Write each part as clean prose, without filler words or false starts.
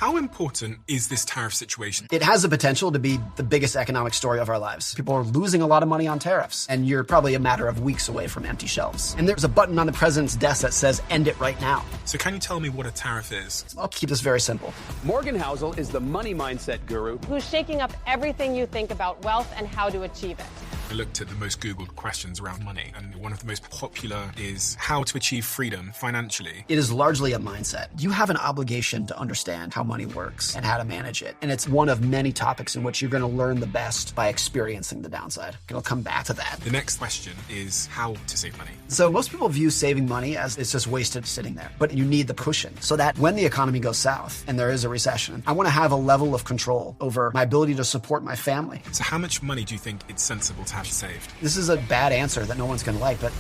How important is this tariff situation? It has the potential to be the biggest economic story of our lives. People are losing a lot of money on tariffs, and you're probably a matter of weeks away from empty shelves. And there's a button on the president's desk that says, end it right now. So can you tell me what a tariff is? I'll keep this very simple. Morgan Housel is the money mindset guru who's shaking up everything you think about wealth and how to achieve it. I looked at the most Googled questions around money, and one of the most popular is how to achieve freedom financially. It is largely a mindset. You have an obligation to understand how money works and how to manage it. And it's one of many topics in which you're going to learn the best by experiencing the downside. And I'll come back to that. The next question is how to save money. So most people view saving money as it's just wasted sitting there, but you need the cushion so that when the economy goes south and there is a recession, I want to have a level of control over my ability to support my family. So how much money do you think it's sensible to have saved? This is a bad answer that no one's going to like, but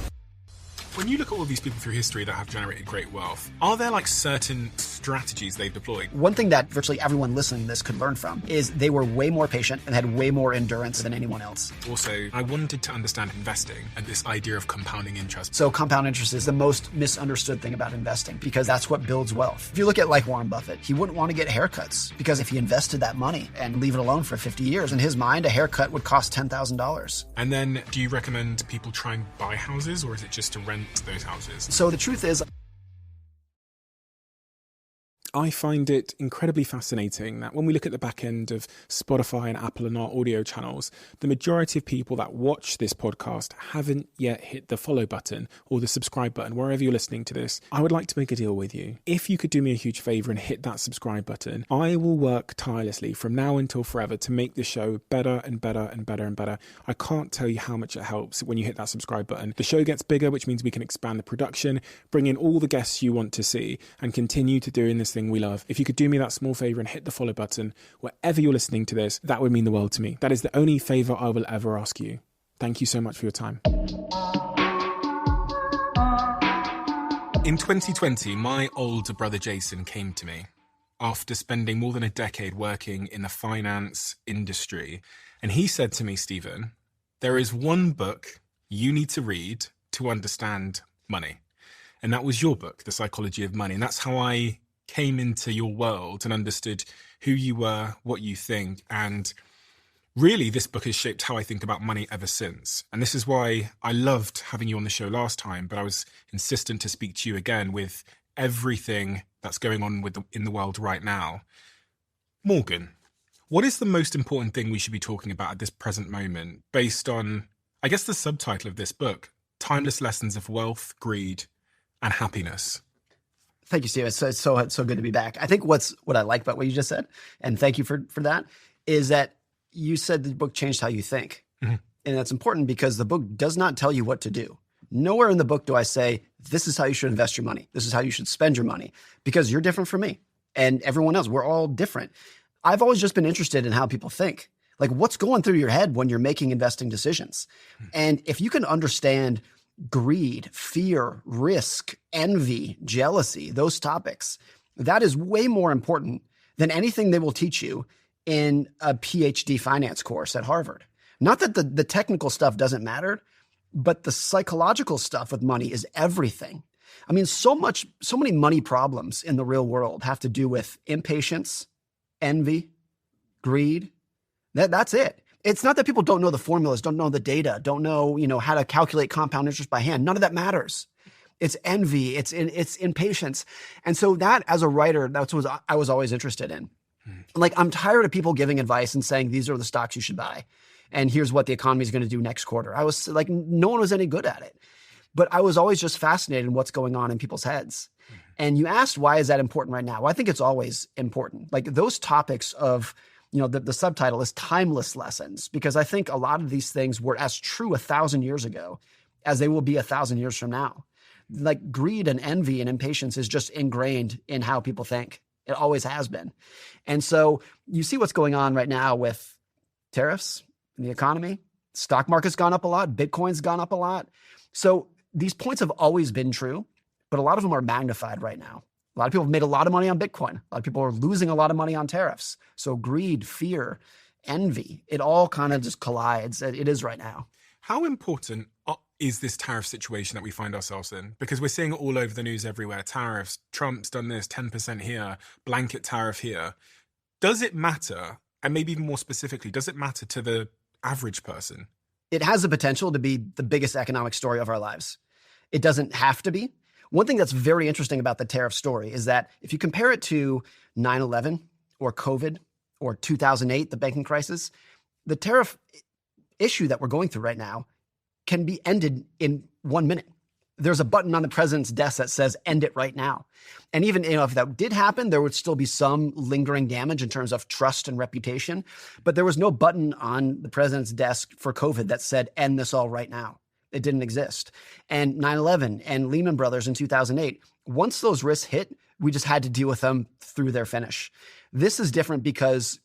when you look at all these people through history that have generated great wealth, are there like certain strategies they've deployed? One thing that virtually everyone listening to this could learn from is they were way more patient and had way more endurance than anyone else. Also, I wanted to understand investing and this idea of compounding interest. So compound interest is the most misunderstood thing about investing because that's what builds wealth. If you look at like Warren Buffett, he wouldn't want to get haircuts because if he invested that money and leave it alone for 50 years, in his mind, a haircut would cost $10,000. And then do you recommend people try and buy houses, or is it just to rent those houses? So the truth is, I find it incredibly fascinating that when we look at the back end of Spotify and Apple and our audio channels, the majority of people that watch this podcast haven't yet hit the follow button or the subscribe button, wherever you're listening to this. I would like to make a deal with you. If you could do me a huge favor and hit that subscribe button, I will work tirelessly from now until forever to make the show better and better and better and better. I can't tell you how much it helps when you hit that subscribe button. The show gets bigger, which means we can expand the production, bring in all the guests you want to see, and continue to doing this thing we love. If you could do me that small favor and hit the follow button wherever you're listening to this, that would mean the world to me. That is the only favor I will ever ask you. Thank you so much for your time. In 2020, my older brother Jason came to me after spending more than a decade working in the finance industry. And he said to me, Stephen, there is one book you need to read to understand money. And that was your book, The Psychology of Money. And that's how I came into your world and understood who you were, what you think. And really, this book has shaped how I think about money ever since. And this is why I loved having you on the show last time, but I was insistent to speak to you again with everything that's going on in the world right now. Morgan, what is the most important thing we should be talking about at this present moment based on, I guess, the subtitle of this book, Timeless Lessons of Wealth, Greed, and Happiness? thank you, Steve. It's so good to be back. I think what I like about what you just said, and thank you for that, is that you said the book changed how you think. Mm-hmm. And that's important because the book does not tell you what to do. Nowhere in the book do I say, this is how you should invest your money. This is how you should spend your money, because you're different from me and everyone else. We're all different. I've always just been interested in how people think, like what's going through your head when you're making investing decisions. Mm-hmm. And if you can understand greed, fear, risk, envy, jealousy, those topics, that is way more important than anything they will teach you in a PhD finance course at Harvard. Not that the technical stuff doesn't matter, but the psychological stuff with money is everything. I mean, so many money problems in the real world have to do with impatience, envy, greed. That's it. It's not that people don't know the formulas, don't know the data, don't know, how to calculate compound interest by hand. None of that matters. It's envy, it's impatience. And so that, as a writer, that's what I was always interested in. Like, I'm tired of people giving advice and saying, these are the stocks you should buy, and here's what the economy is going to do next quarter. I was like, no one was any good at it. But I was always just fascinated in what's going on in people's heads. And you asked, why is that important right now? Well, I think it's always important. Like those topics of, the subtitle is Timeless Lessons, because I think a lot of these things were as true 1,000 years ago as they will be 1,000 years from now. Like greed and envy and impatience is just ingrained in how people think. It always has been. And so you see what's going on right now with tariffs and the economy. Stock market's gone up a lot. Bitcoin's gone up a lot. So these points have always been true, but a lot of them are magnified right now. A lot of people have made a lot of money on Bitcoin. A lot of people are losing a lot of money on tariffs. So greed, fear, envy, it all kind of just collides. It is right now. How important is this tariff situation that we find ourselves in? Because we're seeing it all over the news everywhere. Tariffs, Trump's done this, 10% here, blanket tariff here. Does it matter? And maybe even more specifically, does it matter to the average person? It has the potential to be the biggest economic story of our lives. It doesn't have to be. One thing that's very interesting about the tariff story is that if you compare it to 9/11 or COVID or 2008, the banking crisis, the tariff issue that we're going through right now can be ended in 1 minute. There's a button on the president's desk that says, end it right now. And even if that did happen, there would still be some lingering damage in terms of trust and reputation. But there was no button on the president's desk for COVID that said, end this all right now. It didn't exist. And 9/11 and Lehman Brothers in 2008, once those risks hit, we just had to deal with them through their finish. This is different because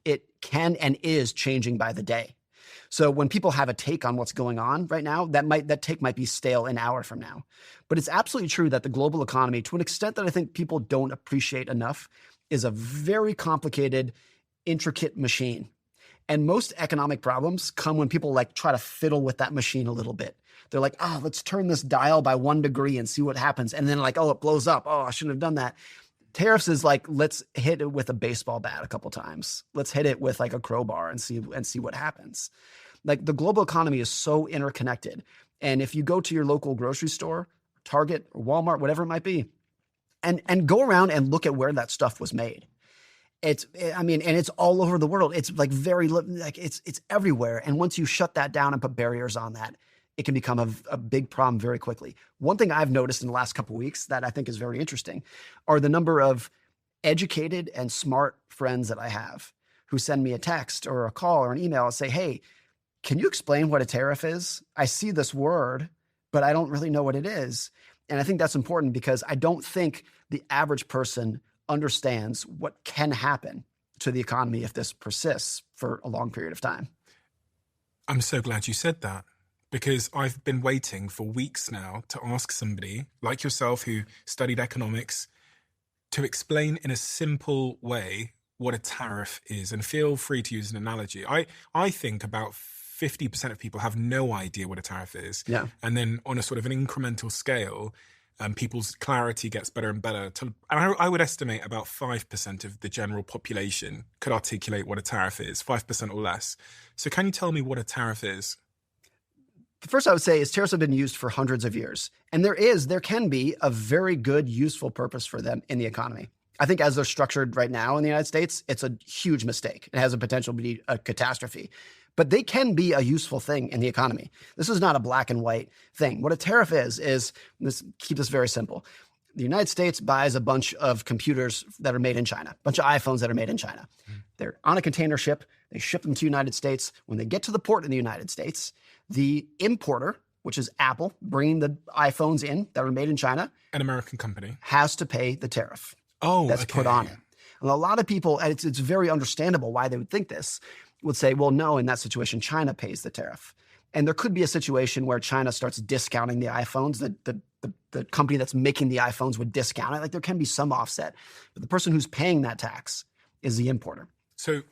it can and is changing by the day. So when people have a take on what's going on right now, that take might be stale an hour from now. But it's absolutely true that the global economy, to an extent that I think people don't appreciate enough, is a very complicated, intricate machine. And most economic problems come when people try to fiddle with that machine a little bit. They're like, oh, let's turn this dial by 1 degree and see what happens. And then oh, it blows up. Oh, I shouldn't have done that. Tariffs is let's hit it with a baseball bat a couple times. Let's hit it with a crowbar and see what happens. The global economy is so interconnected. And if you go to your local grocery store, Target or Walmart, whatever it might be, and go around and look at where that stuff was made. And it's all over the world. It's it's everywhere. And once you shut that down and put barriers on that, it can become a big problem very quickly. One thing I've noticed in the last couple of weeks that I think is very interesting are the number of educated and smart friends that I have who send me a text or a call or an email and say, hey, can you explain what a tariff is? I see this word, but I don't really know what it is. And I think that's important because I don't think the average person understands what can happen to the economy if this persists for a long period of time. I'm so glad you said that, because I've been waiting for weeks now to ask somebody like yourself who studied economics to explain in a simple way what a tariff is. And feel free to use an analogy. I think about 50% of people have no idea what a tariff is. Yeah. And then on a sort of an incremental scale, people's clarity gets better and better. I would estimate about 5% of the general population could articulate what a tariff is, 5% or less. So can you tell me what a tariff is? The first I would say is tariffs have been used for hundreds of years. And there can be a very good, useful purpose for them in the economy. I think as they're structured right now in the United States, it's a huge mistake. It has a potential to be a catastrophe. But they can be a useful thing in the economy. This is not a black and white thing. What a tariff is keep this very simple. The United States buys a bunch of computers that are made in China, a bunch of iPhones that are made in China. They're on a container ship. They ship them to the United States. When they get to the port in the United States, the importer, which is Apple, bringing the iPhones in that are made in China, an American company, has to pay the tariff that's put on it. And a lot of people, and it's very understandable why they would think this, would say, well, no, in that situation, China pays the tariff. And there could be a situation where China starts discounting the iPhones. The company that's making the iPhones would discount it. There can be some offset. But the person who's paying that tax is the importer. So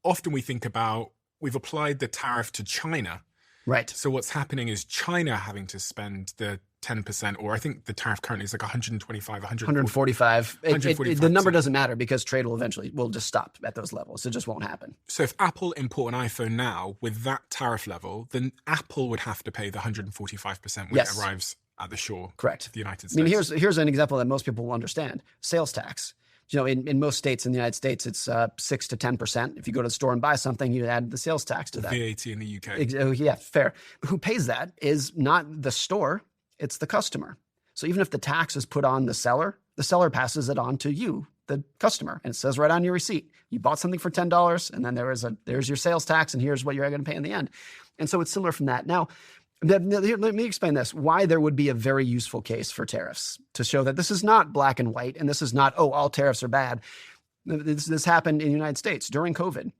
often we think about, we've applied the tariff to China. Right. So what's happening is China having to spend the 10%, or I think the tariff currently is 125, 145. The number doesn't matter because trade will just stop at those levels. It just won't happen. So if Apple import an iPhone now with that tariff level, then Apple would have to pay the 145% when it arrives at the shore. Correct. Of the United States. I mean, here's an example that most people will understand. Sales tax. In most states in the United States, it's 6 to 10%. If you go to the store and buy something, you add the sales tax to that. VAT in the UK. Yeah, fair. Who pays that is not the store, it's the customer. So even if the tax is put on the seller passes it on to you, the customer, and it says right on your receipt, you bought something for $10, and then there's your sales tax, and here's what you're going to pay in the end. And so it's similar from that. Now, let me explain this, why there would be a very useful case for tariffs to show that this is not black and white, and this is not, all tariffs are bad. This happened in the United States during COVID.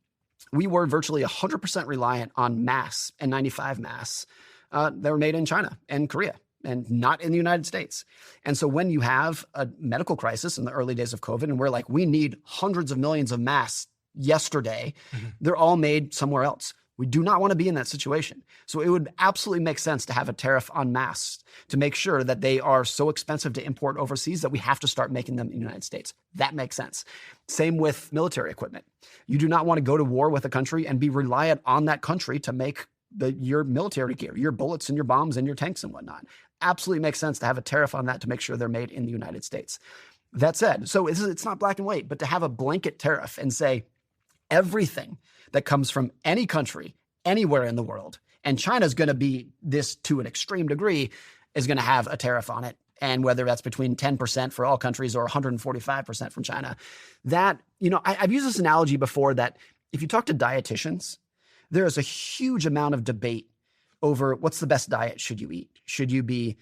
We were virtually 100% reliant on masks, N95 masks that were made in China and Korea and not in the United States. And so when you have a medical crisis in the early days of COVID, and we're like, we need hundreds of millions of masks yesterday, they're all made somewhere else. We do not want to be in that situation. So it would absolutely make sense to have a tariff on masks to make sure that they are so expensive to import overseas that we have to start making them in the United States. That makes sense. Same with military equipment. You do not want to go to war with a country and be reliant on that country to make your military gear, your bullets and your bombs and your tanks and whatnot. Absolutely makes sense to have a tariff on that to make sure they're made in the United States. That said, so it's not black and white, but to have a blanket tariff and say everything that comes from any country, anywhere in the world, and China's going to be this to an extreme degree, is going to have a tariff on it. And whether that's between 10% for all countries or 145% from China, that, I've used this analogy before that if you talk to dietitians, there is a huge amount of debate over what's the best diet should you eat. Should you be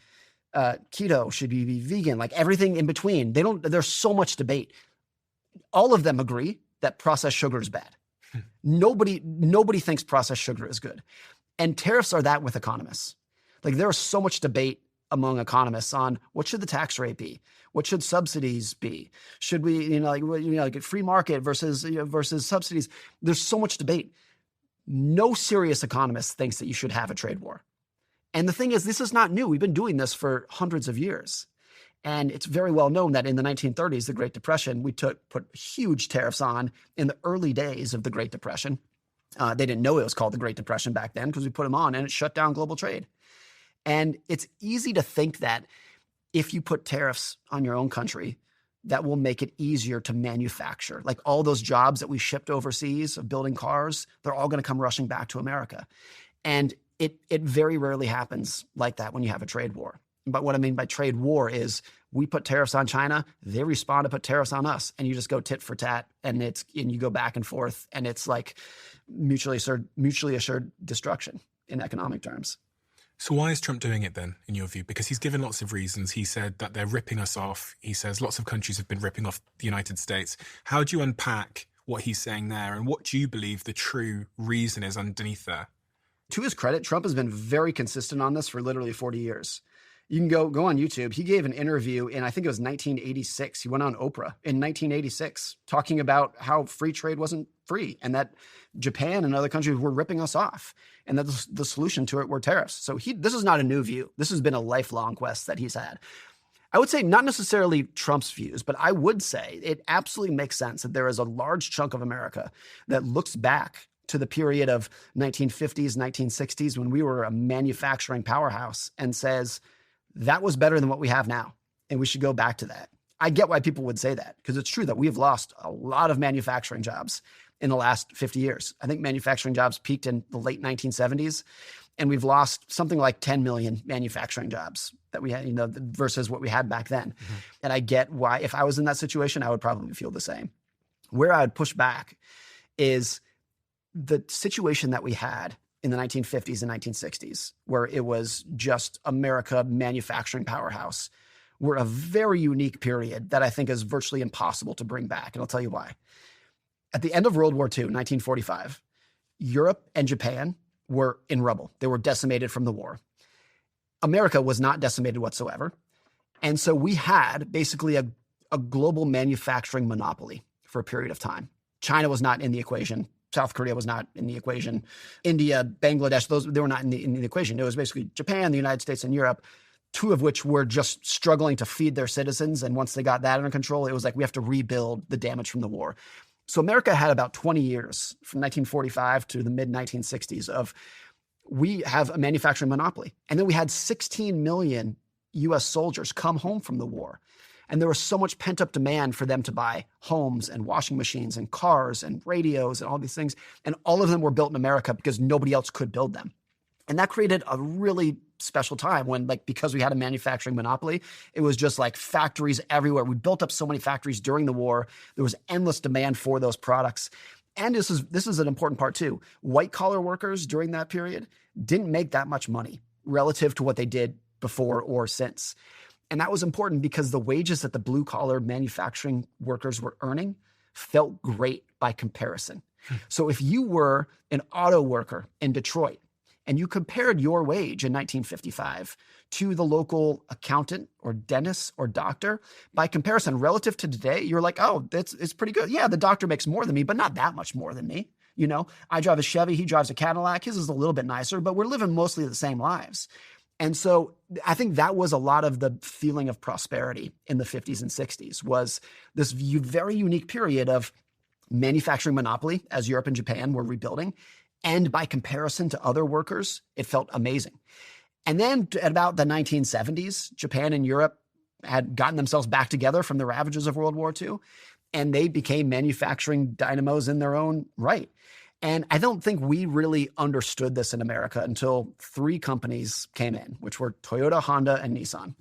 keto? Should you be vegan? Like everything in between. There's so much debate. All of them agree that processed sugar is bad. Nobody thinks processed sugar is good. And tariffs are that with economists. Like there is so much debate among economists on what should the tax rate be? What should subsidies be? Should we, like free market versus subsidies? There's so much debate. No serious economist thinks that you should have a trade war. And the thing is, this is not new. We've been doing this for hundreds of years. And it's very well known that in the 1930s, the Great Depression, we put huge tariffs on in the early days of the Great Depression. They didn't know it was called the Great Depression back then because we put them on and it shut down global trade. And it's easy to think that if you put tariffs on your own country, that will make it easier to manufacture. Like all those jobs that we shipped overseas of building cars, they're all going to come rushing back to America. And it very rarely happens like that when you have a trade war. But what I mean by trade war is we put tariffs on China, they respond to put tariffs on us, and you just go tit for tat, and you go back and forth, and it's like mutually assured destruction in economic terms. So why is Trump doing it then, in your view? Because he's given lots of reasons. He said that they're ripping us off. He says lots of countries have been ripping off the United States. How do you unpack what he's saying there, and what do you believe the true reason is underneath there? To his credit, Trump has been very consistent on this for literally 40 years. You can go on YouTube. He gave an interview in, I think it was 1986. He went on Oprah in 1986 talking about how free trade wasn't free and that Japan and other countries were ripping us off and that the solution to it were tariffs. So this is not a new view. This has been a lifelong quest that he's had. I would say not necessarily Trump's views, but I would say it absolutely makes sense that there is a large chunk of America that looks back to the period of 1950s, 1960s when we were a manufacturing powerhouse and says, that was better than what we have now, and we should go back to that. I get why people would say that, because it's true that we've lost a lot of manufacturing jobs in the last 50 years. I think manufacturing jobs peaked in the late 1970s, and we've lost something like 10 million manufacturing jobs that we had, versus what we had back then. Mm-hmm. And I get why, if I was in that situation, I would probably feel the same. Where I would push back is the situation that we had in the 1950s and 1960s, where it was just America manufacturing powerhouse, were a very unique period that I think is virtually impossible to bring back. And I'll tell you why. At the end of World War II, 1945, Europe and Japan were in rubble. They were decimated from the war. America was not decimated whatsoever. And so we had basically a global manufacturing monopoly for a period of time. China was not in the equation. South Korea was not in the equation. India, Bangladesh, they were not in the equation. It was basically Japan, the United States, and Europe, two of which were just struggling to feed their citizens. And once they got that under control, it was like we have to rebuild the damage from the war. So America had about 20 years from 1945 to the mid-1960s of we have a manufacturing monopoly. And then we had 16 million U.S. soldiers come home from the war. And there was so much pent-up demand for them to buy homes and washing machines and cars and radios and all these things. And all of them were built in America because nobody else could build them. And that created a really special time when, because we had a manufacturing monopoly, it was just like factories everywhere. We built up so many factories during the war. There was endless demand for those products. And this is an important part too. White-collar workers during that period didn't make that much money relative to what they did before or since. And that was important because the wages that the blue-collar manufacturing workers were earning felt great by comparison. So if you were an auto worker in Detroit and you compared your wage in 1955 to the local accountant or dentist or doctor, by comparison, relative to today, you're like, oh, it's pretty good. Yeah, the doctor makes more than me, but not that much more than me. You know, I drive a Chevy, he drives a Cadillac. His is a little bit nicer, but we're living mostly the same lives. And so I think that was a lot of the feeling of prosperity in the 50s and 60s, was this very unique period of manufacturing monopoly as Europe and Japan were rebuilding. And by comparison to other workers, it felt amazing. And then at about the 1970s, Japan and Europe had gotten themselves back together from the ravages of World War II, and they became manufacturing dynamos in their own right. And I don't think we really understood this in America until 3 companies came in, which were Toyota, Honda, and Nissan.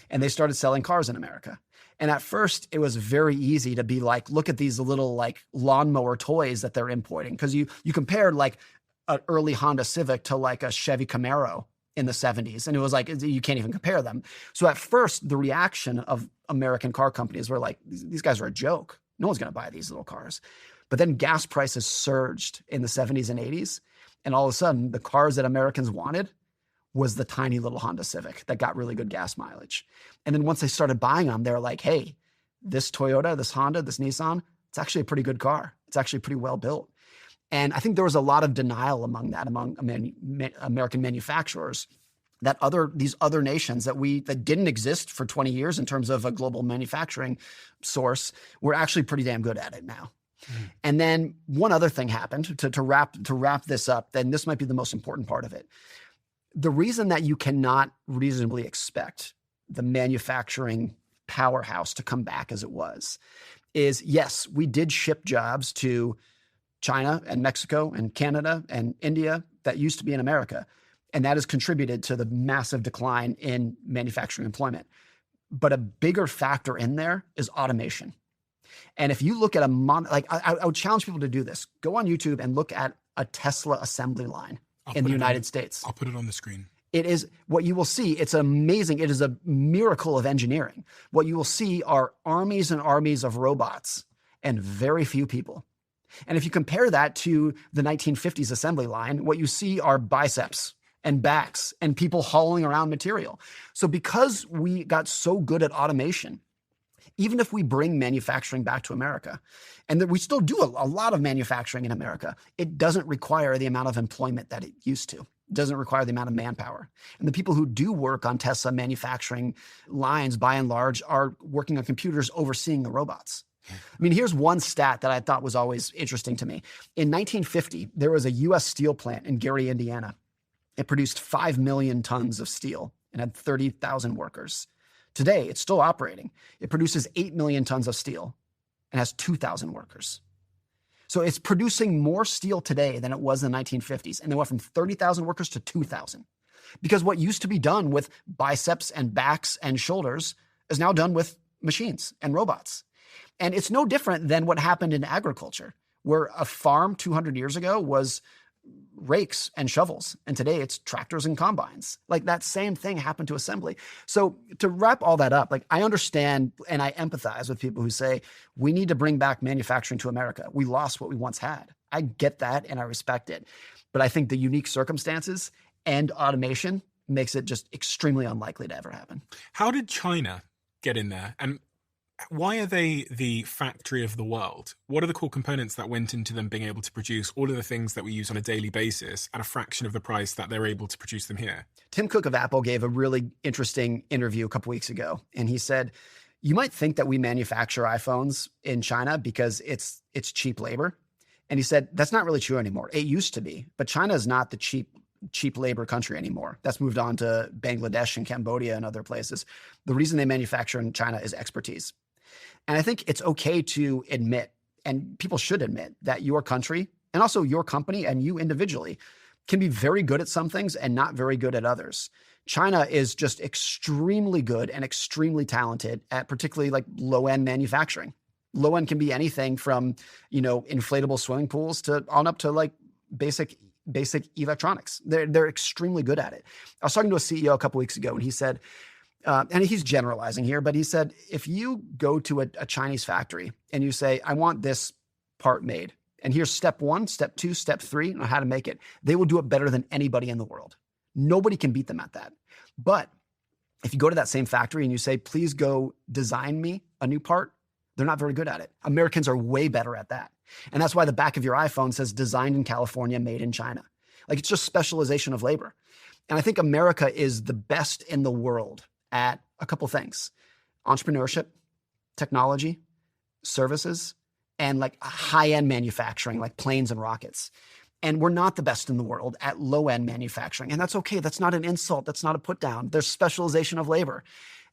And they started selling cars in America. And at first, it was very easy to be like, look at these little like lawnmower toys that they're importing. Because you compared like an early Honda Civic to like a Chevy Camaro in the 70s. And it was like, you can't even compare them. So at first, the reaction of American car companies were like, these guys are a joke. No one's going to buy these little cars. But then gas prices surged in the 70s and 80s. And all of a sudden, the cars that Americans wanted was the tiny little Honda Civic that got really good gas mileage. And then once they started buying them, they're like, hey, this Toyota, this Honda, this Nissan, it's actually a pretty good car. It's actually pretty well built. And I think there was a lot of denial among American manufacturers that these other nations that didn't exist for 20 years in terms of a global manufacturing source were actually pretty damn good at it now. And then one other thing happened to wrap this up, then this might be the most important part of it. The reason that you cannot reasonably expect the manufacturing powerhouse to come back as it was is, yes, we did ship jobs to China and Mexico and Canada and India that used to be in America. And that has contributed to the massive decline in manufacturing employment. But a bigger factor in there is automation. And if you look at I would challenge people to do this. Go on YouTube and look at a Tesla assembly line in the United States. I'll put it on the screen. It is what you will see. It's amazing. It is a miracle of engineering. What you will see are armies and armies of robots and very few people. And if you compare that to the 1950s assembly line, what you see are biceps and backs and people hauling around material. So because we got so good at automation, even if we bring manufacturing back to America, and that we still do a lot of manufacturing in America, it doesn't require the amount of employment that it used to. It doesn't require the amount of manpower. And the people who do work on Tesla manufacturing lines, by and large, are working on computers overseeing the robots. I mean, here's one stat that I thought was always interesting to me. In 1950, there was a U.S. steel plant in Gary, Indiana. It produced 5 million tons of steel and had 30,000 workers. Today, it's still operating. It produces 8 million tons of steel and has 2,000 workers. So it's producing more steel today than it was in the 1950s. And they went from 30,000 workers to 2,000. Because what used to be done with biceps and backs and shoulders is now done with machines and robots. And it's no different than what happened in agriculture, where a farm 200 years ago was rakes and shovels. And today it's tractors and combines. Like that same thing happened to assembly. So to wrap all that up, like I understand and I empathize with people who say, we need to bring back manufacturing to America. We lost what we once had. I get that and I respect it. But I think the unique circumstances and automation makes it just extremely unlikely to ever happen. How did China get in there? And why are they the factory of the world? What are the core components that went into them being able to produce all of the things that we use on a daily basis at a fraction of the price that they're able to produce them here? Tim Cook of Apple gave a really interesting interview a couple weeks ago. And he said, you might think that we manufacture iPhones in China because it's cheap labor. And he said, that's not really true anymore. It used to be, but China is not the cheap labor country anymore. That's moved on to Bangladesh and Cambodia and other places. The reason they manufacture in China is expertise. And I think it's okay to admit, and people should admit, that your country and also your company and you individually can be very good at some things and not very good at others. China is just extremely good and extremely talented at particularly like low-end manufacturing. Low-end can be anything from, inflatable swimming pools to on up to like basic electronics. They're extremely good at it. I was talking to a CEO a couple weeks ago and he said, and he's generalizing here, but he said, if you go to a Chinese factory and you say, I want this part made, and here's step 1, step 2, step 3, on how to make it, they will do it better than anybody in the world. Nobody can beat them at that. But if you go to that same factory and you say, please go design me a new part, They're not very good at it. Americans are way better at that. And that's why the back of your iPhone says designed in California, made in China. Like, it's just specialization of labor. And I think America is the best in the world at a couple things: entrepreneurship, technology, services, and like high-end manufacturing, like planes and rockets. And we're not the best in the world at low-end manufacturing. And that's okay. That's not an insult. That's not a put down. There's specialization of labor.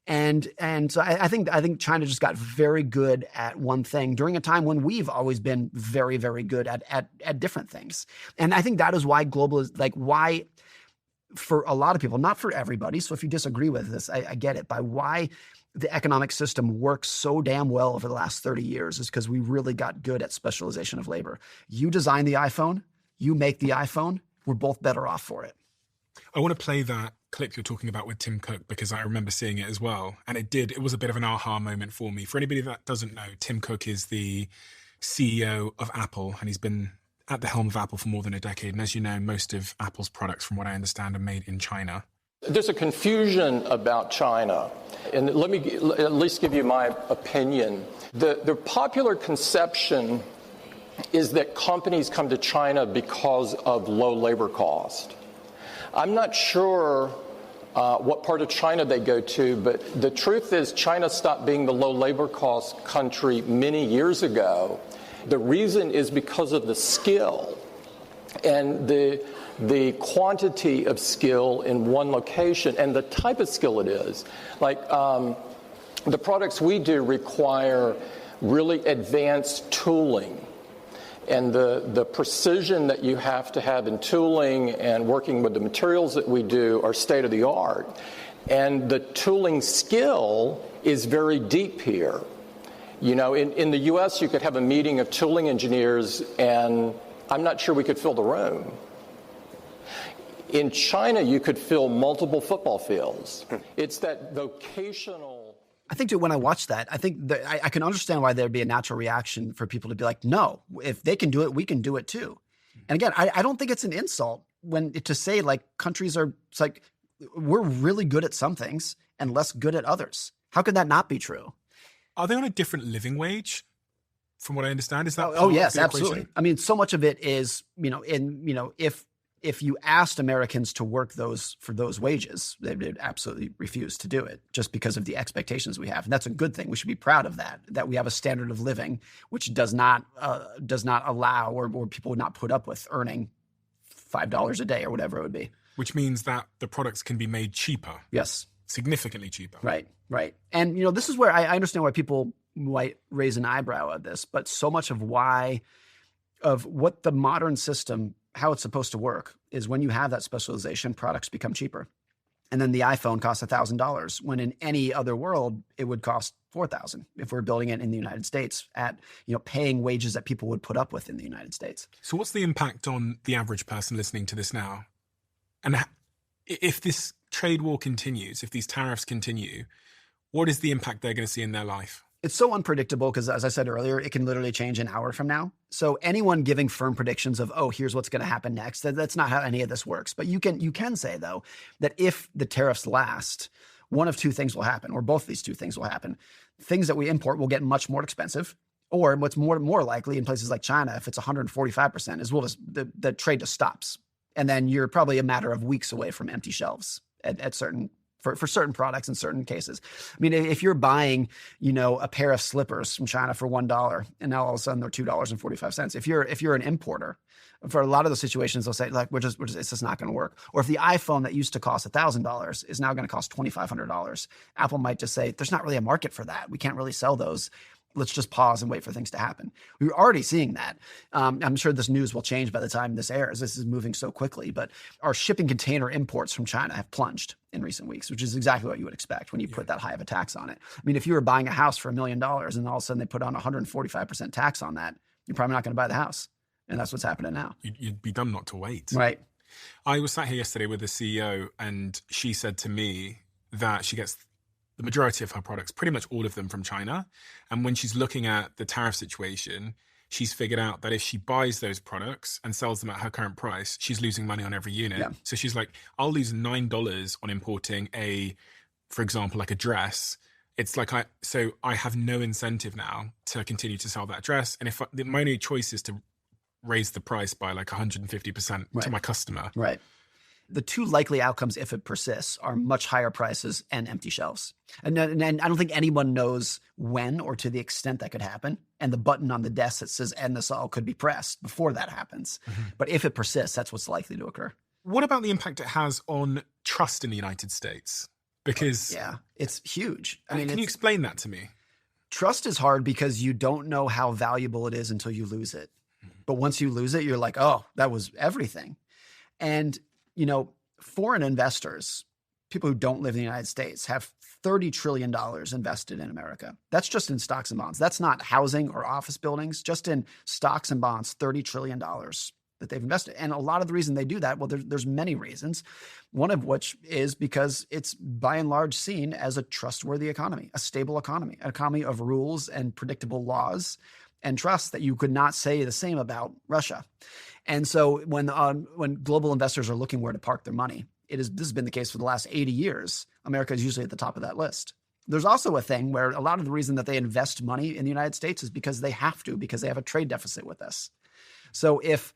And so I think China just got very good at one thing during a time when we've always been very, very good at different things. And I think that is why global is like why for a lot of people, not for everybody. So if you disagree with this, I get it. By why the economic system works so damn well over the last 30 years is because we really got good at specialization of labor. You design the iPhone, you make the iPhone, we're both better off for it. I want to play that clip you're talking about with Tim Cook because I remember seeing it as well. And it was a bit of an aha moment for me. For anybody that doesn't know, Tim Cook is the CEO of Apple, and he's been at the helm of Apple for more than a decade. And as you know, most of Apple's products, from what I understand, are made in China. There's a confusion about China. And let me at least give you my opinion. The popular conception is that companies come to China because of low labor cost. I'm not sure what part of China they go to, but the truth is China stopped being the low labor cost country many years ago. The reason is because of the skill and the quantity of skill in one location and the type of skill it is. Like the products we do require really advanced tooling. And the precision that you have to have in tooling and working with the materials that we do are state of the art. And the tooling skill is very deep here. You know, in the U.S., you could have a meeting of tooling engineers, and I'm not sure we could fill the room. In China, you could fill multiple football fields. It's that vocational. I think when I watch that, I think that I can understand why there'd be a natural reaction for people to be like, no, if they can do it, we can do it too. And again, I don't think it's an insult to say like countries are, it's like we're really good at some things and less good at others. How could that not be true? Are they on a different living wage? From what I understand, is that? Oh yes, absolutely. I mean, so much of it is, if you asked Americans to work for those wages, they would absolutely refuse to do it just because of the expectations we have. And that's a good thing. We should be proud of that we have a standard of living which does not allow or people would not put up with earning $5 a day or whatever it would be. Which means that the products can be made cheaper. Yes. Significantly cheaper. Right. And, this is where I understand why people might raise an eyebrow at this, but so much of what the modern system, how it's supposed to work is when you have that specialization, products become cheaper. And then the iPhone costs $1,000 when in any other world, it would cost $4,000 if we're building it in the United States at, paying wages that people would put up with in the United States. So what's the impact on the average person listening to this now? And if this trade war continues, if these tariffs continue, what is the impact they're going to see in their life? It's so unpredictable because, as I said earlier, it can literally change an hour from now. So anyone giving firm predictions of, here's what's going to happen next, that's not how any of this works. But you can say, though, that if the tariffs last, one of two things will happen, or both of these two things will happen. Things that we import will get much more expensive, or what's more likely in places like China, if it's 145%, is the trade just stops. And then you're probably a matter of weeks away from empty shelves at certain for certain products in certain cases. I mean, if you're buying, a pair of slippers from China for $1 and now all of a sudden they're $2.45. If you're an importer, for a lot of those situations, they'll say like, it's just not going to work. Or if the iPhone that used to cost $1,000 is now going to cost $2,500, Apple might just say, there's not really a market for that. We can't really sell those. Let's just pause and wait for things to happen. We're already seeing that. I'm sure this news will change by the time this airs. This is moving so quickly, but our shipping container imports from China have plunged in recent weeks, which is exactly what you would expect when you put that high of a tax on it. I mean, if you were buying a house for $1 million and all of a sudden they put on 145% tax on that, you're probably not going to buy the house. And that's what's happening now. You'd be dumb not to wait. Right. I was sat here yesterday with the CEO and she said to me that she gets the majority of her products, pretty much all of them, from China. And when she's looking at the tariff situation, she's figured out that if she buys those products and sells them at her current price, she's losing money on every unit. Yeah. So she's like, I'll lose $9 on importing for example, like a dress, It's like I have no incentive now to continue to sell that dress. And if my only choice is to raise the price by like 150% to my customer. Right. The two likely outcomes, if it persists, are much higher prices and empty shelves. And I don't think anyone knows when or to the extent that could happen. And the button on the desk that says end this all could be pressed before that happens. But if it persists, that's what's likely to occur. What about the impact it has on trust in the United States? Because it's huge. Can you explain that to me? Trust is hard because you don't know how valuable it is until you lose it. But once you lose it, you're like, oh, that was everything. And, foreign investors, people who don't live in the United States, have $30 trillion invested in America. That's just in stocks and bonds. That's not housing or office buildings, just in stocks and bonds, $30 trillion that they've invested. And a lot of the reason they do that, well, there's many reasons. One of which is because it's by and large seen as a trustworthy economy, a stable economy, an economy of rules and predictable laws and trust that you could not say the same about Russia. And so when global investors are looking where to park their money, this has been the case for the last 80 years. America is usually at the top of that list. There's also a thing where a lot of the reason that they invest money in the United States is because they have to, because they have a trade deficit with us. So if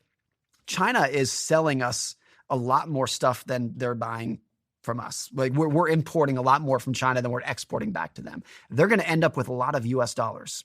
China is selling us a lot more stuff than they're buying from us, like we're importing a lot more from China than we're exporting back to them, they're going to end up with a lot of US dollars.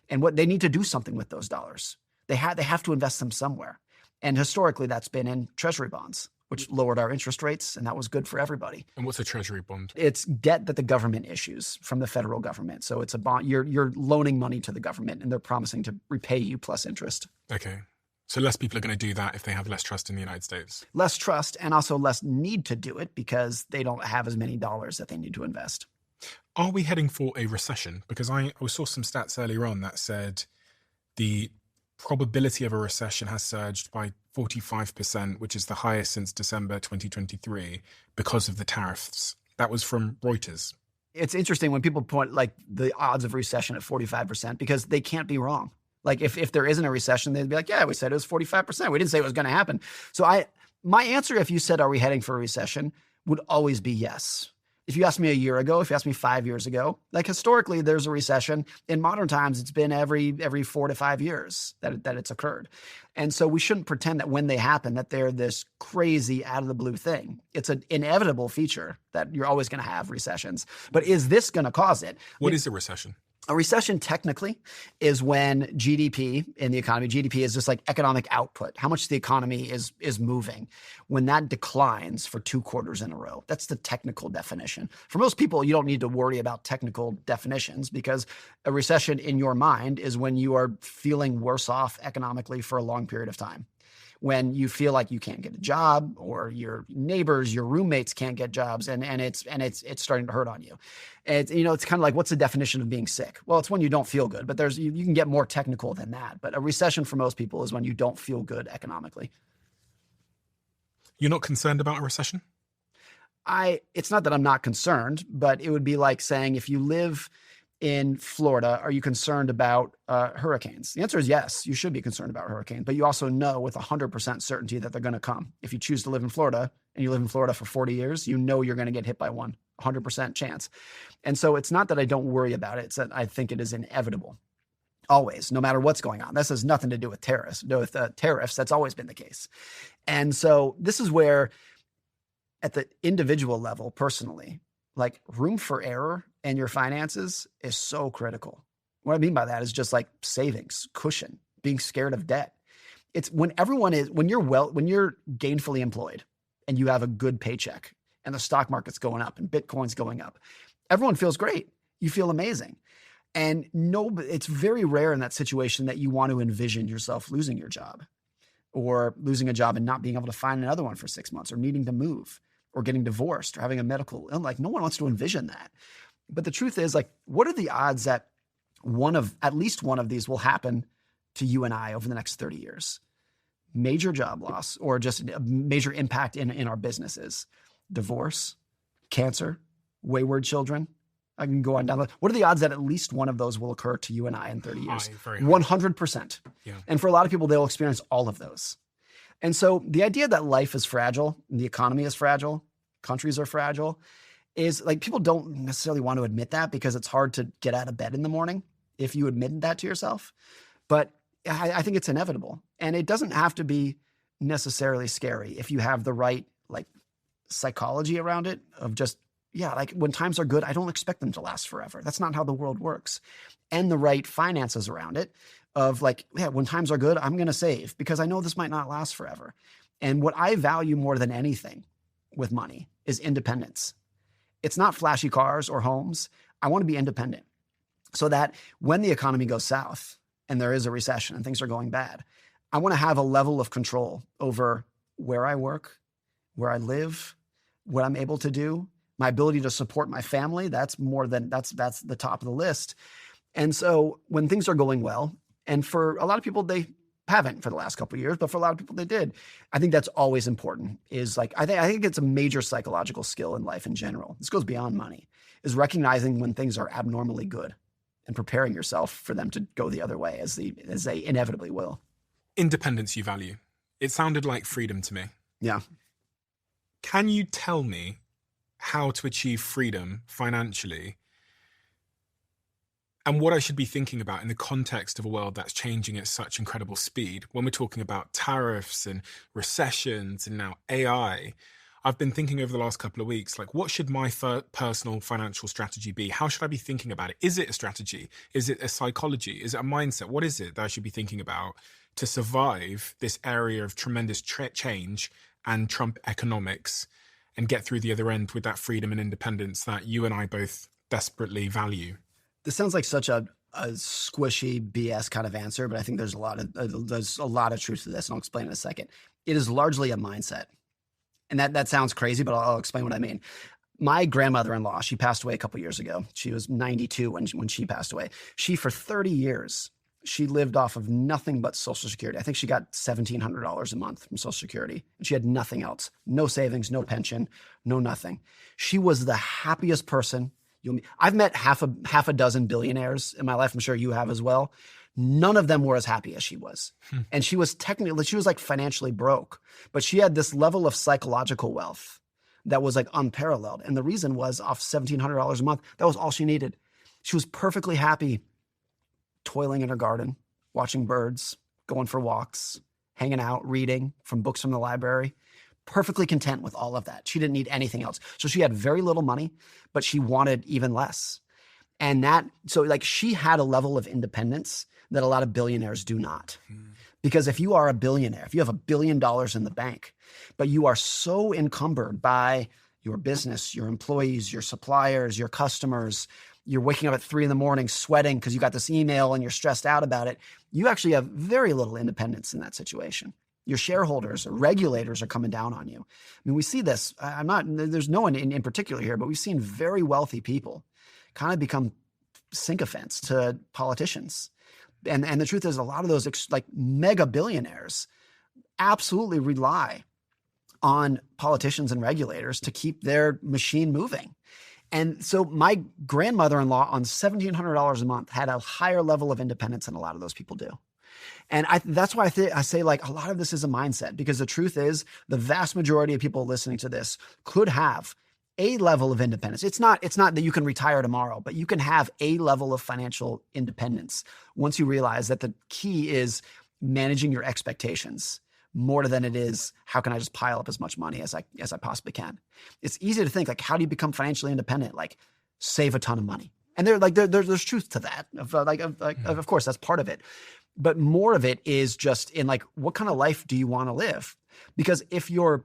And what they need to do something with those dollars. They have to invest them somewhere. And historically, that's been in treasury bonds, which lowered our interest rates, and that was good for everybody. And what's a treasury bond? It's debt that the government issues from the federal government. So it's a bond. You're loaning money to the government, and they're promising to repay you plus interest. Okay. So less people are going to do that if they have less trust in the United States. Less trust, and also less need to do it because they don't have as many dollars that they need to invest. Are we heading for a recession? Because I saw some stats earlier on that said the probability of a recession has surged by 45%, which is the highest since December 2023 because of the tariffs. That was from Reuters. It's interesting when people point like the odds of recession at 45% because they can't be wrong. Like if there isn't a recession, they'd be like, yeah, we said it was 45%. We didn't say it was going to happen. So my answer, if you said, are we heading for a recession, would always be yes. If you asked me a year ago, if you asked me 5 years ago, like historically there's a recession. In modern times, it's been every 4 to 5 years that it's occurred. And so we shouldn't pretend that when they happen that they're this crazy out of the blue thing. It's an inevitable feature that you're always going to have recessions. But is this going to cause it? What is a recession? A recession technically is when GDP in the economy, GDP is just like economic output, how much the economy is moving. When that declines for 2 quarters in a row, that's the technical definition. For most people, you don't need to worry about technical definitions because a recession in your mind is when you are feeling worse off economically for a long period of time. When you feel like you can't get a job or your neighbors, your roommates can't get jobs and it's starting to hurt on you. It's kind of like, what's the definition of being sick? Well, it's when you don't feel good, but you can get more technical than that. But a recession for most people is when you don't feel good economically. You're not concerned about a recession? It's not that I'm not concerned, but it would be like saying if you live in Florida, are you concerned about hurricanes? The answer is yes, you should be concerned about hurricanes, but you also know with 100% certainty that they're going to come. If you choose to live in Florida and you live in Florida for 40 years, you know you're going to get hit by one, 100% chance. And so it's not that I don't worry about it, it's that I think it is inevitable. Always, no matter what's going on. This has nothing to do with tariffs. That's always been the case. And so this is where at the individual level, personally, like room for error in your finances is so critical. What I mean by that is just like savings, cushion, being scared of debt. It's when you're gainfully employed and you have a good paycheck and the stock market's going up and Bitcoin's going up, everyone feels great. You feel amazing. And it's very rare in that situation that you want to envision yourself losing your job or losing a job and not being able to find another one for 6 months or needing to move or getting divorced or having a medical illness. Like no one wants to envision that. But the truth is, like, what are the odds that at least one of these will happen to you and I over the next 30 years? Major job loss or just a major impact in our businesses, divorce, cancer, wayward children. I can go on down. What are the odds that at least one of those will occur to you and I in 30 years? Very high. 100%. Yeah. And for a lot of people, they'll experience all of those. And so the idea that life is fragile, and the economy is fragile, countries are fragile, is like people don't necessarily want to admit that because it's hard to get out of bed in the morning if you admit that to yourself. But I think it's inevitable. And it doesn't have to be necessarily scary if you have the right like psychology around it of just, yeah, like when times are good, I don't expect them to last forever. That's not how the world works. And the right finances around it of like, yeah, when times are good, I'm going to save because I know this might not last forever. And what I value more than anything with money is independence. It's not flashy cars or homes. I want to be independent so that when the economy goes south and there is a recession and things are going bad, I want to have a level of control over where I work, where I live, what I'm able to do, my ability to support my family. That's the top of the list. And so when things are going well, and for a lot of people, they haven't for the last couple of years, but for a lot of people they did. I think that's always important is like, I think it's a major psychological skill in life in general. This goes beyond money, is recognizing when things are abnormally good and preparing yourself for them to go the other way as they inevitably will. Independence you value. It sounded like freedom to me. Yeah. Can you tell me how to achieve freedom financially and what I should be thinking about in the context of a world that's changing at such incredible speed? When we're talking about tariffs and recessions and now AI, I've been thinking over the last couple of weeks, like, what should my personal financial strategy be? How should I be thinking about it? Is it a strategy? Is it a psychology? Is it a mindset? What is it that I should be thinking about to survive this area of tremendous change and Trump economics and get through the other end with that freedom and independence that you and I both desperately value? This sounds like such a squishy BS kind of answer, but I think there's a lot of truth to this, and I'll explain in a second. It is largely a mindset. And that sounds crazy, but I'll explain what I mean. My grandmother-in-law, she passed away a couple years ago. She was 92 when she passed away. She, for 30 years, she lived off of nothing but Social Security. I think she got $1,700 a month from Social Security. And she had nothing else. No savings, no pension, no nothing. She was the happiest person. I've met half a dozen billionaires in my life. I'm sure you have as well. None of them were as happy as she was. And she was like financially broke, but she had this level of psychological wealth that was like unparalleled. And the reason was off $1,700 a month, that was all she needed. She was perfectly happy toiling in her garden, watching birds, going for walks, hanging out, reading from books from the library, perfectly content with all of that. She didn't need anything else. So she had very little money, but she wanted even less. And she had a level of independence that a lot of billionaires do not. Because if you are a billionaire, if you have $1 billion in the bank, but you are so encumbered by your business, your employees, your suppliers, your customers, you're waking up at 3 a.m. sweating because you got this email and you're stressed out about it, you actually have very little independence in that situation. Your shareholders or regulators are coming down on you. I mean, we see this. There's no one in particular here, but we've seen very wealthy people kind of become sycophants to politicians. And the truth is, a lot of those like mega billionaires absolutely rely on politicians and regulators to keep their machine moving. And so my grandmother-in-law on $1,700 a month had a higher level of independence than a lot of those people do. And that's why I say like a lot of this is a mindset, because the truth is the vast majority of people listening to this could have a level of independence. It's not that you can retire tomorrow, but you can have a level of financial independence once you realize that the key is managing your expectations more than it is how can I just pile up as much money as I possibly can. It's easy to think like, how do you become financially independent? Like, save a ton of money. And there's truth to that. Of course, that's part of it. But more of it is just in like, what kind of life do you want to live? Because if your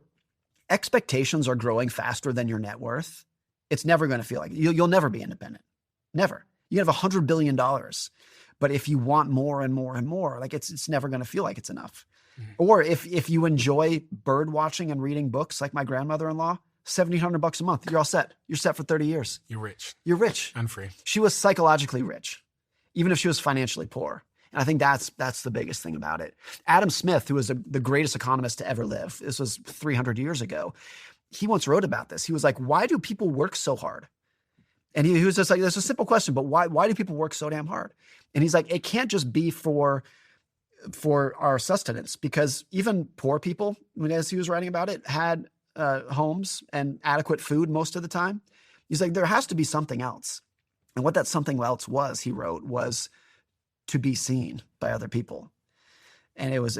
expectations are growing faster than your net worth, it's never going to feel like you'll never be independent. Never. You have $100 billion, but if you want more and more and more, like it's never going to feel like it's enough. Mm-hmm. Or if you enjoy bird watching and reading books, like my grandmother-in-law, $1,700 a month, you're all set. You're set for 30 years. You're rich. You're rich and free. She was psychologically rich, even if she was financially poor. And I think that's the biggest thing about it. Adam Smith, who was the greatest economist to ever live, this was 300 years ago, he once wrote about this. He was like, why do people work so hard? And he was just like, that's a simple question, but why do people work so damn hard? And he's like, it can't just be for our sustenance, because even poor people, as he was writing about it, had homes and adequate food most of the time. He's like, there has to be something else. And what that something else was, he wrote, was to be seen by other people. And it was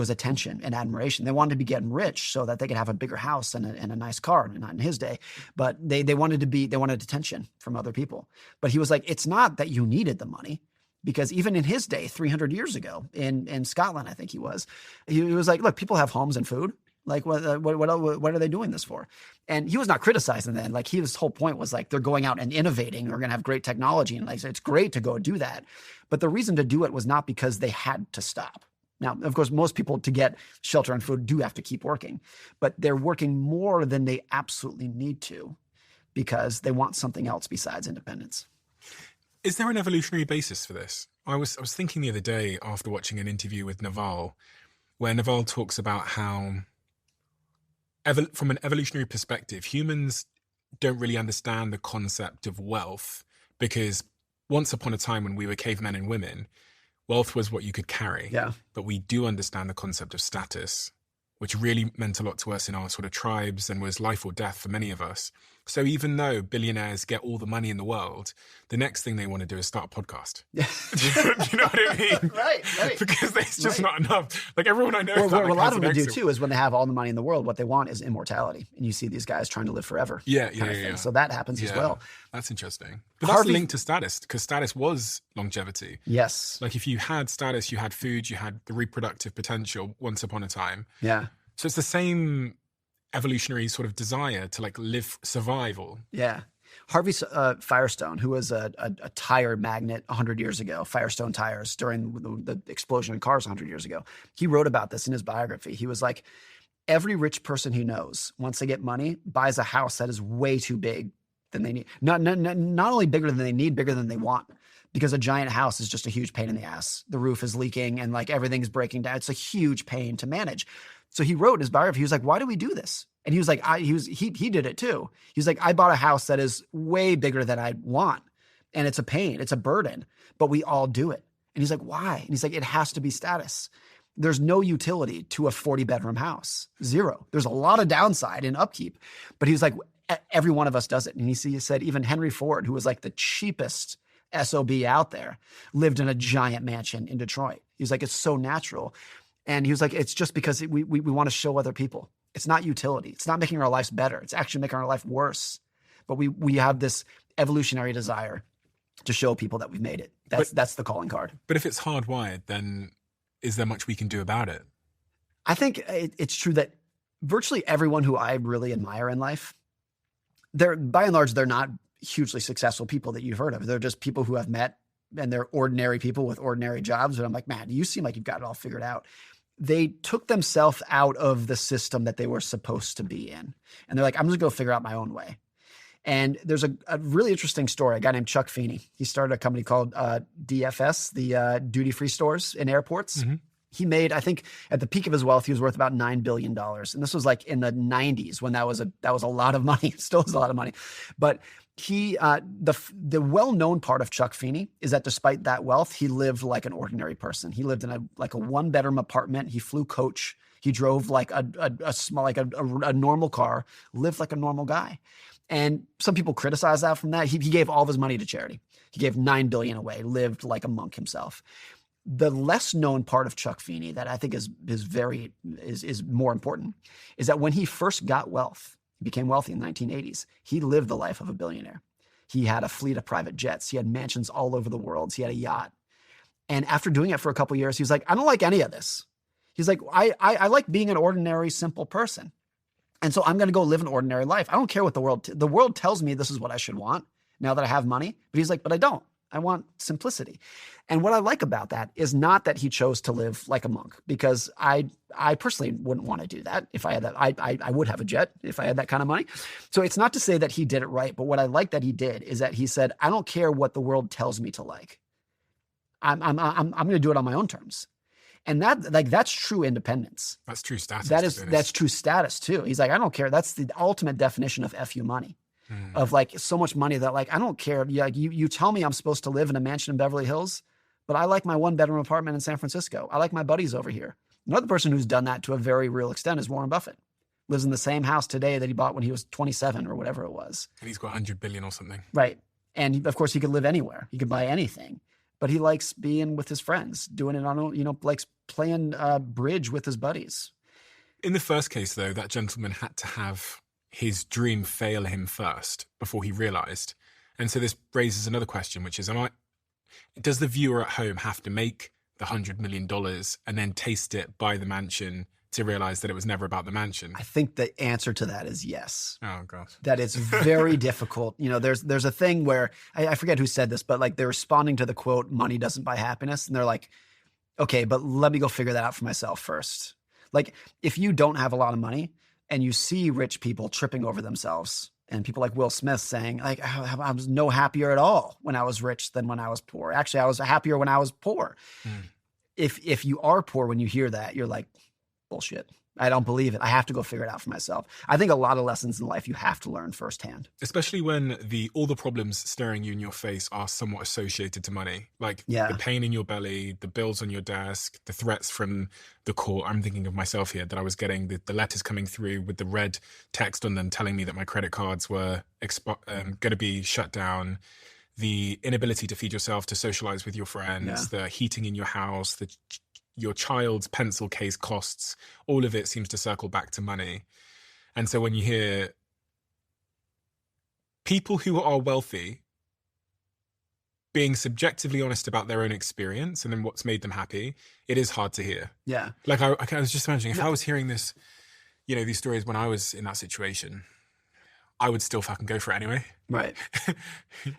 attention and admiration. They wanted to be getting rich so that they could have a bigger house and a nice car, not in his day. But they wanted attention from other people. But he was like, it's not that you needed the money, because even in his day, 300 years ago in Scotland, I think he was like, look, people have homes and food. Like, what are they doing this for? And he was not criticizing that. Like, his whole point was like, they're going out and innovating. We're going to have great technology. And like, it's great to go do that. But the reason to do it was not because they had to stop. Now, of course, most people, to get shelter and food, do have to keep working, but they're working more than they absolutely need to because they want something else besides independence. Is there an evolutionary basis for this? I was thinking the other day after watching an interview with Naval, where Naval talks about how, from an evolutionary perspective, humans don't really understand the concept of wealth, because once upon a time when we were cavemen and women, wealth was what you could carry. Yeah. But we do understand the concept of status, which really meant a lot to us in our sort of tribes and was life or death for many of us. So even though billionaires get all the money in the world, the next thing they want to do is start a podcast. You know what I mean? Right. Because there's just not enough. Like, everyone I know. What a lot of them do too is when they have all the money in the world, what they want is immortality. And you see these guys trying to live forever. Yeah. So that happens as well. That's interesting. But that's linked to status, because status was longevity. Yes. Like, if you had status, you had food, you had the reproductive potential once upon a time. Yeah. So it's the same evolutionary sort of desire to like live survival. Yeah. Harvey Firestone, who was a tire magnate 100 years ago, Firestone tires during the explosion in cars 100 years ago, he wrote about this in his biography. He was like, every rich person he knows, once they get money, buys a house that is way too big than they need. Not only bigger than they need, bigger than they want. Because a giant house is just a huge pain in the ass. The roof is leaking and like everything's breaking down. It's a huge pain to manage. So he wrote in his biography, he was like, why do we do this? And he was like, he did it too. He was like, I bought a house that is way bigger than I want. And it's a pain, it's a burden, but we all do it. And he's like, why? And he's like, it has to be status. There's no utility to a 40-bedroom house. Zero. There's a lot of downside in upkeep. But he was like, every one of us does it. And he said, even Henry Ford, who was like the cheapest SOB out there, lived in a giant mansion in Detroit. He was like, it's so natural. And he was like, it's just because we want to show other people. It's not utility. It's not making our lives better. It's actually making our life worse. But we have this evolutionary desire to show people that we've made it. That's the calling card. But if it's hardwired, then is there much we can do about it? I think it's true that virtually everyone who I really admire in life, by and large, they're not hugely successful people that you've heard of. They're just people who I've met, and they're ordinary people with ordinary jobs. And I'm like, man, you seem like you've got it all figured out. They took themselves out of the system that they were supposed to be in. And they're like, I'm just going to figure out my own way. And there's a really interesting story. A guy named Chuck Feeney. He started a company called DFS, the duty-free stores in airports. Mm-hmm. He made, I think, at the peak of his wealth, he was worth about $9 billion. And this was like in the 90s when that was a lot of money. It still is a lot of money. But he, the well-known part of Chuck Feeney is that despite that wealth, he lived like an ordinary person. He lived in a one-bedroom apartment. He flew coach. He drove like a normal car, lived like a normal guy. And some people criticize that from that. He gave all of his money to charity. He gave $9 billion away, lived like a monk himself. The less known part of Chuck Feeney that I think is more important is that when he first got wealth, he became wealthy in the 1980s, he lived the life of a billionaire. He had a fleet of private jets. He had mansions all over the world. He had a yacht. And after doing it for a couple of years, he was like, I don't like any of this. He's like, I like being an ordinary, simple person. And so I'm going to go live an ordinary life. I don't care what the world tells me this is what I should want now that I have money. But he's like, but I don't. I want simplicity. And what I like about that is not that he chose to live like a monk, because I personally wouldn't want to do that. If I had that, I would have a jet if I had that kind of money. So it's not to say that he did it right. But what I like that he did is that he said, I don't care what the world tells me to like. I'm going to do it on my own terms. And that's true independence. That's true status. That's true status too. He's like, I don't care. That's the ultimate definition of FU money. Of like so much money that like, I don't care. You tell me I'm supposed to live in a mansion in Beverly Hills, but I like my 1-bedroom apartment in San Francisco. I like my buddies over here. Another person who's done that to a very real extent is Warren Buffett. lives in the same house today that he bought when he was 27 or whatever it was. And he's got 100 billion or something. Right. And of course he could live anywhere. He could buy anything, but he likes being with his friends, doing it on, likes playing bridge with his buddies. In the first case, though, that gentleman had to have his dream fail him first before he realized. And so this raises another question, which is, does the viewer at home have to make the $100 million and then taste it, buy the mansion, to realize that it was never about the mansion? I think the answer to that is yes. Oh, gosh. That it's very difficult. There's a thing where, I forget who said this, but like they're responding to the quote, money doesn't buy happiness. And they're like, okay, but let me go figure that out for myself first. Like if you don't have a lot of money and you see rich people tripping over themselves and people like Will Smith saying like, I was no happier at all when I was rich than when I was poor. Actually, I was happier when I was poor. If you are poor, when you hear that, you're like, bullshit. I don't believe it. I have to go figure it out for myself. I think a lot of lessons in life you have to learn firsthand. Especially when all the problems staring you in your face are somewhat associated to money. Like the pain in your belly, the bills on your desk, the threats from the court. I'm thinking of myself here that I was getting the letters coming through with the red text on them telling me that my credit cards were going to be shut down. The inability to feed yourself, to socialize with your friends, the heating in your house, your child's pencil case costs, all of it seems to circle back to money. And so when you hear people who are wealthy being subjectively honest about their own experience and then what's made them happy, it is hard to hear. Yeah. Like I was just imagining if I was hearing this, these stories when I was in that situation, I would still fucking go for it anyway. Right.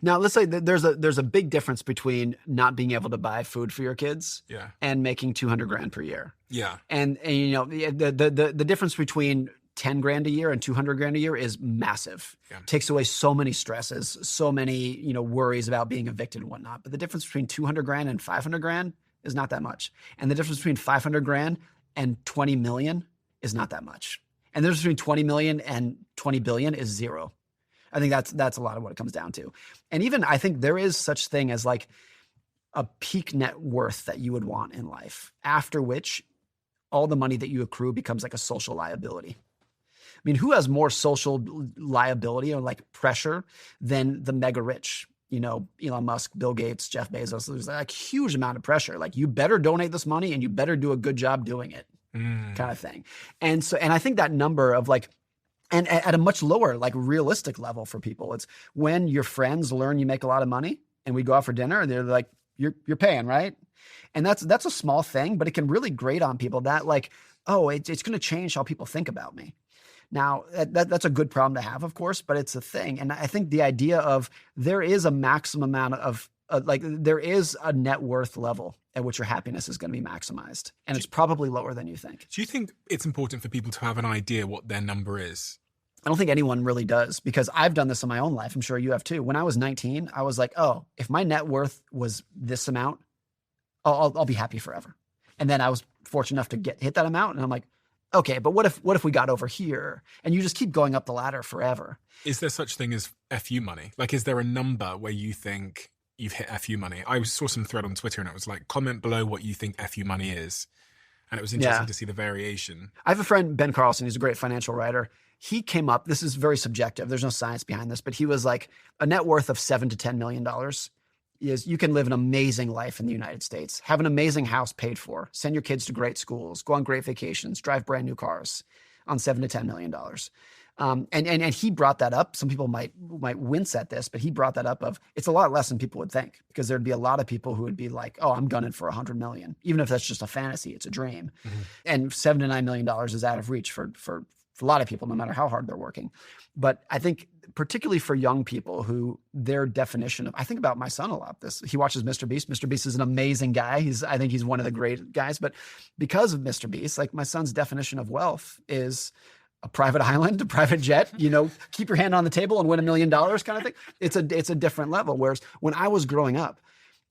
Now, let's say that there's a big difference between not being able to buy food for your kids and making $200,000 per year. Yeah. And the difference between $10,000 a year and $200,000 a year is massive. Yeah. Takes away so many stresses, so many, worries about being evicted and whatnot. But the difference between $200,000 and $500,000 is not that much. And the difference between $500,000 and 20 million is not that much. And the difference between 20 million and 20 billion is zero. I think that's a lot of what it comes down to. And even I think there is such thing as like a peak net worth that you would want in life, after which all the money that you accrue becomes like a social liability. I mean, who has more social liability or like pressure than the mega rich? Elon Musk, Bill Gates, Jeff Bezos. There's like a huge amount of pressure. Like you better donate this money and you better do a good job doing it. Kind of thing. And I think that number of like, and at a much lower, like realistic level for people, it's when your friends learn you make a lot of money and we go out for dinner and they're like, you're paying, right? And that's a small thing, but it can really grate on people that like, oh, it's going to change how people think about me. Now, that's a good problem to have, of course, but it's a thing. And I think the idea of there is a maximum amount of there is a net worth level at which your happiness is going to be maximized. And it's probably lower than you think. Do you think it's important for people to have an idea what their number is? I don't think anyone really does, because I've done this in my own life. I'm sure you have too. When I was 19, I was like, oh, if my net worth was this amount, I'll be happy forever. And then I was fortunate enough to hit that amount. And I'm like, okay, but what if we got over here? And you just keep going up the ladder forever. Is there such thing as FU money? Like, is there a number where you think you've hit FU money? I saw some thread on Twitter and it was like, comment below what you think FU money is. And it was interesting to see the variation. I have a friend, Ben Carlson, who's a great financial writer. He came up, this is very subjective, there's no science behind this, but he was like, a net worth of $7 to $10 million is you can live an amazing life in the United States, have an amazing house paid for, send your kids to great schools, go on great vacations, drive brand new cars on $7 to $10 million. And he brought that up. Some people might wince at this, but he brought that up of it's a lot less than people would think, because there'd be a lot of people who would be like, oh, I'm gunning for 100 million, even if that's just a fantasy, it's a dream. Mm-hmm. And $7 to $9 million is out of reach for a lot of people, no matter how hard they're working. But I think particularly for young people who their definition of, I think about my son a lot. He watches Mr. Beast. Mr. Beast is an amazing guy. I think he's one of the great guys, but because of Mr. Beast, like my son's definition of wealth is a private island, a private jet, keep your hand on the table and win $1 million kind of thing. It's a different level. Whereas when I was growing up,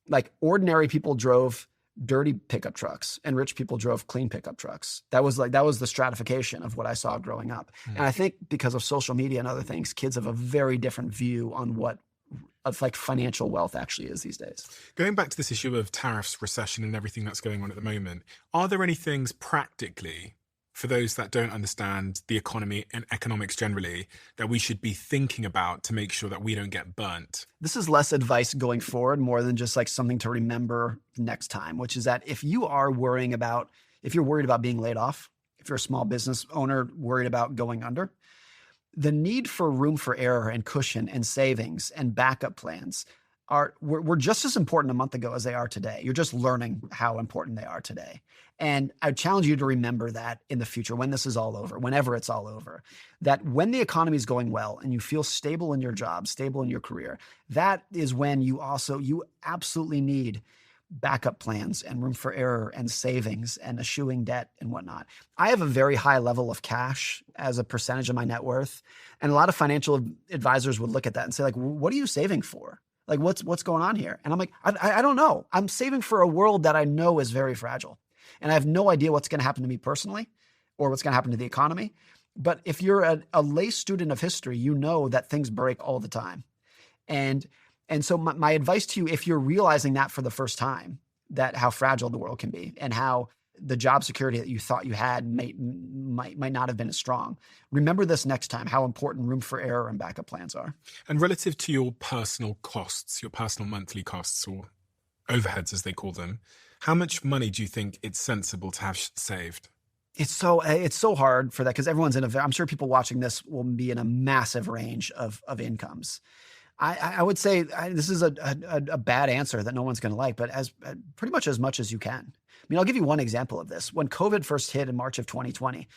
like ordinary people drove dirty pickup trucks and rich people drove clean pickup trucks. That was the stratification of what I saw growing up. Mm. And I think because of social media and other things, kids have a very different view on what like financial wealth actually is these days. Going back to this issue of tariffs, recession and everything that's going on at the moment, are there any things practically for those that don't understand the economy and economics generally, that we should be thinking about to make sure that we don't get burnt? This is less advice going forward, more than just like something to remember next time, which is that if you're worried about being laid off, if you're a small business owner worried about going under, the need for room for error and cushion and savings and backup plans were just as important a month ago as they are today. You're just learning how important they are today. And I challenge you to remember that in the future, when this is all over, whenever it's all over, that when the economy is going well and you feel stable in your job, stable in your career, that is when you absolutely need backup plans and room for error and savings and eschewing debt and whatnot. I have a very high level of cash as a percentage of my net worth. And a lot of financial advisors would look at that and say, like, what are you saving for? Like, what's going on here? And I'm like, I don't know. I'm saving for a world that I know is very fragile. And I have no idea what's going to happen to me personally or what's going to happen to the economy. But if you're a lay student of history, you know that things break all the time. And so my advice to you, if you're realizing that for the first time, that how fragile the world can be and how the job security that you thought you had might not have been as strong, remember this next time, how important room for error and backup plans are. And relative to your personal costs, your personal monthly costs, or overheads as they call them, how much money do you think it's sensible to have saved? It's so hard for that because everyone's I'm sure people watching this will be in a massive range of incomes. I would say this is a bad answer that no one's going to like, but as pretty much as you can. I mean, I'll give you one example of this. When COVID first hit in March of 2020,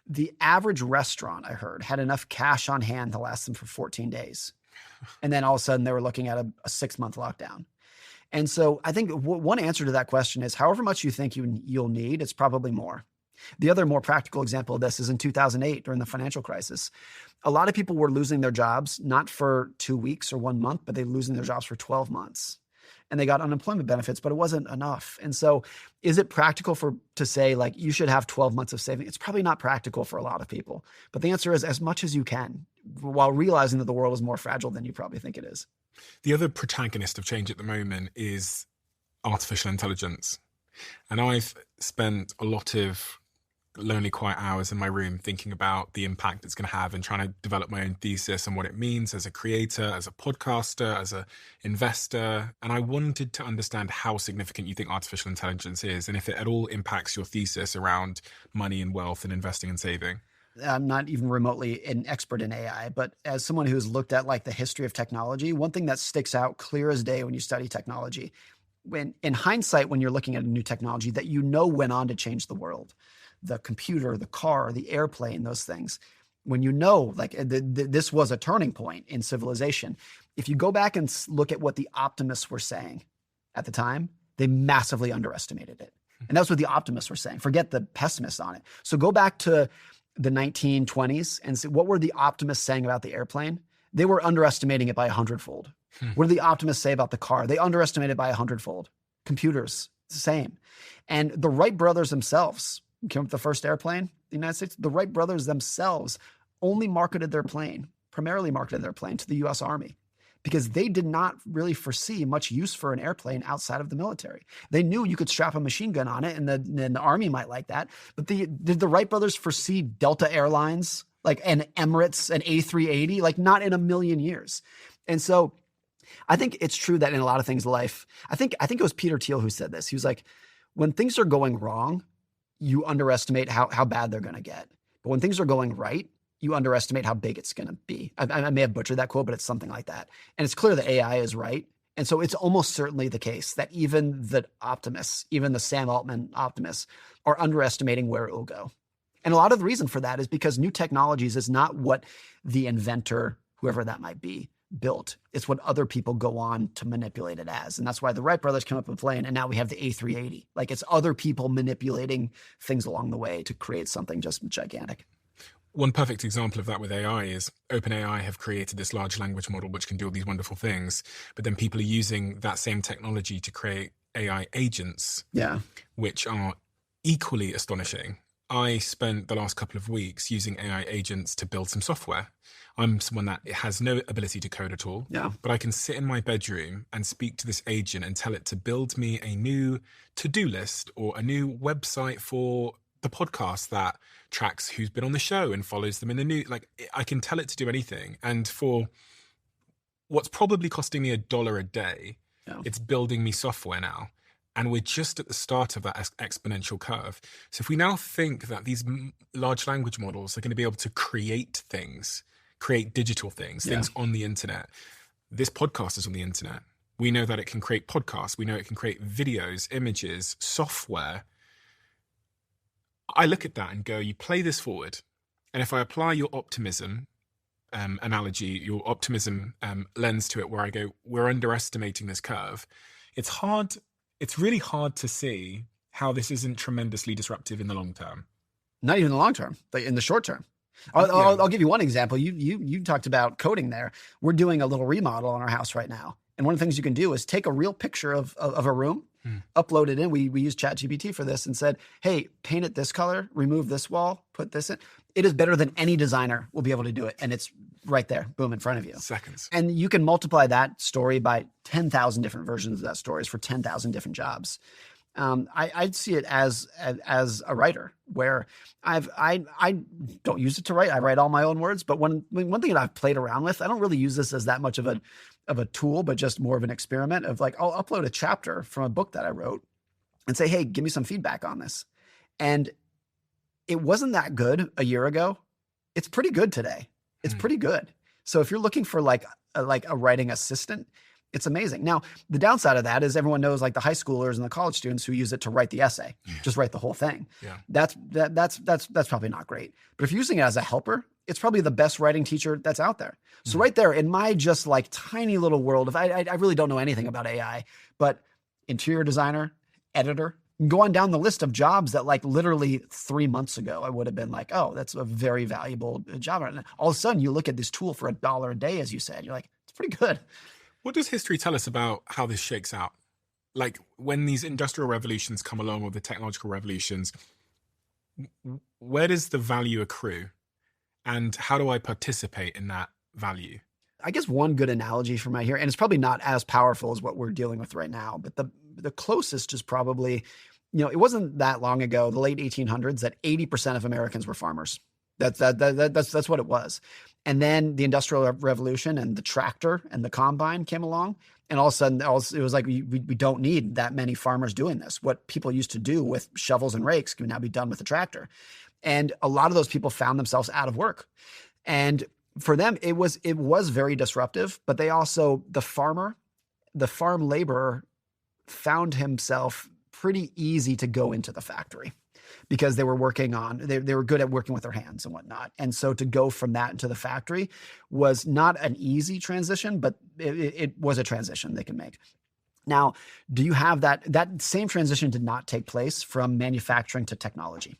the average restaurant I heard had enough cash on hand to last them for 14 days. And then all of a sudden they were looking at a 6-month lockdown. And so I think one answer to that question is however much you think you'll need, it's probably more. The other more practical example of this is in 2008 during the financial crisis. A lot of people were losing their jobs, not for 2 weeks or 1 month, but they were losing their jobs for 12 months. And they got unemployment benefits, but it wasn't enough. And so is it practical to say like you should have 12 months of saving? It's probably not practical for a lot of people. But the answer is as much as you can, while realizing that the world is more fragile than you probably think it is. The other protagonist of change at the moment is artificial intelligence. And I've spent a lot of lonely, quiet hours in my room thinking about the impact it's going to have and trying to develop my own thesis and what it means as a creator, as a podcaster, as an investor. And I wanted to understand how significant you think artificial intelligence is and if it at all impacts your thesis around money and wealth and investing and saving. I'm not even remotely an expert in AI, but as someone who's looked at like the history of technology, one thing that sticks out clear as day when you study technology, when in hindsight, when you're looking at a new technology that went on to change the world, the computer, the car, the airplane, those things, when like this was a turning point in civilization. If you go back and look at what the optimists were saying at the time, they massively underestimated it. And that's what the optimists were saying. Forget the pessimists on it. So go back to the 1920s and see what were the optimists saying about the airplane? They were underestimating it by 100-fold. What did the optimists say about the car? They underestimated it by 100-fold. Computers, the same. And the Wright brothers themselves came up with the first airplane in the United States. The Wright brothers themselves primarily marketed their plane to the U.S. Army because they did not really foresee much use for an airplane outside of the military. They knew you could strap a machine gun on it and the Army might like that. But did the Wright brothers foresee Delta Airlines, like an Emirates, an A380? Like not in a million years. And so I think it's true that in a lot of things in life, I think it was Peter Thiel who said this. He was like, when things are going wrong, you underestimate how bad they're going to get. But when things are going right, you underestimate how big it's going to be. I may have butchered that quote, but it's something like that. And it's clear that AI is right. And so it's almost certainly the case that even the optimists, even the Sam Altman optimists, are underestimating where it will go. And a lot of the reason for that is because new technologies is not what the inventor, whoever that might be, built. It's what other people go on to manipulate it as. And that's why the Wright brothers came up with a plane and now we have the A380. Like it's other people manipulating things along the way to create something just gigantic. One perfect example of that with AI is OpenAI have created this large language model which can do all these wonderful things, but then people are using that same technology to create AI agents, which are equally astonishing. I spent the last couple of weeks using AI agents to build some software. I'm someone that has no ability to code at all, but I can sit in my bedroom and speak to this agent and tell it to build me a new to-do list or a new website for the podcast that tracks who's been on the show and follows them in the news. Like, I can tell it to do anything. And for what's probably costing me $1 a day, it's building me software now. And we're just at the start of that exponential curve. So if we now think that these large language models are going to be able to create things, create digital things, things on the internet, this podcast is on the internet. We know that it can create podcasts. We know it can create videos, images, software. I look at that and go, you play this forward. And if I apply your optimism analogy, your optimism lens to it, where I go, we're underestimating this curve. It's really hard to see how this isn't tremendously disruptive in the long term. Not even in the long term, like in the short term. I'll give you one example. You talked about coding there. We're doing a little remodel on our house right now. And one of the things you can do is take a real picture of a room, upload it in. We use ChatGPT for this and said, hey, paint it this color, remove this wall, put this in. It is better than any designer will be able to do it. And it's right there, boom, in front of you. Seconds. And you can multiply that story by 10,000 different versions of that story for 10,000 different jobs. I'd see it as a writer where I don't use it to write. I write all my own words, but one thing that I've played around with, I don't really use this as that much of a tool, but just more of an experiment of like, I'll upload a chapter from a book that I wrote and say, hey, give me some feedback on this. And it wasn't that good a year ago. It's pretty good today. It's pretty good. So if you're looking for like a writing assistant, it's amazing. Now, the downside of that is everyone knows like the high schoolers and the college students who use it to write the essay, just write the whole thing. Yeah. That's probably not great. But if you're using it as a helper, it's probably the best writing teacher that's out there. So right there in my just like tiny little world of, I really don't know anything about AI, but interior designer, editor, go on down the list of jobs that like literally 3 months ago, I would have been like, oh, that's a very valuable job. And all of a sudden you look at this tool for $1 a day, as you said, you're like, it's pretty good. What does history tell us about how this shakes out? Like when these industrial revolutions come along or the technological revolutions, where does the value accrue? And how do I participate in that value? I guess one good analogy from right here, and it's probably not as powerful as what we're dealing with right now, but the closest is probably, it wasn't that long ago, the late 1800s, that 80% of Americans were farmers. That's what it was. And then the Industrial Revolution and the tractor and the combine came along. And all of a sudden, it was like, we don't need that many farmers doing this. What people used to do with shovels and rakes can now be done with a tractor. And a lot of those people found themselves out of work. And for them, it was very disruptive, but they also, the farm laborer found himself pretty easy to go into the factory because they were working they were good at working with their hands and whatnot. And so to go from that into the factory was not an easy transition, but it was a transition they can make. Now, do you have that same transition did not take place from manufacturing to technology.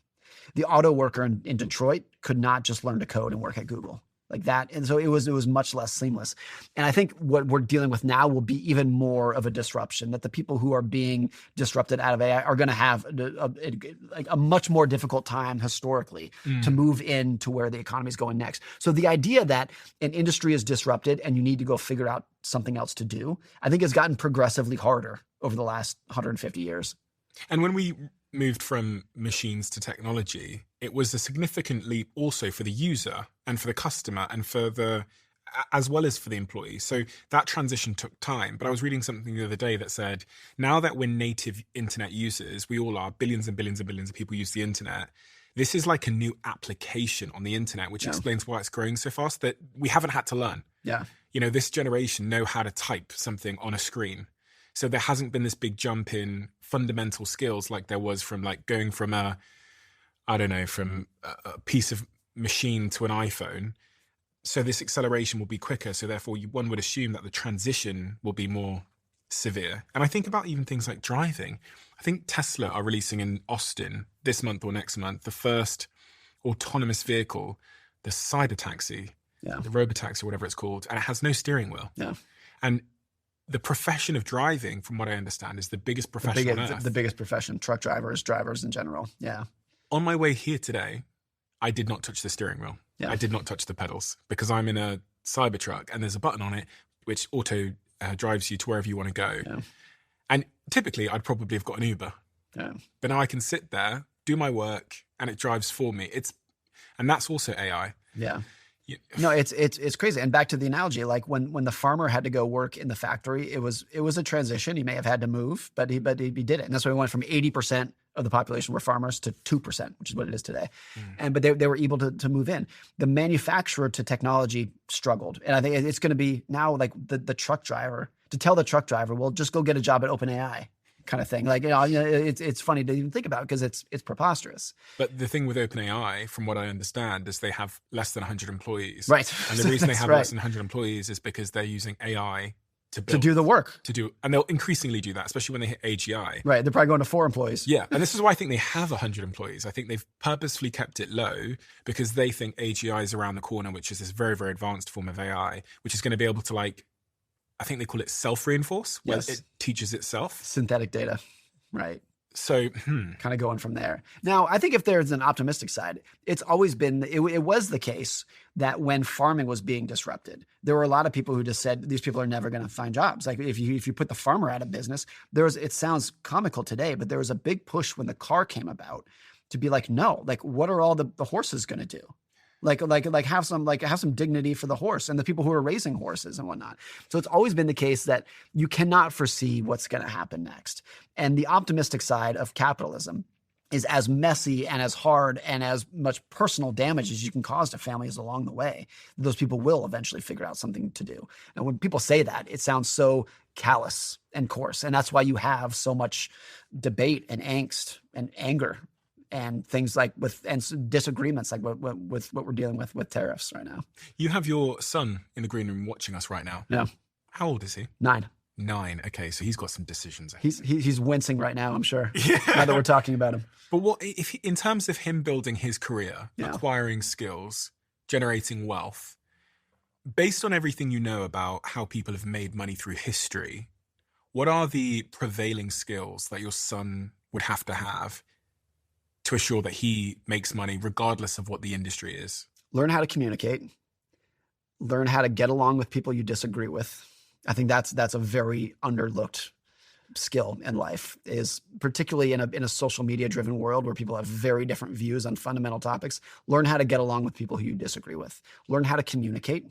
The auto worker in Detroit could not just learn to code and work at Google like that. And so it was much less seamless. And I think what we're dealing with now will be even more of a disruption, that the people who are being disrupted out of AI are going to have a much more difficult time historically to move into where the economy is going next. So the idea that an industry is disrupted and you need to go figure out something else to do, I think has gotten progressively harder over the last 150 years. And when we moved from machines to technology, it was a significant leap also for the user and for the customer and as well as for the employee. So that transition took time. But I was reading something the other day that said, now that we're native internet users, we all are, billions and billions and billions of people use the internet. This is like a new application on the internet, which explains why it's growing so fast, that we haven't had to learn. Yeah. This generation know how to type something on a screen. So there hasn't been this big jump in fundamental skills like there was from like going from a piece of machine to an iPhone. So this acceleration will be quicker. So therefore one would assume that the transition will be more severe. And I think about even things like driving. I think Tesla are releasing in Austin this month or next month the first autonomous vehicle, the Cybertaxi, the Robotaxi, whatever it's called, and it has no steering wheel. Yeah. And the profession of driving, from what I understand, is the biggest profession on earth. The biggest profession, drivers in general. Yeah. On my way here today, I did not touch the steering wheel. Yeah. I did not touch the pedals because I'm in a Cybertruck and there's a button on it which auto drives you to wherever you want to go. Yeah. And typically, I'd probably have got an Uber. Yeah. But now I can sit there do my work, and it drives for me. And that's also AI. Yeah. No, it's crazy. And back to the analogy, like when the farmer had to go work in the factory, it was a transition. He may have had to move, but he did it. And that's why we went from 80% of the population were farmers to 2%, which is what it is today. But they were able to move in. The manufacturer to technology struggled. And I think it's going to be now like the truck driver, to tell the truck driver, well, just go get a job at OpenAI. Kind of thing. Like, it's funny to even think about because it's preposterous. But the thing with OpenAI, from what I understand, is they have less than 100 employees. Right. And the reason they have less than 100 employees is because they're using AI to do the work. And they'll increasingly do that, especially when they hit AGI. Right. They're probably going to 4 employees. Yeah. And this is why I think they have 100 employees. I think they've purposefully kept it low because they think AGI is around the corner, which is this very, very advanced form of AI, which is going to be able to, like, I think they call it self-reinforce, where it teaches itself. Synthetic data. Right. So kind of going from there. Now, I think if there's an optimistic side, it's always been, it was the case that when farming was being disrupted, there were a lot of people who just said, these people are never going to find jobs. Like if you put the farmer out of business, it sounds comical today, but there was a big push when the car came about to be like, no, like what are all the horses going to do? Like have some dignity for the horse and the people who are raising horses and whatnot. So it's always been the case that you cannot foresee what's going to happen next. And the optimistic side of capitalism is as messy and as hard and as much personal damage as you can cause to families along the way. Those people will eventually figure out something to do. And when people say that, it sounds so callous and coarse. And that's why you have so much debate and angst and anger and things like disagreements like with what we're dealing with tariffs right now. You have your son in the green room watching us right now. Yeah. How old is he? 9. 9. Okay, so he's got some decisions. He's wincing right now, I'm sure. Yeah. Now that we're talking about him. But what if in terms of him building his career, acquiring skills, generating wealth, based on everything you know about how people have made money through history, what are the prevailing skills that your son would have to assure that he makes money regardless of what the industry is? Learn how to communicate. Learn how to get along with people you disagree with. I think that's a very underlooked skill in life, is particularly in a social media driven world where people have very different views on fundamental topics. Learn how to get along with people who you disagree with. Learn how to communicate.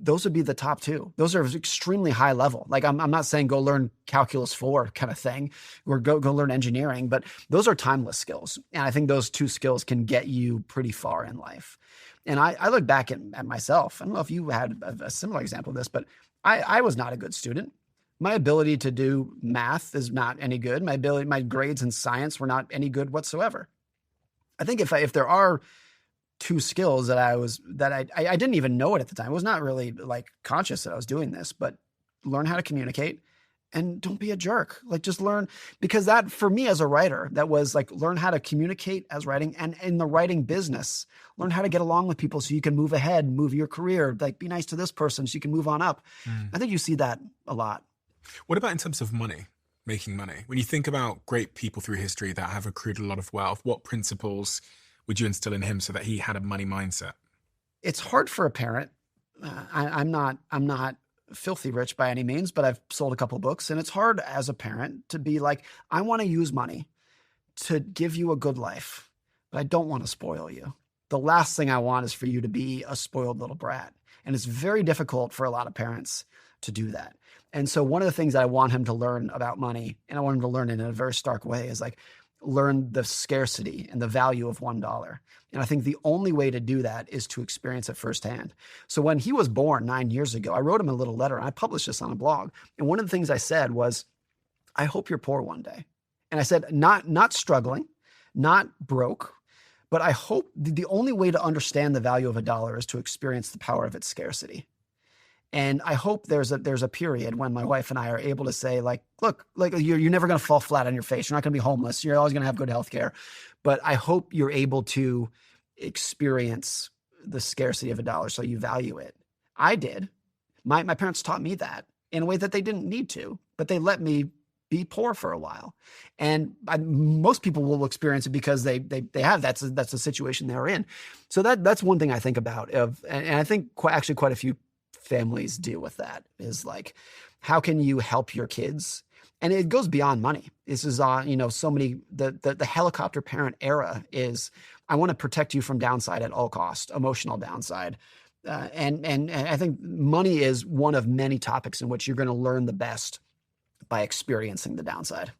Those would be the top 2. Those are extremely high level. Like I'm not saying go learn calculus 4 kind of thing or go learn engineering, but those are timeless skills. And I think those 2 skills can get you pretty far in life. And I look back at myself. I don't know if you had a similar example of this, but I was not a good student. My ability to do math is not any good. My grades in science were not any good whatsoever. I think if there are 2 skills that I didn't even know it at the time. I was not really like conscious that I was doing this, but learn how to communicate and don't be a jerk. Like just learn, because that for me as a writer, that was like learn how to communicate as writing, and in the writing business, learn how to get along with people so you can move ahead, move your career, like be nice to this person so you can move on up. I think you see that a lot. What about in terms of money, making money? When you think about great people through history that have accrued a lot of wealth, what principles would you instill in him so that he had a money mindset? It's hard for a parent. I'm not filthy rich by any means, but I've sold a couple books, and it's hard as a parent to be like, I want to use money to give you a good life, but I don't want to spoil you. The last thing I want is for you to be a spoiled little brat. And it's very difficult for a lot of parents to do that. And so one of the things that I want him to learn about money, and I want him to learn in a very stark way, is like, learn the scarcity and the value of $1. And I think the only way to do that is to experience it firsthand. So when he was born 9 years ago, I wrote him a little letter, and I published this on a blog. And one of the things I said was, I hope you're poor one day. And I said, not struggling, not broke, but I hope the only way to understand the value of $1 is to experience the power of its scarcity. And I hope there's a period when my wife and I are able to say, like, look, like you're never going to fall flat on your face. You're not going to be homeless. You're always going to have good health care. But I hope you're able to experience the scarcity of $1 so you value it. I did. My parents taught me that in a way that they didn't need to, but they let me be poor for a while. And most people will experience it because they have, that's the situation they're in. So that's one thing I think about, and I think actually quite a few families deal with that, is like, how can you help your kids And it goes beyond money. This is, so many, the helicopter parent era is, I want to protect you from downside at all cost, emotional downside. And I think money is one of many topics in which you're going to learn the best by experiencing the downside.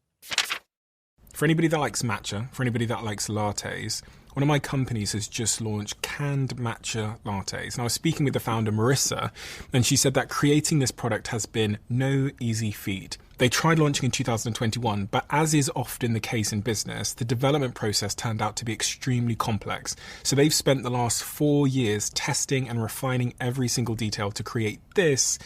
For anybody that likes matcha, for anybody that likes lattes, one of my companies has just launched canned matcha lattes. And I was speaking with the founder, Marissa, and she said that creating this product has been no easy feat. They tried launching in 2021, but as is often the case in business, the development process turned out to be extremely complex. So they've spent the last 4 years testing and refining every single detail to create this,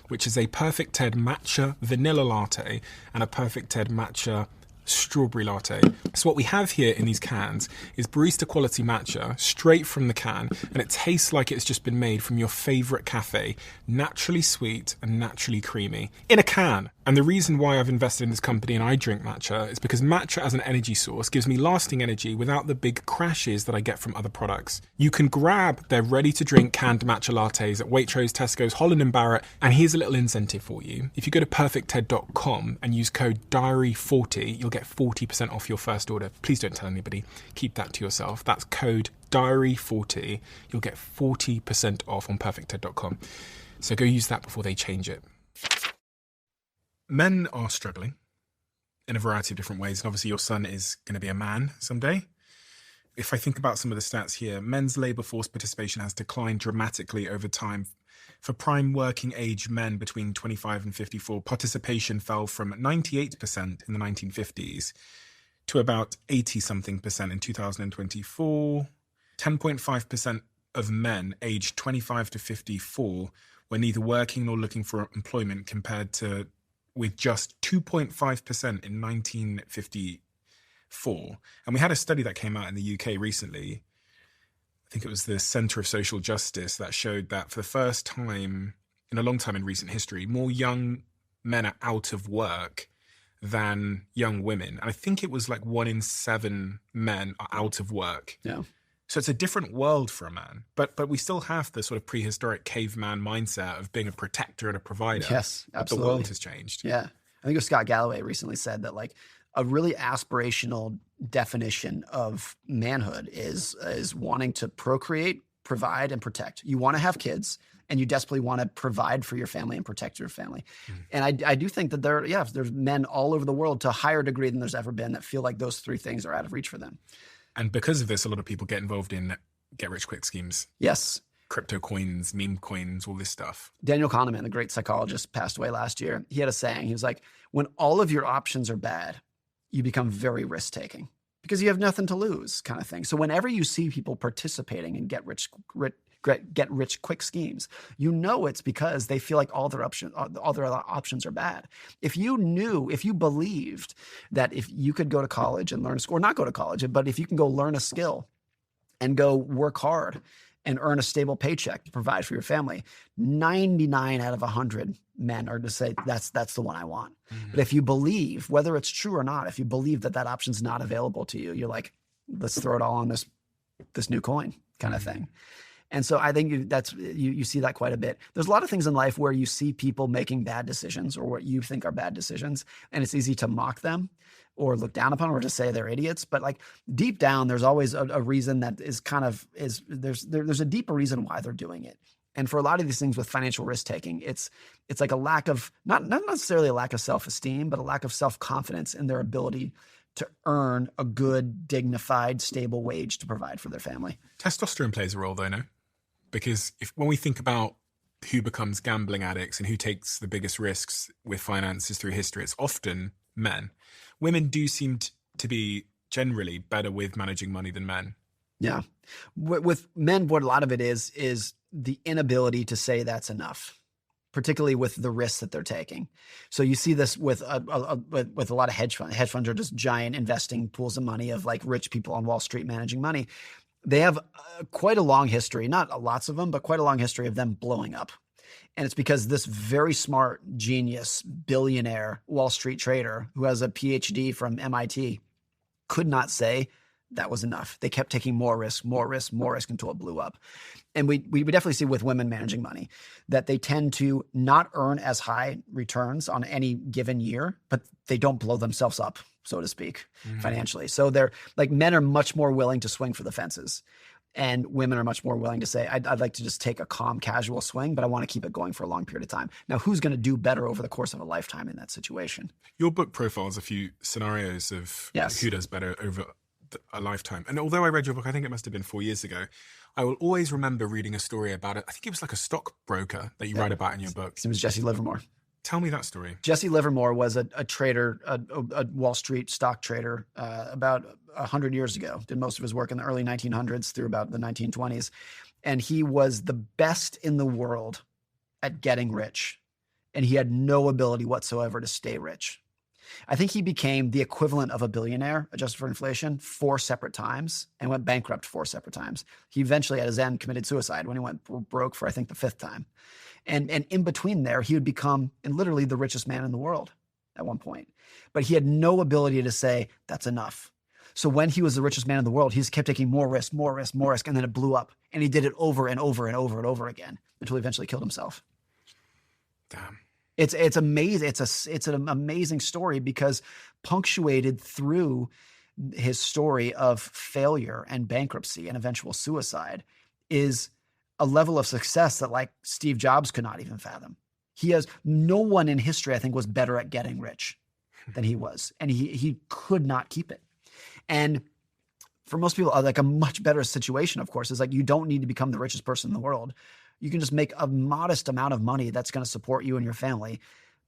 which is a Perfect Ted matcha vanilla latte and a Perfect Ted matcha strawberry latte. So what we have here in these cans is barista quality matcha straight from the can, and it tastes like it's just been made from your favorite cafe, naturally sweet and naturally creamy in a can. And the reason why I've invested in this company and I drink matcha is because matcha as an energy source gives me lasting energy without the big crashes that I get from other products. You can grab their ready-to-drink canned matcha lattes at Waitrose, Tesco's, Holland & Barrett, and here's a little incentive for you. If you go to perfectted.com and use code DIARY40, you'll get 40% off your first order. Please don't tell anybody. Keep that to yourself. That's code DIARY40. You'll get 40% off on perfected.com. So go use that before they change it. Men are struggling in a variety of different ways. And obviously your son is going to be a man someday. If I think about some of the stats here, men's labour force participation has declined dramatically over time. For prime working age men between 25 and 54, participation fell from 98% in the 1950s to about 80-something% in 2024. 10.5% of men aged 25 to 54 were neither working nor looking for employment, compared to with just 2.5% in 1954. And we had a study that came out in the UK recently. I think it was the Centre of Social Justice that showed that for the first time in a long time in recent history, more young men are out of work than young women. And I think it was like 1 in 7 men are out of work. Yeah. So it's a different world for a man, but we still have the sort of prehistoric caveman mindset of being a protector and a provider. Yes, absolutely. But the world has changed. Yeah. I think it was Scott Galloway recently said that like a really aspirational definition of manhood is wanting to procreate, provide, and protect. You want to have kids, and you desperately want to provide for your family and protect your family. And I do think that there's men all over the world to a higher degree than there's ever been that feel like those 3 things are out of reach for them. And because of this, a lot of people get involved in get-rich-quick schemes. Yes. Crypto coins, meme coins, all this stuff. Daniel Kahneman, the great psychologist, passed away last year. He had a saying. He was like, when all of your options are bad, you become very risk-taking because you have nothing to lose, kind of thing. So whenever you see people participating in get-rich-quick schemes, you know it's because they feel like all their other options are bad. If you believed that if you could go to college and learn, or not go to college, but if you can go learn a skill and go work hard and earn a stable paycheck to provide for your family, 99 out of 100 men are to say, that's the one I want. Mm-hmm. But if you believe, whether it's true or not, if you believe that option's not available to you, you're like, let's throw it all on this new coin kind of thing. And so I think you see that quite a bit. There's a lot of things in life where you see people making bad decisions or what you think are bad decisions, and it's easy to mock them or look down upon or to say they're idiots. But like deep down, there's always a reason that is there's a deeper reason why they're doing it. And for a lot of these things with financial risk taking, it's like a lack of, not necessarily a lack of self-esteem, but a lack of self-confidence in their ability to earn a good, dignified, stable wage to provide for their family. Testosterone plays a role though, no? Because when we think about who becomes gambling addicts and who takes the biggest risks with finances through history, it's often men. Women do seem to be generally better with managing money than men. Yeah. With men, what a lot of it is the inability to say that's enough, particularly with the risks that they're taking. So you see this with a lot of hedge funds. Hedge funds are just giant investing pools of money of like rich people on Wall Street managing money. They have quite a long history, not lots of them, but quite a long history of them blowing up. And it's because this very smart, genius, billionaire Wall Street trader who has a PhD from MIT could not say that was enough. They kept taking more risk until it blew up. And we definitely see with women managing money that they tend to not earn as high returns on any given year, but they don't blow themselves up, so to speak, financially. So they're like, men are much more willing to swing for the fences. And women are much more willing to say, I'd like to just take a calm, casual swing, but I want to keep it going for a long period of time. Now, who's going to do better over the course of a lifetime in that situation? Your book profiles a few scenarios of who does better over a lifetime. And although I read your book, I think it must have been 4 years ago, I will always remember reading a story about it. I think it was like a stockbroker that you write about in your book. It was Jesse Livermore. Tell me that story. Jesse Livermore was a trader, a Wall Street stock trader about 100 years ago. Did most of his work in the early 1900s through about the 1920s. And he was the best in the world at getting rich. And he had no ability whatsoever to stay rich. I think he became the equivalent of a billionaire, adjusted for inflation, 4 separate times and went bankrupt 4 separate times. He eventually at his end committed suicide when he went broke for, I think, the 5th time. And in between there, he would become literally the richest man in the world at one point. But he had no ability to say, that's enough. So when he was the richest man in the world, he just kept taking more risk, and then it blew up. And he did it over and over and over and over again until he eventually killed himself. Damn. It's amazing. It's an amazing story because punctuated through his story of failure and bankruptcy and eventual suicide is a level of success that like Steve Jobs could not even fathom. No one in history, I think, was better at getting rich than he was. And he could not keep it. And for most people, like a much better situation, of course, is like you don't need to become the richest person in the world. You can just make a modest amount of money that's going to support you and your family,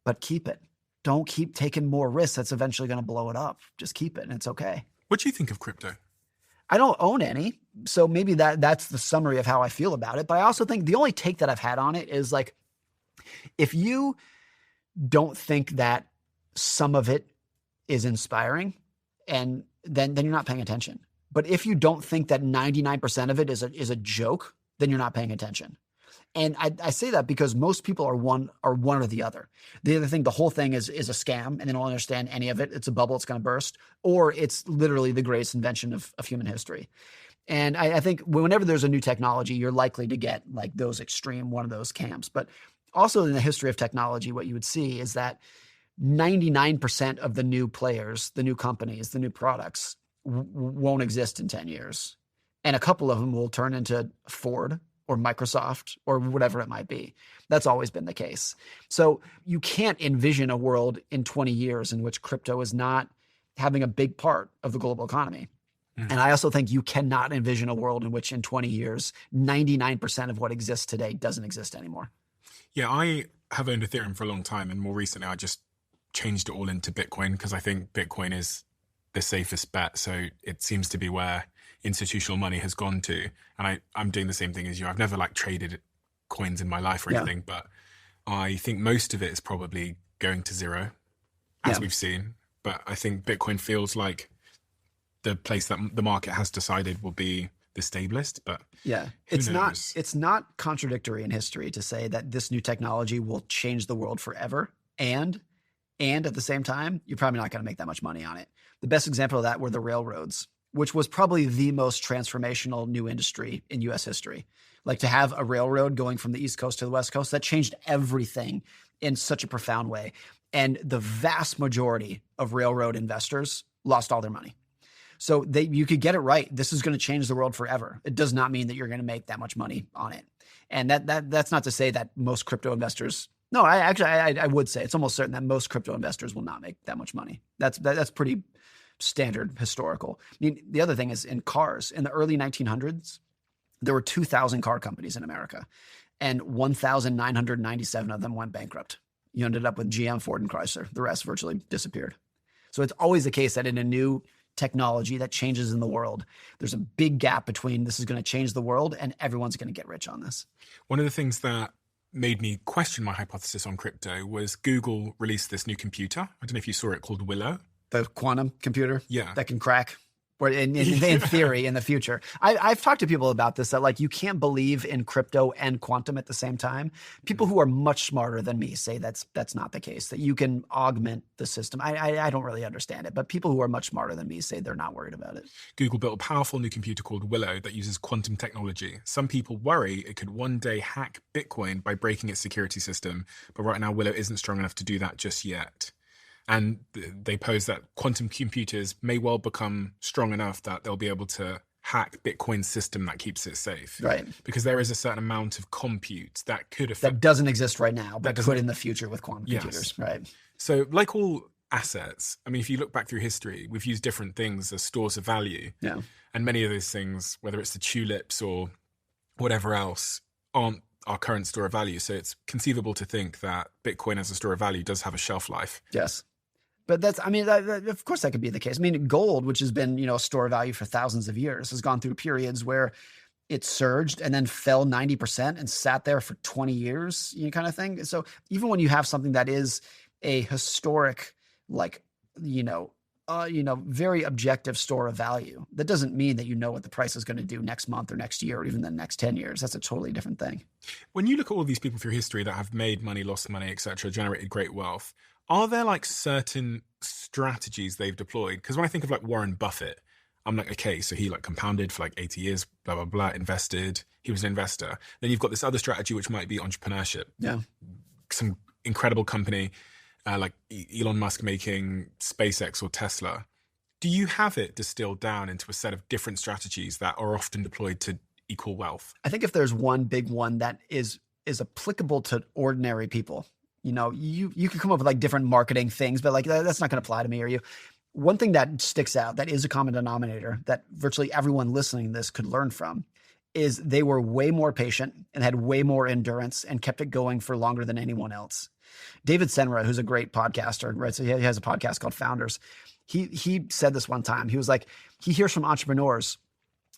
but keep it. Don't keep taking more risks that's eventually going to blow it up. Just keep it and it's okay. What do you think of crypto? I don't own any. So maybe that's the summary of how I feel about it. But I also think the only take that I've had on it is like, if you don't think that some of it is inspiring, and then you're not paying attention. But if you don't think that 99% of it is a joke, then you're not paying attention. And I say that because most people are one or the other. The other thing, the whole thing is a scam and they don't understand any of it. It's a bubble, it's going to burst, or it's literally the greatest invention of human history. And I think whenever there's a new technology, you're likely to get like those extreme, one of those camps. But also in the history of technology, what you would see is that 99% of the new players, the new companies, the new products won't exist in 10 years. And a couple of them will turn into Ford or Microsoft or whatever it might be. That's always been the case. So you can't envision a world in 20 years in which crypto is not having a big part of the global economy. Mm-hmm. And I also think you cannot envision a world in which in 20 years, 99% of what exists today doesn't exist anymore. Yeah, I have owned Ethereum for a long time. And more recently, I just changed it all into Bitcoin because I think Bitcoin is the safest bet. So it seems to be where institutional money has gone to. And I'm doing the same thing as you. I've never like traded coins in my life or anything, but I think most of it is probably going to zero, as we've seen. But I think Bitcoin feels like the place that the market has decided will be the stablest. But it's not contradictory in history to say that this new technology will change the world forever. And at the same time, you're probably not going to make that much money on it. The best example of that were the railroads, which was probably the most transformational new industry in U.S. history. Like to have a railroad going from the East Coast to the West Coast, that changed everything in such a profound way. And the vast majority of railroad investors lost all their money. So you could get it right. This is going to change the world forever. It does not mean that you're going to make that much money on it. And that's not to say that most crypto investors. No, I would say it's almost certain that most crypto investors will not make that much money. That's pretty standard historical. I mean, the other thing is in cars. In the early 1900s, there were 2,000 car companies in America, and 1,997 of them went bankrupt. You ended up with GM, Ford, and Chrysler. The rest virtually disappeared. So it's always the case that in a new technology that changes in the world, there's a big gap between this is going to change the world and everyone's going to get rich on this. One of the things that made me question my hypothesis on crypto was Google released this new computer. I don't know if you saw it, called Willow. The quantum computer? Yeah. That can crack or in theory in the future. I've talked to people about this, that like you can't believe in crypto and quantum at the same time. People who are much smarter than me say that's not the case, that you can augment the system. I don't really understand it, but people who are much smarter than me say they're not worried about it. Google built a powerful new computer called Willow that uses quantum technology. Some people worry it could one day hack Bitcoin by breaking its security system, but right now Willow isn't strong enough to do that just yet. And they pose that quantum computers may well become strong enough that they'll be able to hack Bitcoin's system that keeps it safe. Right. Because there is a certain amount of compute that could affect... That doesn't exist right now, but could in the future with quantum computers. Right. So like all assets, I mean, if you look back through history, we've used different things as stores of value. Yeah. And many of those things, whether it's the tulips or whatever else, aren't our current store of value. So it's conceivable to think that Bitcoin as a store of value does have a shelf life. Yes. But that's, I mean, of course that could be the case. I mean, gold, which has been, a store of value for thousands of years, has gone through periods where it surged and then fell 90% and sat there for 20 years, kind of thing. So even when you have something that is a historic, like, very objective store of value, that doesn't mean that you know what the price is going to do next month or next year or even the next 10 years. That's a totally different thing. When you look at all these people through history that have made money, lost money, etc., generated great wealth, are there like certain strategies they've deployed? Because when I think of like Warren Buffett, I'm like, okay, so he like compounded for like 80 years, blah, blah, blah, invested. He was an investor. Then you've got this other strategy, which might be entrepreneurship. Yeah. Some incredible company like Elon Musk making SpaceX or Tesla. Do you have it distilled down into a set of different strategies that are often deployed to equal wealth? I think if there's one big one that is applicable to ordinary people, you can come up with like different marketing things, but like that's not going to apply to me or you. One thing that sticks out, that is a common denominator that virtually everyone listening to this could learn from, is they were way more patient and had way more endurance and kept it going for longer than anyone else. David Senra, who's a great podcaster, right? So he has a podcast called Founders. He said this one time. He was like, he hears from entrepreneurs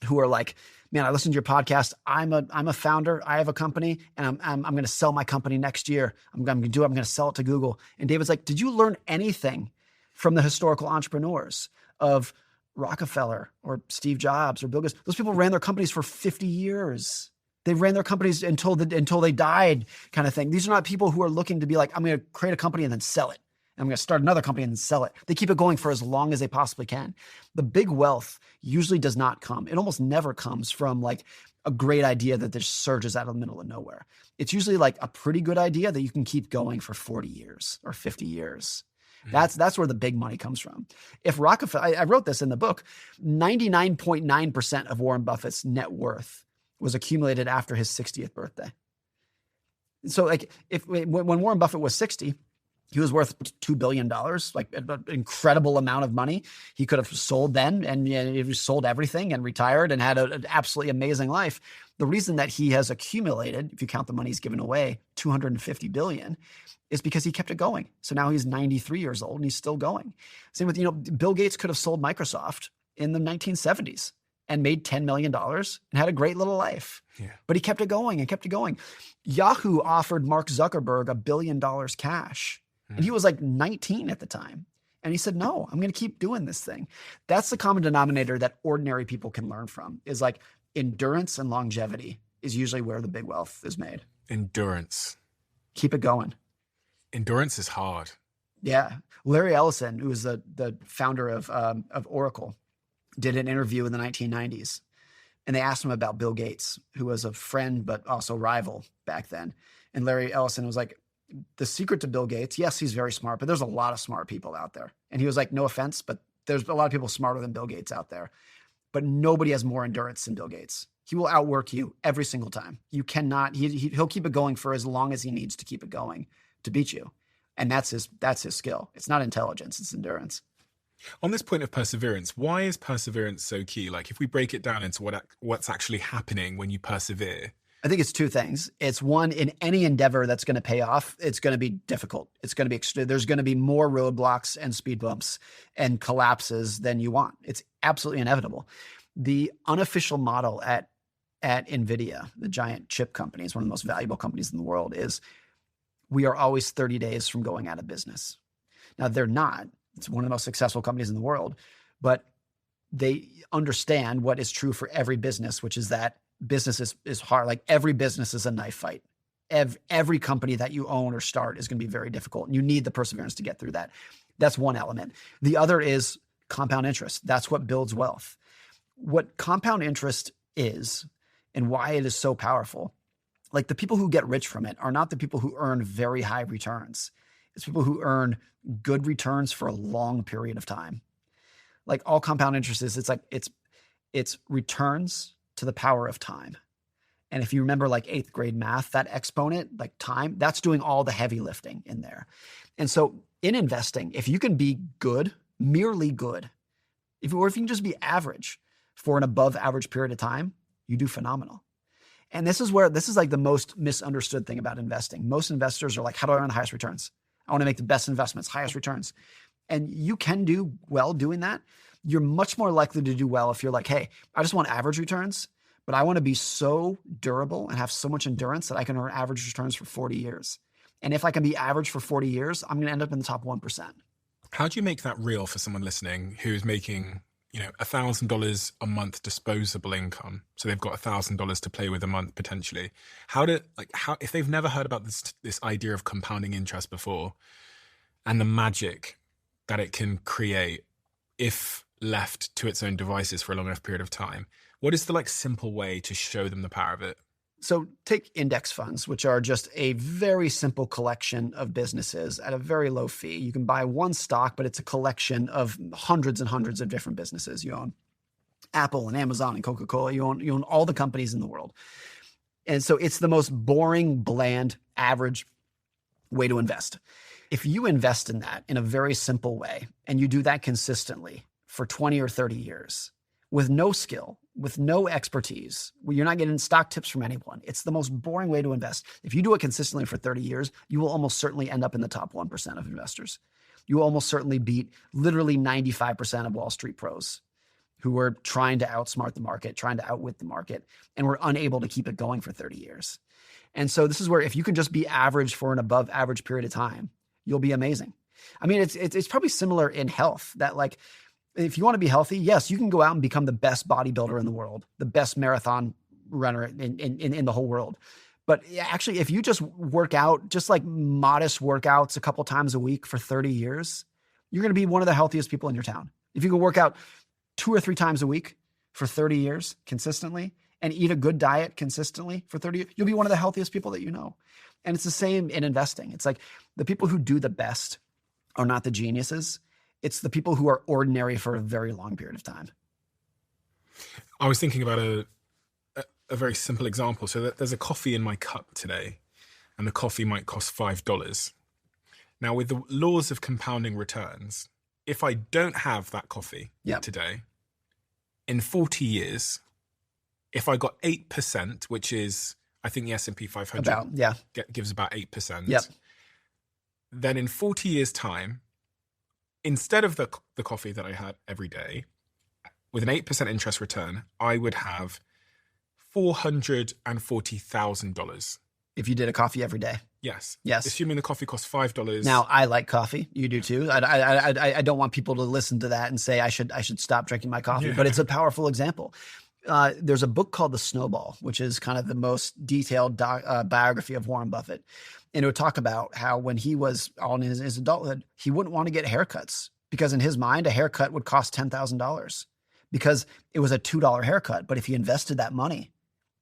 who are like, man, I listened to your podcast. I'm a founder. I have a company and I'm going to sell my company next year. I'm going to sell it to Google. And David's like, did you learn anything from the historical entrepreneurs of Rockefeller or Steve Jobs or Bill Gates? Those people ran their companies for 50 years. They ran their companies until they died, kind of thing. These are not people who are looking to be like, I'm going to create a company and then sell it. I'm going to start another company and then sell it. They keep it going for as long as they possibly can. The big wealth usually does not come. It almost never comes from like a great idea that just surges out of the middle of nowhere. It's usually like a pretty good idea that you can keep going for 40 years or 50 years. That's where the big money comes from. If Rockefeller, I wrote this in the book, 99.9% of Warren Buffett's net worth was accumulated after his 60th birthday. So like when Warren Buffett was 60, he was worth $2 billion, like an incredible amount of money. He could have sold then and he sold everything and retired and had an absolutely amazing life. The reason that he has accumulated, if you count the money he's given away, $250 billion, is because he kept it going. So now he's 93 years old and he's still going. Same with, Bill Gates could have sold Microsoft in the 1970s and made $10 million and had a great little life. Yeah. But he kept it going and kept it going. Yahoo offered Mark Zuckerberg $1 billion cash. And he was like 19 at the time. And he said, no, I'm going to keep doing this thing. That's the common denominator that ordinary people can learn from, is like endurance and longevity is usually where the big wealth is made. Endurance. Keep it going. Endurance is hard. Yeah. Larry Ellison, who was the founder of Oracle, did an interview in the 1990s. And they asked him about Bill Gates, who was a friend but also rival back then. And Larry Ellison was like, the secret to Bill Gates, yes, he's very smart, but there's a lot of smart people out there. And he was like, no offense, but there's a lot of people smarter than Bill Gates out there. But nobody has more endurance than Bill Gates. He will outwork you every single time. You cannot, he'll keep it going for as long as he needs to keep it going to beat you. And that's his skill. It's not intelligence, it's endurance. On this point of perseverance, why is perseverance so key? Like if we break it down into what's actually happening when you persevere. I think it's two things. It's one, in any endeavor that's going to pay off, it's going to be difficult. It's going to be there's going to be more roadblocks and speed bumps and collapses than you want. It's absolutely inevitable. The unofficial model at NVIDIA, the giant chip company, is one of the most valuable companies in the world, is we are always 30 days from going out of business. Now, they're not. It's one of the most successful companies in the world, but they understand what is true for every business, which is that business is hard. Like every business is a knife fight. Every company that you own or start is going to be very difficult. And you need the perseverance to get through that. That's one element. The other is compound interest. That's what builds wealth. What compound interest is and why it is so powerful, like the people who get rich from it are not the people who earn very high returns. It's people who earn good returns for a long period of time. Like all compound interest is, it's returns to the power of time. And if you remember like 8th grade math, that exponent, like time, that's doing all the heavy lifting in there. And so in investing, if you can be good, merely good, or if you can just be average for an above average period of time, you do phenomenal. And this is like the most misunderstood thing about investing. Most investors are like, how do I earn the highest returns? I want to make the best investments, highest returns. And you can do well doing that. You're much more likely to do well if you're like, hey, I just want average returns, but I want to be so durable and have so much endurance that I can earn average returns for 40 years. And if I can be average for 40 years, I'm going to end up in the top 1%. How do you make that real for someone listening who's making, $1,000 a month disposable income? So they've got $1,000 to play with a month potentially. How if they've never heard about this idea of compounding interest before and the magic that it can create if left to its own devices for a long enough period of time, what is the simple way to show them the power of it? So take index funds, which are just a very simple collection of businesses at a very low fee. You can buy one stock, but it's a collection of hundreds and hundreds of different businesses. You own Apple and Amazon and Coca-Cola. You own all the companies in the world. And so it's the most boring, bland, average way to invest. If you invest in that in a very simple way, and you do that consistently for 20 or 30 years, with no skill, with no expertise, where you're not getting stock tips from anyone. It's the most boring way to invest. If you do it consistently for 30 years, you will almost certainly end up in the top 1% of investors. You will almost certainly beat literally 95% of Wall Street pros who were trying to outsmart the market, trying to outwit the market, and were unable to keep it going for 30 years. And so this is where if you can just be average for an above average period of time, you'll be amazing. I mean, it's probably similar in health that if you want to be healthy, yes, you can go out and become the best bodybuilder in the world, the best marathon runner in the whole world. But actually, if you just work out, just like modest workouts a couple times a week for 30 years, you're going to be one of the healthiest people in your town. If you can work out 2 or 3 times a week for 30 years consistently and eat a good diet consistently for 30 years, you'll be one of the healthiest people that you know. And it's the same in investing. It's like the people who do the best are not the geniuses. It's the people who are ordinary for a very long period of time. I was thinking about a very simple example. So there's a coffee in my cup today, and the coffee might cost $5. Now, with the laws of compounding returns, if I don't have that coffee today, in 40 years, if I got 8%, which is, I think the S&P 500 gives about 8%, then in 40 years' time, instead of the coffee that I had every day, with an 8% interest return, I would have $440,000. If you did a coffee every day. Yes. Yes. Assuming the coffee costs $5. Now, I like coffee. You do too. I don't want people to listen to that and say I should stop drinking my coffee, but it's a powerful example. There's a book called The Snowball, which is kind of the most detailed biography of Warren Buffett. And it would talk about how when he was on his adulthood, he wouldn't want to get haircuts because in his mind, a haircut would cost $10,000 because it was a $2 haircut. But if he invested that money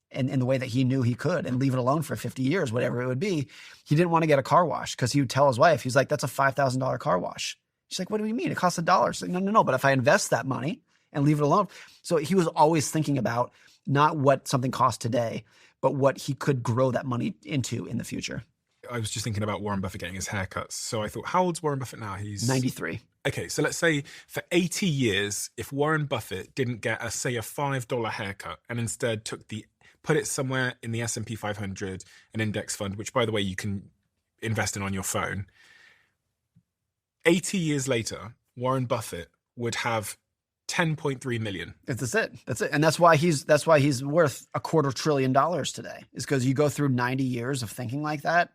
in the way that he knew he could and leave it alone for 50 years, whatever it would be, he didn't want to get a car wash because he would tell his wife, he's like, that's a $5,000 car wash. She's like, what do you mean? It costs $1. She's like, no. But if I invest that money and leave it alone. So he was always thinking about not what something costs today, but what he could grow that money into in the future. I was just thinking about Warren Buffett getting his haircuts. So I thought, how old's Warren Buffett now? He's 93. Okay, so let's say for 80 years, if Warren Buffett didn't get a $5 haircut and instead put it somewhere in the S&P 500, an index fund, which by the way, you can invest in on your phone. 80 years later, Warren Buffett would have 10.3 million. That's it. And that's why he's worth $250 billion today, is because you go through 90 years of thinking like that.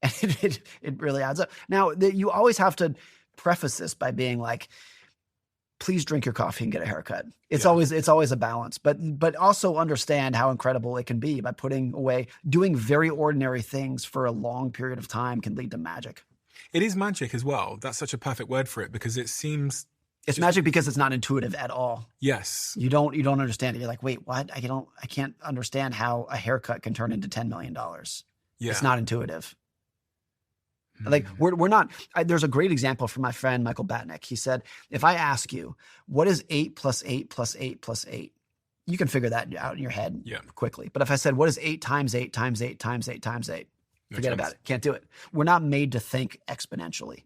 And it really adds up. Now, you always have to preface this by being like, please drink your coffee and get a haircut. It's always a balance, but also understand how incredible it can be by putting away, doing very ordinary things for a long period of time can lead to magic. It is magic as well. That's such a perfect word for it because it seems it's magic because it's not intuitive at all. Yes. You don't understand it. You're like, wait, what? I can't understand how a haircut can turn into $10 million. Yeah. It's not intuitive. Like we're not, there's a great example from my friend, Michael Batnick. He said, if I ask you, what is 8 plus 8 plus 8 plus 8? You can figure that out in your head quickly. But if I said, what is 8 times 8 times 8 times 8 times 8? Forget about it. Can't do it. We're not made to think exponentially.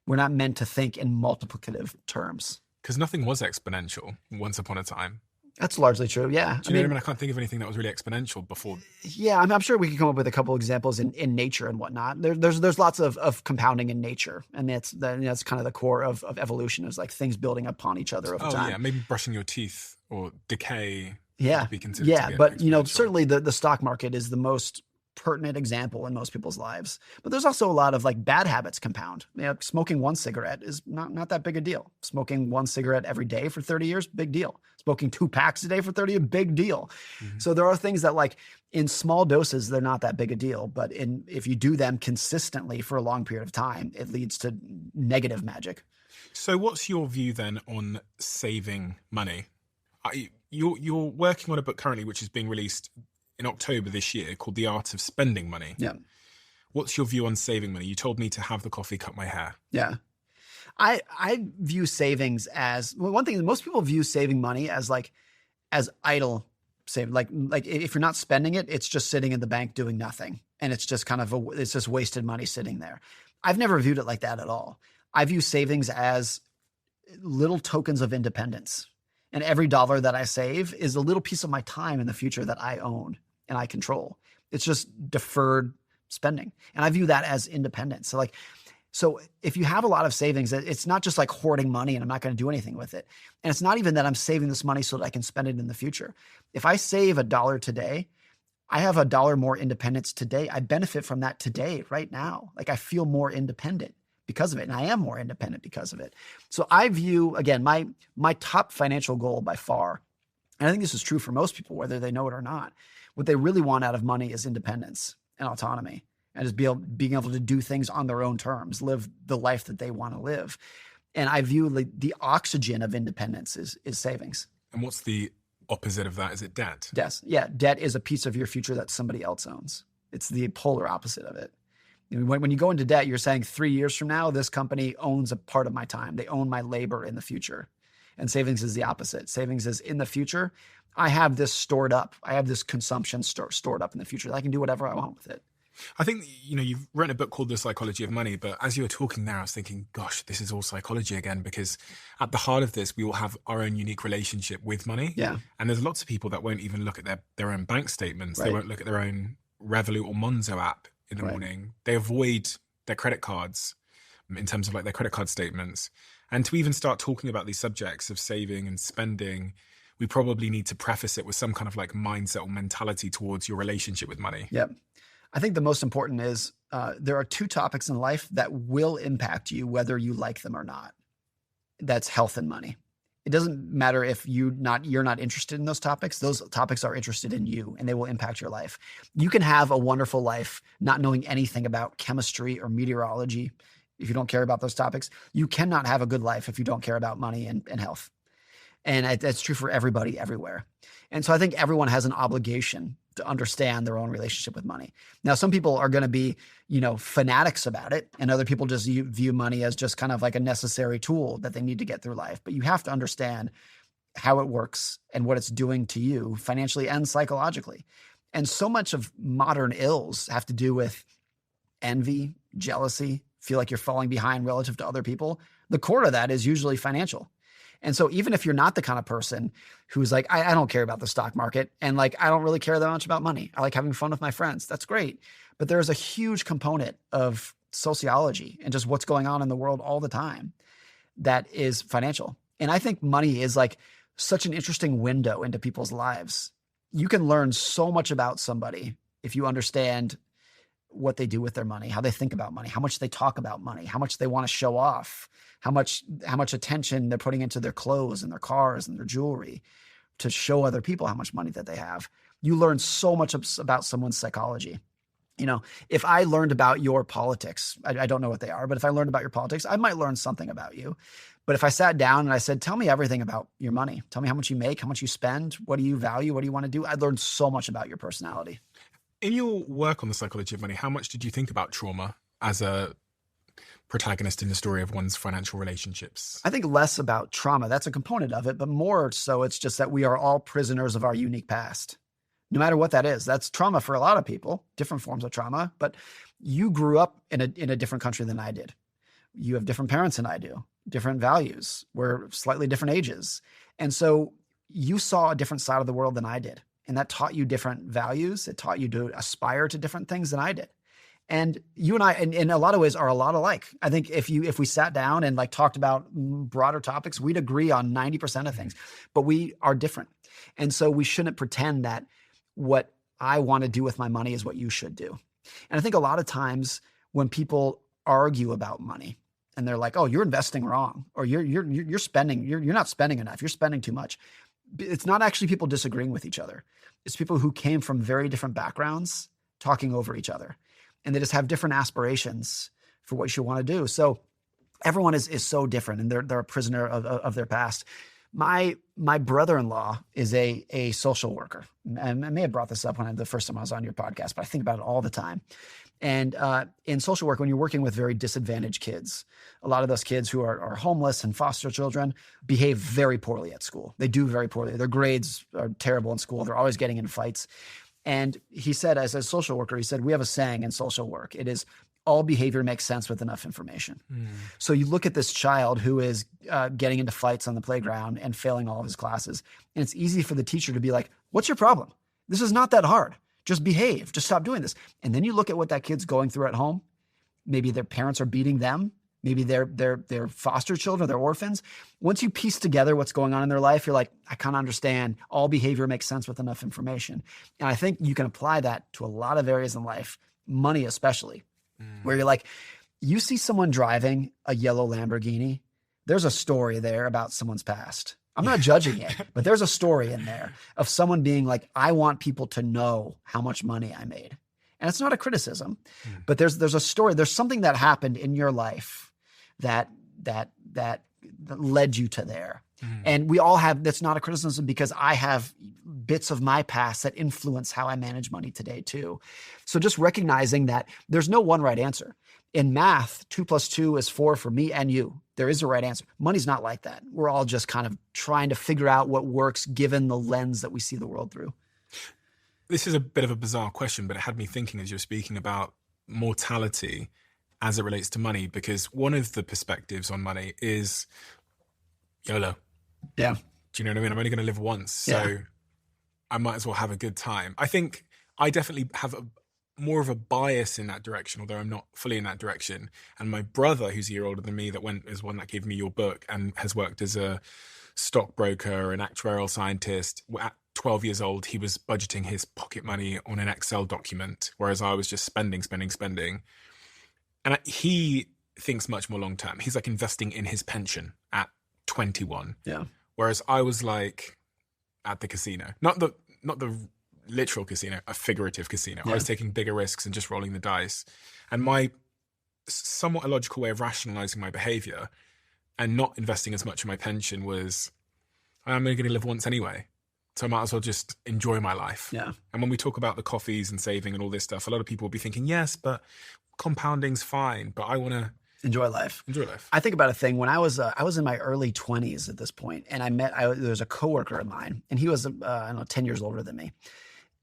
We're not meant to think in multiplicative terms. Because nothing was exponential once upon a time. That's largely true, yeah. Do you know what I mean? I can't think of anything that was really exponential before. Yeah, I'm sure we could come up with a couple examples in nature and whatnot. There's lots of compounding in nature, and that's kind of the core of evolution, is like things building upon each other over time. Oh yeah, maybe brushing your teeth or decay. Yeah, be considered to be but certainly the stock market is the most pertinent example in most people's lives. But there's also a lot of like bad habits compound. Smoking one cigarette is not that big a deal. Smoking one cigarette every day for 30 years, big deal. Smoking 2 packs a day for 30 years, big deal. Mm-hmm. So there are things that like in small doses, they're not that big a deal. But if you do them consistently for a long period of time, it leads to negative magic. So what's your view then on saving money? You're working on a book currently, which is being released in October this year, called The Art of Spending Money. Yeah. What's your view on saving money? You told me to have the coffee, cut my hair. Yeah. I view savings as, well, one thing, most people view saving money as idle saving. Like if you're not spending it, it's just sitting in the bank doing nothing. And it's just kind of it's just wasted money sitting there. I've never viewed it like that at all. I view savings as little tokens of independence. And every dollar that I save is a little piece of my time in the future that I own and I control. It's just deferred spending. And I view that as independence. So if you have a lot of savings, it's not just like hoarding money and I'm not going to do anything with it. And it's not even that I'm saving this money so that I can spend it in the future. If I save $1 today, I have $1 more independence today. I benefit from that today, right now. Like I feel more independent because of it. And I am more independent because of it. So I view, again, my top financial goal by far, and I think this is true for most people, whether they know it or not, what they really want out of money is independence and autonomy and just being able to do things on their own terms, live the life that they want to live. And I view the oxygen of independence is savings. And what's the opposite of that? Is it debt? Yes. Yeah. Debt is a piece of your future that somebody else owns. It's the polar opposite of it. When you go into debt, you're saying 3 years from now, this company owns a part of my time. They own my labor in the future. And savings is the opposite. Savings is in the future. I have this stored up. I have this consumption stored up in the future. I can do whatever I want with it. I think, you've written a book called The Psychology of Money, but as you were talking there, I was thinking, gosh, this is all psychology again, because at the heart of this, we all have our own unique relationship with money. Yeah. And there's lots of people that won't even look at their own bank statements. Right. They won't look at their own Revolut or Monzo app in the morning. They avoid their credit cards in terms of like their credit card statements. And to even start talking about these subjects of saving and spending, we probably need to preface it with some kind of like mindset or mentality towards your relationship with money. Yep. I think the most important is there are 2 topics in life that will impact you whether you like them or not. That's health and money. It doesn't matter if you're not interested in those topics. Those topics are interested in you and they will impact your life. You can have a wonderful life not knowing anything about chemistry or meteorology if you don't care about those topics. You cannot have a good life if you don't care about money and health. And that's true for everybody everywhere. And so I think everyone has an obligation to understand their own relationship with money. Now, some people are going to be, fanatics about it, and other people just view money as just kind of like a necessary tool that they need to get through life. But you have to understand how it works and what it's doing to you financially and psychologically. And so much of modern ills have to do with envy, jealousy, feel like you're falling behind relative to other people. The core of that is usually financial. And so even if you're not the kind of person who's like, I don't care about the stock market and like, I don't really care that much about money. I like having fun with my friends. That's great. But there's a huge component of sociology and just what's going on in the world all the time that is financial. And I think money is like such an interesting window into people's lives. You can learn so much about somebody if you understand what they do with their money, how they think about money, how much they talk about money, how much they want to show off, how much attention they're putting into their clothes and their cars and their jewelry to show other people how much money that they have. You learn so much about someone's psychology. You know, if I learned about your politics, I don't know what they are, but if I learned about your politics, I might learn something about you. But if I sat down and I said, tell me everything about your money, tell me how much you make, how much you spend, what do you value, what do you want to do? I'd learn so much about your personality. In your work on the psychology of money, how much did you think about trauma as a protagonist in the story of one's financial relationships? I think less about trauma. That's a component of it, but more so it's just that we are all prisoners of our unique past. No matter what that is, that's trauma for a lot of people, different forms of trauma, but you grew up in a different country than I did. You have different parents than I do, different values. We're slightly different ages. And so you saw a different side of the world than I did. And that taught you different values. It taught you to aspire to different things than I did. And you and I, in a lot of ways, are a lot alike. I think if we sat down and like talked about broader topics, we'd agree on 90% of things, but we are different. And so we shouldn't pretend that what I want to do with my money is what you should do. And I think a lot of times when people argue about money and they're like, oh, you're investing wrong, or you're spending, you're not spending enough, you're spending too much. It's not actually people disagreeing with each other. It's people who came from very different backgrounds talking over each other. And they just have different aspirations for what you want to do. So everyone is so different, and they're a prisoner of their past. My brother-in-law is a social worker. And I may have brought this up the first time I was on your podcast, but I think about it all the time. And in social work, when you're working with very disadvantaged kids, a lot of those kids who are homeless and foster children behave very poorly at school. They do very poorly. Their grades are terrible in school. They're always getting in fights. And he said, as a social worker, he said, we have a saying in social work. It is, all behavior makes sense with enough information. So you look at this child who is getting into fights on the playground and failing all of his classes. And it's easy for the teacher to be like, what's your problem? This is not that hard. Just behave. Just stop doing this. And then you look at what that kid's going through at home. Maybe their parents are beating them. Maybe they're foster children, they're orphans. Once you piece together what's going on in their life, you're like, I kind of understand. All behavior makes sense with enough information. And I think you can apply that to a lot of areas in life, money especially, where you're like, you see someone driving a yellow Lamborghini, there's a story there about someone's past. I'm not judging it, but there's a story in there of someone being like, I want people to know how much money I made. And it's not a criticism, but there's a story. There's something that happened in your life that led you to there. And we all have, that's not a criticism, because I have bits of my past that influence how I manage money today too. So just recognizing that there's no one right answer. In math, 2 + 2 is 4 for me and you. There is a right answer. Money's not like that. We're all just kind of trying to figure out what works given the lens that we see the world through. This is a bit of a bizarre question, but it had me thinking as you were speaking about mortality as it relates to money, because one of the perspectives on money is YOLO. Yeah. Do you know what I mean? I'm only going to live once, so I might as well have a good time. I think I definitely have more of a bias in that direction, although I'm not fully in that direction. And my brother, who's a year older than me, is one that gave me your book and has worked as a stockbroker, an actuarial scientist. At 12 years old, he was budgeting his pocket money on an Excel document, whereas I was just spending. And he thinks much more long term. He's like investing in his pension at 21. Yeah. Whereas I was like at the casino, not the literal casino, a figurative casino. Yeah. I was taking bigger risks and just rolling the dice. And my somewhat illogical way of rationalizing my behavior and not investing as much in my pension was, I'm only going to live once anyway, so I might as well just enjoy my life. Yeah. And when we talk about the coffees and saving and all this stuff, a lot of people will be thinking, yes, but compounding's fine, but I want to enjoy life. Enjoy life. I think about a thing when I was in my early 20s at this point, and there was a coworker of mine, and he was 10 years older than me,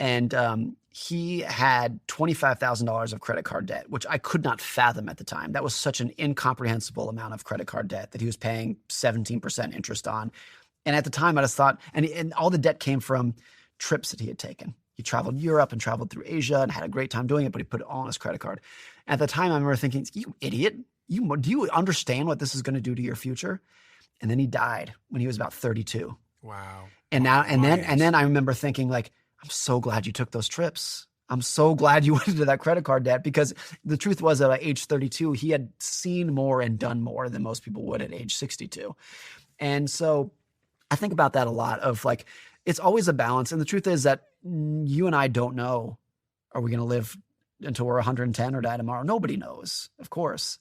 and he had $25,000 of credit card debt, which I could not fathom at the time. That was such an incomprehensible amount of credit card debt that he was paying 17% interest on. And at the time, I just thought, and all the debt came from trips that he had taken. He traveled Europe and traveled through Asia and had a great time doing it, but he put it all on his credit card. At the time, I remember thinking, you idiot. Do you understand what this is going to do to your future? And then he died when he was about 32. Wow. And then I remember thinking, like, I'm so glad you took those trips. I'm so glad you went into that credit card debt, because the truth was that at age 32, he had seen more and done more than most people would at age 62. And so I think about that a lot of like, it's always a balance. And the truth is that you and I don't know, are we going to live until we're 110 or die tomorrow? Nobody knows, of course.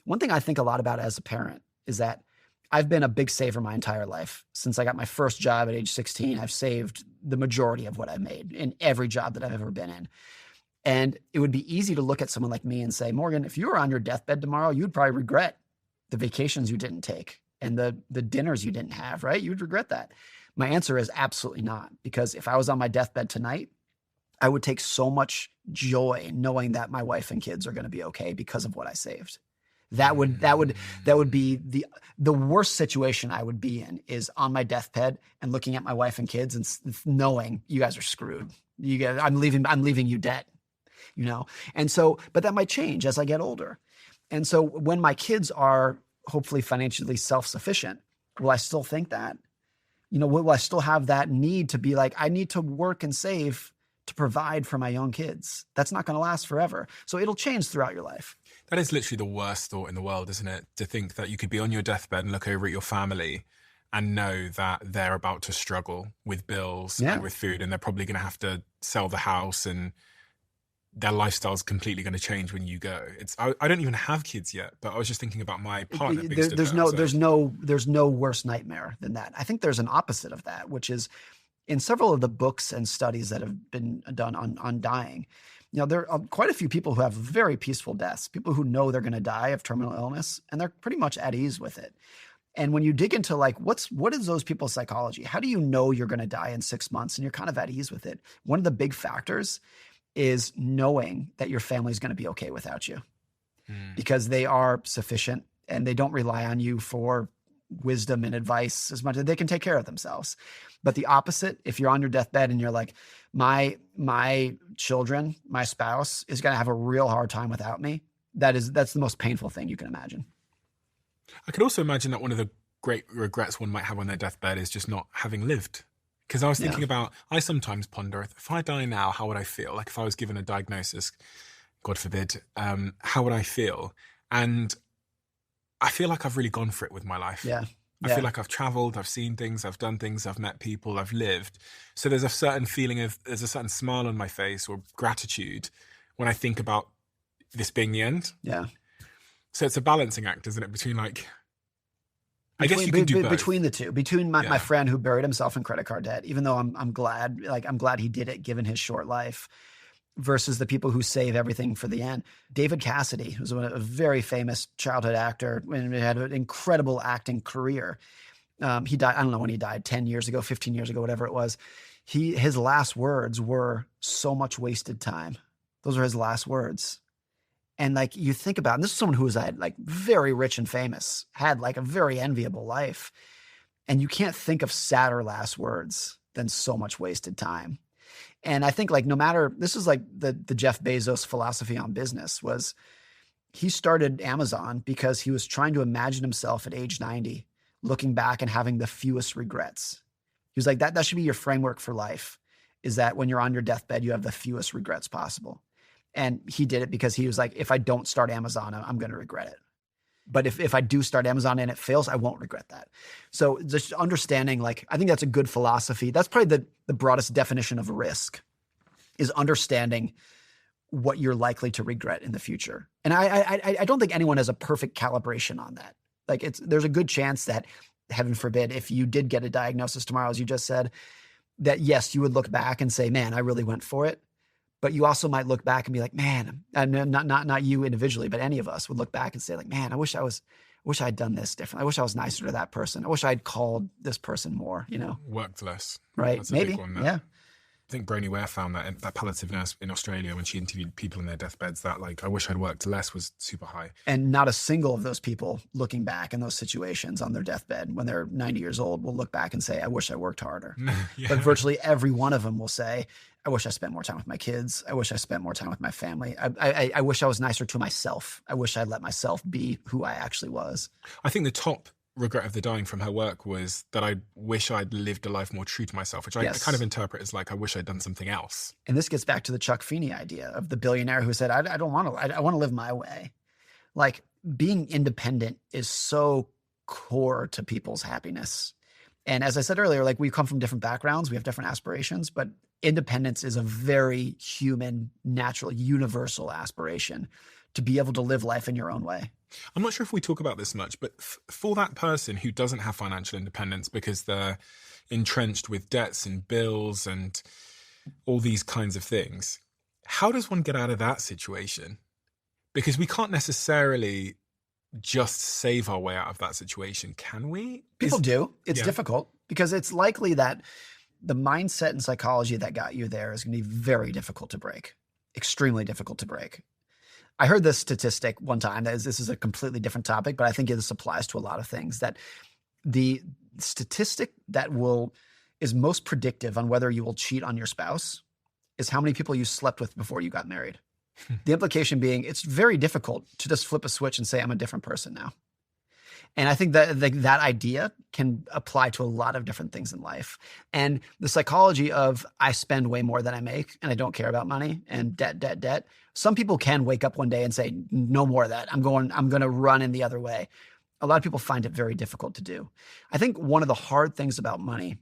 One thing I think a lot about as a parent is that I've been a big saver my entire life. Since I got my first job at age 16, I've saved the majority of what I've made in every job that I've ever been in. And it would be easy to look at someone like me and say, Morgan, if you were on your deathbed tomorrow, you'd probably regret the vacations you didn't take and the dinners you didn't have, right? You'd regret that. My answer is absolutely not, because if I was on my deathbed tonight, I would take so much joy knowing that my wife and kids are going to be okay because of what I saved. That would be the worst situation I would be in, is on my deathbed and looking at my wife and kids and knowing you guys are screwed. I'm leaving you debt, you know? And so, but that might change as I get older. And so when my kids are hopefully financially self-sufficient, will I still think that? You know, will I still have that need to be like, I need to work and save to provide for my young kids? That's not going to last forever. So it'll change throughout your life. That is literally the worst thought in the world, isn't it? To think that you could be on your deathbed and look over at your family and know that they're about to struggle with bills and with food, and they're probably going to have to sell the house, and their lifestyle's completely going to change when you go. I don't even have kids yet, but I was just thinking about my partner. There's no worse nightmare than that. I think there's an opposite of that, which is in several of the books and studies that have been done on dying. You know, there are quite a few people who have very peaceful deaths, people who know they're going to die of terminal illness, and they're pretty much at ease with it. And when you dig into like, what is those people's psychology? How do you know you're going to die in 6 months and you're kind of at ease with it? One of the big factors is knowing that your family is going to be okay without you, because they are sufficient and they don't rely on you for wisdom and advice as much as they can take care of themselves. But the opposite, if you're on your deathbed and you're like, my children, my spouse is going to have a real hard time without me, that's the most painful thing you can imagine. I could also imagine that one of the great regrets one might have on their deathbed is just not having lived. Because I was thinking about, I sometimes ponder, if I die now, how would I feel? Like if I was given a diagnosis, God forbid, how would I feel? And I feel like I've really gone for it with my life. I feel like I've traveled, I've seen things, I've done things, I've met people, I've lived. So there's a certain there's a certain smile on my face or gratitude when I think about this being the end. Yeah. So it's a balancing act, isn't it? Between like, I guess you can do both. Between the two, between my friend who buried himself in credit card debt, even though I'm glad he did it given his short life, versus the people who save everything for the end. David Cassidy, who's a very famous childhood actor and had an incredible acting career. He died, I don't know when he died, 10 years ago, 15 years ago, whatever it was. His last words were, "So much wasted time." Those are his last words. And like you think about, and this is someone who was like very rich and famous, had like a very enviable life. And you can't think of sadder last words than "so much wasted time." And I think like no matter, this is like the Jeff Bezos philosophy on business was, he started Amazon because he was trying to imagine himself at age 90, looking back and having the fewest regrets. He was like, that should be your framework for life, is that when you're on your deathbed, you have the fewest regrets possible. And he did it because he was like, if I don't start Amazon, I'm going to regret it. But if I do start Amazon and it fails, I won't regret that. So just understanding, like, I think that's a good philosophy. That's probably the broadest definition of risk, is understanding what you're likely to regret in the future. And I don't think anyone has a perfect calibration on that. Like there's a good chance that, heaven forbid, if you did get a diagnosis tomorrow, as you just said, that yes, you would look back and say, man, I really went for it. But you also might look back and be like, man, and not you individually, but any of us would look back and say like, man, I wish I'd done this differently. I wish I was nicer to that person. I wish I'd called this person more, you know. Worked less. Right. That's maybe. A big one, yeah. I think Bronnie Ware found that palliative nurse in Australia, when she interviewed people in their deathbeds, that like, I wish I'd worked less was super high. And not a single of those people looking back in those situations on their deathbed when they're 90 years old will look back and say, I wish I worked harder. Yeah. But virtually every one of them will say, I wish I spent more time with my kids. I wish I spent more time with my family. I wish I was nicer to myself. I wish I'd let myself be who I actually was. I think the top regret of the dying from her work was that I wish I'd lived a life more true to myself, which I kind of interpret as like, I wish I'd done something else. And this gets back to the Chuck Feeney idea of the billionaire who said, I don't want to, I want to live my way. Like, being independent is so core to people's happiness. And as I said earlier, like, we come from different backgrounds, we have different aspirations, but independence is a very human, natural, universal aspiration to be able to live life in your own way. I'm not sure if we talk about this much, but for that person who doesn't have financial independence because they're entrenched with debts and bills and all these kinds of things, how does one get out of that situation? Because we can't necessarily just save our way out of that situation, can we? People do. It's difficult because it's likely that the mindset and psychology that got you there is going to be very difficult to break, extremely difficult to break. I heard this statistic one time. This is a completely different topic, but I think this applies to a lot of things. That the statistic that is most predictive on whether you will cheat on your spouse is how many people you slept with before you got married. The implication being it's very difficult to just flip a switch and say, I'm a different person now. And I think that that idea can apply to a lot of different things in life. And the psychology of I spend way more than I make and I don't care about money and debt. Some people can wake up one day and say, no more of that. I'm going to run in the other way. A lot of people find it very difficult to do. I think one of the hard things about money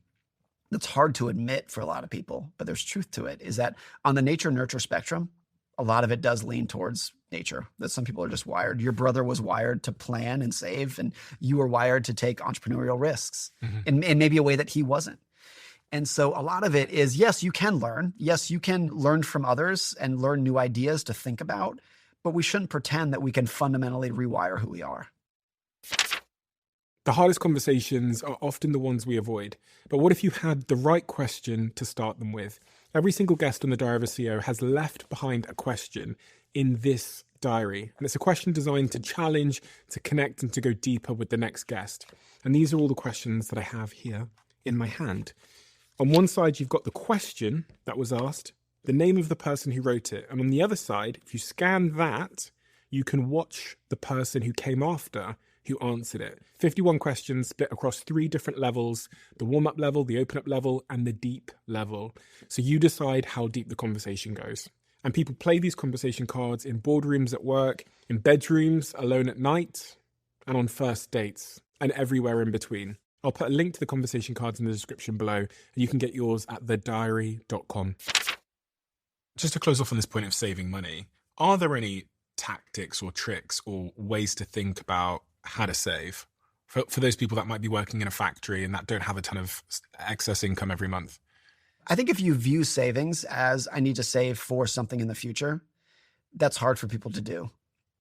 that's hard to admit for a lot of people, but there's truth to it, is that on the nature-nurture spectrum, a lot of it does lean towards nature, that some people are just wired. Your brother was wired to plan and save, and you were wired to take entrepreneurial risks in maybe a way that he wasn't. And so a lot of it is, yes, you can learn. Yes, you can learn from others and learn new ideas to think about, but we shouldn't pretend that we can fundamentally rewire who we are. The hardest conversations are often the ones we avoid. But what if you had the right question to start them with? Every single guest on the Diary of a CEO has left behind a question in this diary. And it's a question designed to challenge, to connect, and to go deeper with the next guest. And these are all the questions that I have here in my hand. On one side, you've got the question that was asked, the name of the person who wrote it. And on the other side, if you scan that, you can watch the person who came after who answered it. 51 questions split across 3 different levels: the warm-up level, the open-up level, and the deep level. So you decide how deep the conversation goes. And people play these conversation cards in boardrooms at work, in bedrooms, alone at night, and on first dates, and everywhere in between. I'll put a link to the conversation cards in the description below, and you can get yours at thediary.com. Just to close off on this point of saving money, are there any tactics or tricks or ways to think about how to save for those people that might be working in a factory and that don't have a ton of excess income every month? I think if you view savings as I need to save for something in the future, that's hard for people to do.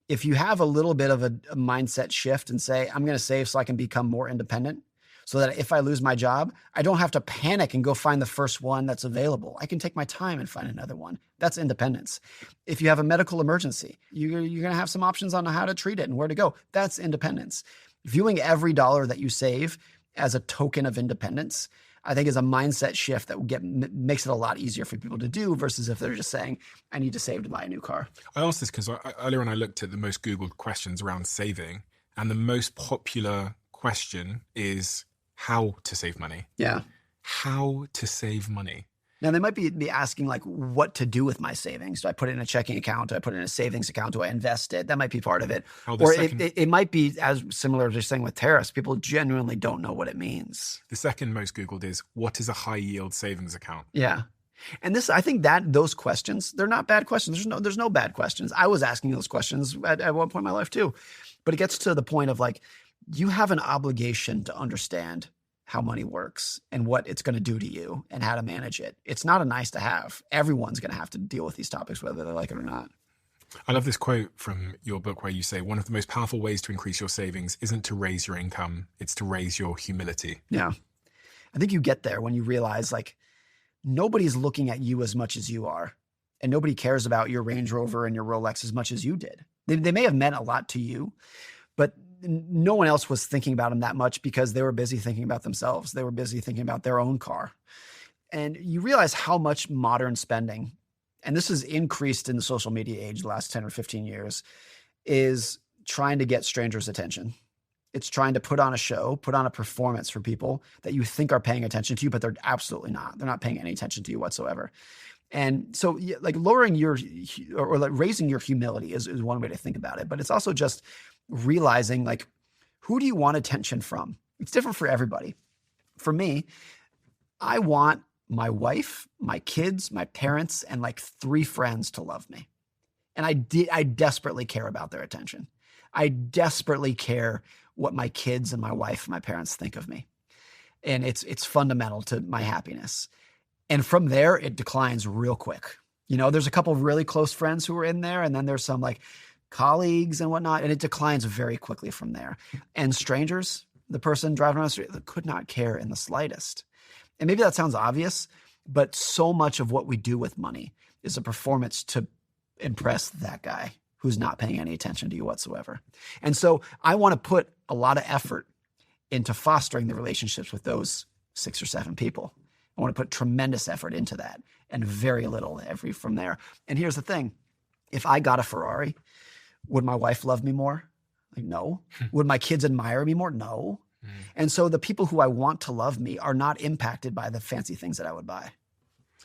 If you have a little bit of a mindset shift and say, I'm going to save so I can become more independent, so that if I lose my job, I don't have to panic and go find the first one that's available. I can take my time and find another one. That's independence. If you have a medical emergency, you're going to have some options on how to treat it and where to go. That's independence. Viewing every dollar that you save as a token of independence, I think, is a mindset shift that makes it a lot easier for people to do versus if they're just saying, I need to save to buy a new car. I asked this because earlier on I looked at the most Googled questions around saving, and the most popular question is how to save money. Yeah. How to save money. Now, they might be asking, like, what to do with my savings. Do I put it in a checking account? Do I put it in a savings account? Do I invest it? That might be part of it. Or it might be as similar to saying with tariffs. People genuinely don't know what it means. The second most Googled is, what is a high yield savings account? Yeah. And I think that those questions, they're not bad questions. There's no bad questions. I was asking those questions at one point in my life too. But it gets to the point of, like, you have an obligation to understand how money works and what it's going to do to you and how to manage it. It's not a nice to have. Everyone's going to have to deal with these topics, whether they like it or not. I love this quote from your book where you say, one of the most powerful ways to increase your savings isn't to raise your income, it's to raise your humility. Yeah. I think you get there when you realize, like, nobody's looking at you as much as you are. And nobody cares about your Range Rover and your Rolex as much as you did. They may have meant a lot to you, but no one else was thinking about them that much because they were busy thinking about themselves. They were busy thinking about their own car. And you realize how much modern spending, and this has increased in the social media age the last 10 or 15 years, is trying to get strangers' attention. It's trying to put on a show, put on a performance for people that you think are paying attention to you, but they're absolutely not. They're not paying any attention to you whatsoever. And so like lowering or like raising your humility is one way to think about it. But it's also just realizing like, who do you want attention from? It's different for everybody. For me, I want my wife, my kids, my parents, and like 3 friends to love me. And I desperately care about their attention. I desperately care what my kids and my wife and my parents think of me. And it's fundamental to my happiness. And from there, it declines real quick. You know, there's a couple of really close friends who are in there, and then there's some like colleagues and whatnot, and it declines very quickly from there. And strangers, the person driving on the street, could not care in the slightest. And maybe that sounds obvious, but so much of what we do with money is a performance to impress that guy who's not paying any attention to you whatsoever. And so I want to put a lot of effort into fostering the relationships with those 6 or 7 people. I want to put tremendous effort into that and very little from there. And here's the thing. If I got a Ferrari, would my wife love me more? Like, no. Would my kids admire me more? No. And so the people who I want to love me are not impacted by the fancy things that I would buy.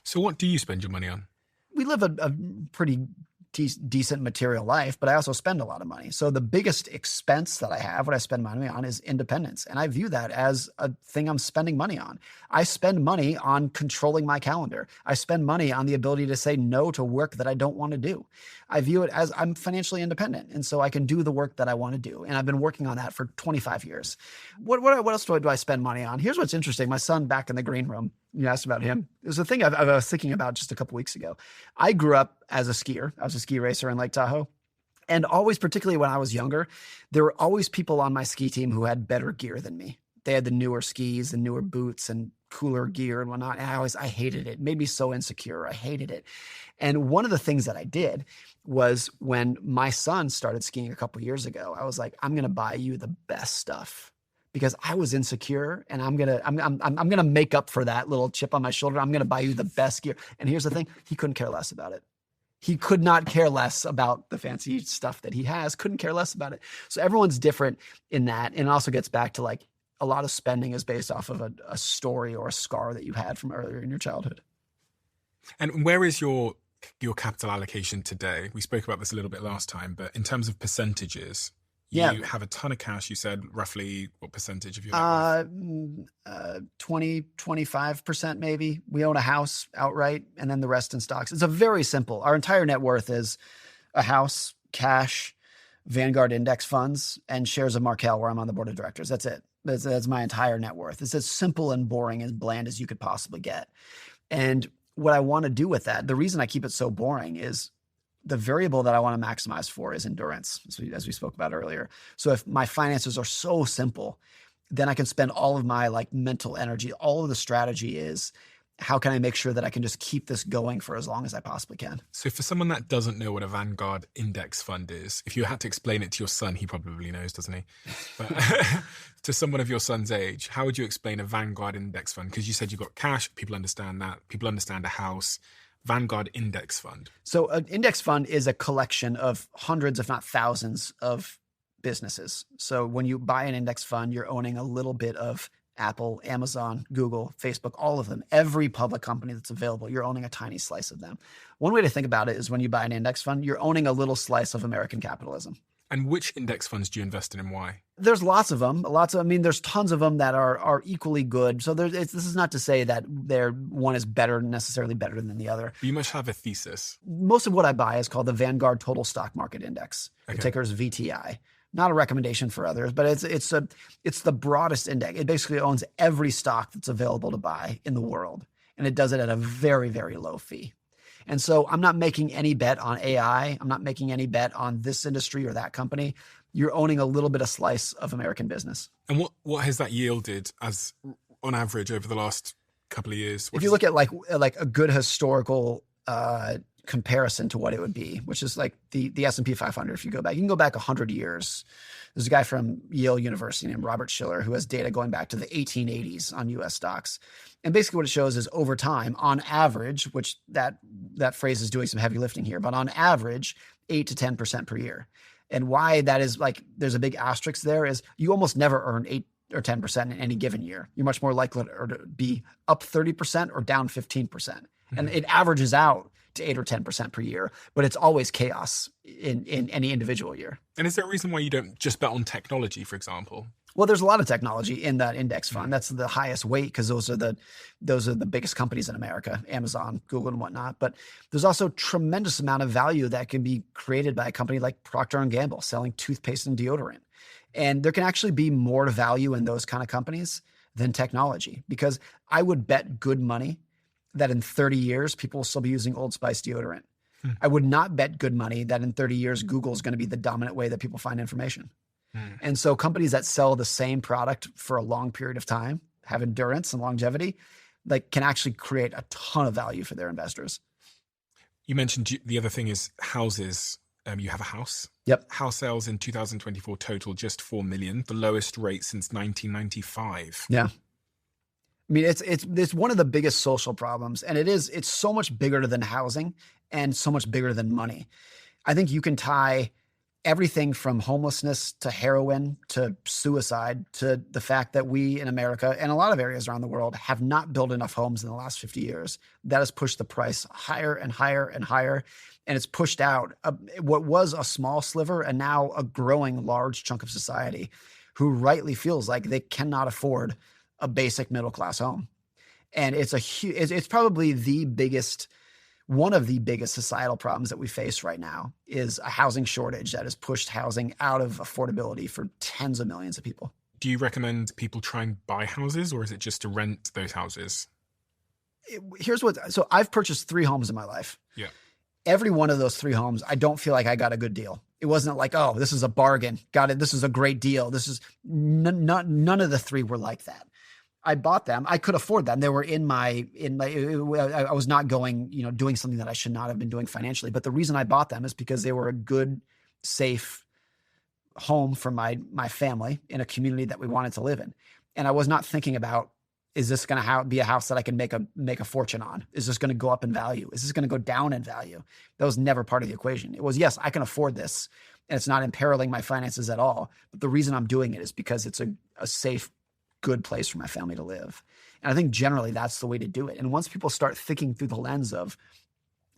So what do you spend your money on? We live a pretty decent material life, but I also spend a lot of money. So the biggest expense that I have, what I spend money on, is independence. And I view that as a thing I'm spending money on. I spend money on controlling my calendar. I spend money on the ability to say no to work that I don't want to do. I view it as I'm financially independent. And so I can do the work that I want to do. And I've been working on that for 25 years. What else do I spend money on? Here's what's interesting. My son back in the green room, you asked about him. It was a thing I was thinking about just a couple weeks ago. I grew up as a skier. I was a ski racer in Lake Tahoe. And always, particularly when I was younger, there were always people on my ski team who had better gear than me. They had the newer skis and newer boots and cooler gear and whatnot. And I hated it. It made me so insecure. I hated it. And one of the things that I did was when my son started skiing a couple years ago, I was like, I'm going to buy you the best stuff. Because I was insecure, and I'm gonna make up for that little chip on my shoulder. I'm gonna buy you the best gear. And here's the thing: he couldn't care less about it. He could not care less about the fancy stuff that he has. Couldn't care less about it. So everyone's different in that, and it also gets back to like a lot of spending is based off of a story or a scar that you had from earlier in your childhood. And where is your capital allocation today? We spoke about this a little bit last time, but in terms of percentages. You have a ton of cash. You said roughly what percentage of your net worth? 25% maybe. We own a house outright and then the rest in stocks. It's a very simple. Our entire net worth is a house, cash, Vanguard index funds, and shares of Markel where I'm on the board of directors. That's it. That's my entire net worth. It's as simple and boring and bland as you could possibly get. And what I want to do with that, the reason I keep it so boring is the variable that I want to maximize for is endurance, as we spoke about earlier. So if my finances are so simple, then I can spend all of my like mental energy. All of the strategy is how can I make sure that I can just keep this going for as long as I possibly can? So for someone that doesn't know what a Vanguard index fund is, if you had to explain it to your son, he probably knows, doesn't he? But to someone of your son's age, how would you explain a Vanguard index fund? Because you said you've got cash, people understand that, people understand a house. Vanguard index fund. So an index fund is a collection of hundreds, if not thousands, of businesses. So when you buy an index fund, you're owning a little bit of Apple, Amazon, Google, Facebook, all of them. Every public company that's available, you're owning a tiny slice of them. One way to think about it is when you buy an index fund, you're owning a little slice of American capitalism. And which index funds do you invest in and why? There's lots of them. There's tons of them that are equally good. So this is not to say that one is necessarily better than the other. But you must have a thesis. Most of what I buy is called the Vanguard Total Stock Market Index. Okay. The ticker is VTI. Not a recommendation for others, but it's the broadest index. It basically owns every stock that's available to buy in the world, and it does it at a very, very low fee. And so I'm not making any bet on AI. I'm not making any bet on this industry or that company. You're owning a little bit of slice of American business. And what has that yielded as on average over the last couple of years? If you look at like a good historical comparison to what it would be, which is like the S&P 500, if you can go back 100 years. There's a guy from Yale University named Robert Schiller who has data going back to the 1880s on U.S. stocks. And basically what it shows is over time, on average, which that phrase is doing some heavy lifting here, but on average, 8 to 10% per year. And why that is like, there's a big asterisk there is you almost never earn 8 or 10% in any given year. You're much more likely to be up 30% or down 15%. And it averages out to 8 or 10% per year, but it's always chaos in any individual year. And is there a reason why you don't just bet on technology, for example? Well, there's a lot of technology in that index fund. That's the highest weight because those are the biggest companies in America, Amazon, Google, and whatnot. But there's also tremendous amount of value that can be created by a company like Procter & Gamble selling toothpaste and deodorant. And there can actually be more value in those kind of companies than technology, because I would bet good money that in 30 years, people will still be using Old Spice deodorant. I would not bet good money that in 30 years, Google is going to be the dominant way that people find information. And so companies that sell the same product for a long period of time, have endurance and longevity, like can actually create a ton of value for their investors. You mentioned the other thing is houses. You have a house. Yep. House sales in 2024 total just 4 million, the lowest rate since 1995. Yeah. I mean, it's one of the biggest social problems, and it's so much bigger than housing and so much bigger than money. I think you can tie everything from homelessness to heroin to suicide to the fact that we in America and a lot of areas around the world have not built enough homes in the last 50 years. That has pushed the price higher and higher and higher. And it's pushed out what was a small sliver and now a growing large chunk of society who rightly feels like they cannot afford a basic middle-class home. And it's probably one of the biggest societal problems that we face right now is a housing shortage that has pushed housing out of affordability for tens of millions of people. Do you recommend people try and buy houses, or is it just to rent those houses? So I've purchased 3 homes in my life. Yeah. Every one of those 3 homes, I don't feel like I got a good deal. It wasn't like, oh, this is a bargain. Got it. This is a great deal. This is none of the 3 were like that. I bought them. I could afford them. They were I was not going, doing something that I should not have been doing financially. But the reason I bought them is because they were a good, safe home for my family in a community that we wanted to live in. And I was not thinking about, is this going to be a house that I can make a fortune on? Is this going to go up in value? Is this going to go down in value? That was never part of the equation. It was, yes, I can afford this, and it's not imperiling my finances at all. But the reason I'm doing it is because it's a safe, good place for my family to live. And I think generally that's the way to do it. And once people start thinking through the lens of,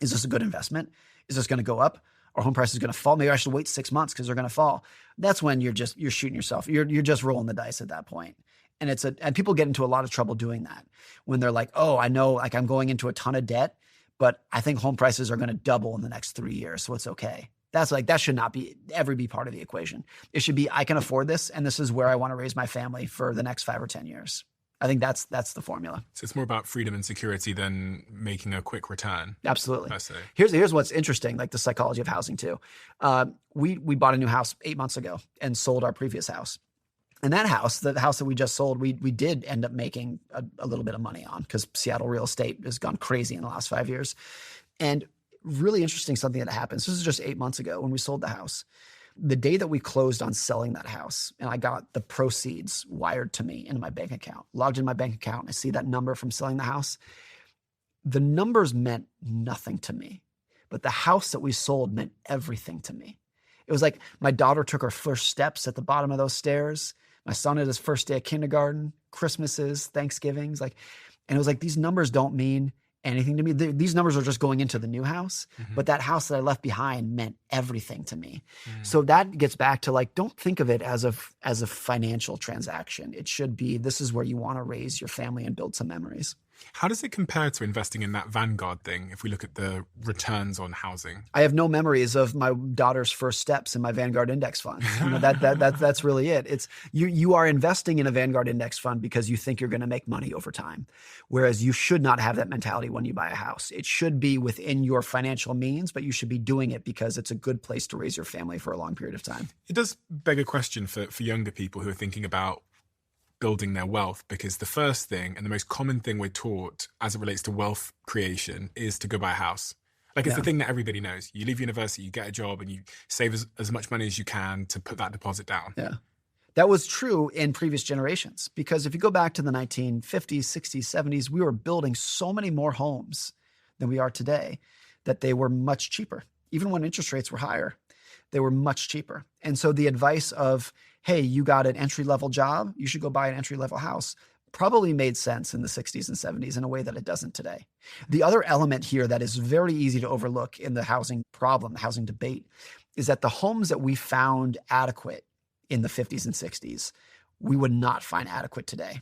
is this a good investment? Is this going to go up? Or home price is going to fall? Maybe I should wait 6 months because they're going to fall. That's when you're shooting yourself. You're just rolling the dice at that point. And and people get into a lot of trouble doing that when they're like, oh, I know, like I'm going into a ton of debt, but I think home prices are going to double in the next 3 years. So it's okay. That should not ever be part of the equation. It should be, I can afford this, and this is where I want to raise my family for the next 5 or 10 years. I think that's the formula. So it's more about freedom and security than making a quick return. Absolutely. I see. Here's what's interesting, like the psychology of housing too. We bought a new house 8 months ago and sold our previous house. And that house, the house that we just sold, we did end up making a little bit of money on because Seattle real estate has gone crazy in the last 5 years. And really interesting something that happened. So this is just 8 months ago when we sold the house. The day that we closed on selling that house, and I got the proceeds wired to me into my bank account, logged in my bank account, and I see that number from selling the house. The numbers meant nothing to me, but the house that we sold meant everything to me. It was like my daughter took her first steps at the bottom of those stairs. My son had his first day of kindergarten, Christmases, Thanksgivings, and it was like, these numbers don't mean anything to me. These numbers are just going into the new house, but that house that I left behind meant everything to me. So that gets back to don't think of it as a financial transaction. It should be, this is where you want to raise your family and build some memories. How does it compare to investing in that Vanguard thing if we look at the returns on housing? I have no memories of my daughter's first steps in my Vanguard index fund. That's really it. It's you are investing in a Vanguard index fund because you think you're going to make money over time. Whereas you should not have that mentality when you buy a house. It should be within your financial means, but you should be doing it because it's a good place to raise your family for a long period of time. It does beg a question for younger people who are thinking about building their wealth, because the first thing and the most common thing we're taught as it relates to wealth creation is to go buy a house. It's the thing that everybody knows. You leave university, you get a job, and you save as much money as you can to put that deposit down. Yeah. That was true in previous generations, because if you go back to the 1950s, 60s, 70s, we were building so many more homes than we are today that they were much cheaper, even when interest rates were higher. they were much cheaper. And so the advice of, hey, you got an entry-level job, you should go buy an entry-level house, probably made sense in the 60s and 70s in a way that it doesn't today. The other element here that is very easy to overlook in the housing problem, the housing debate, is that the homes that we found adequate in the 50s and 60s, we would not find adequate today.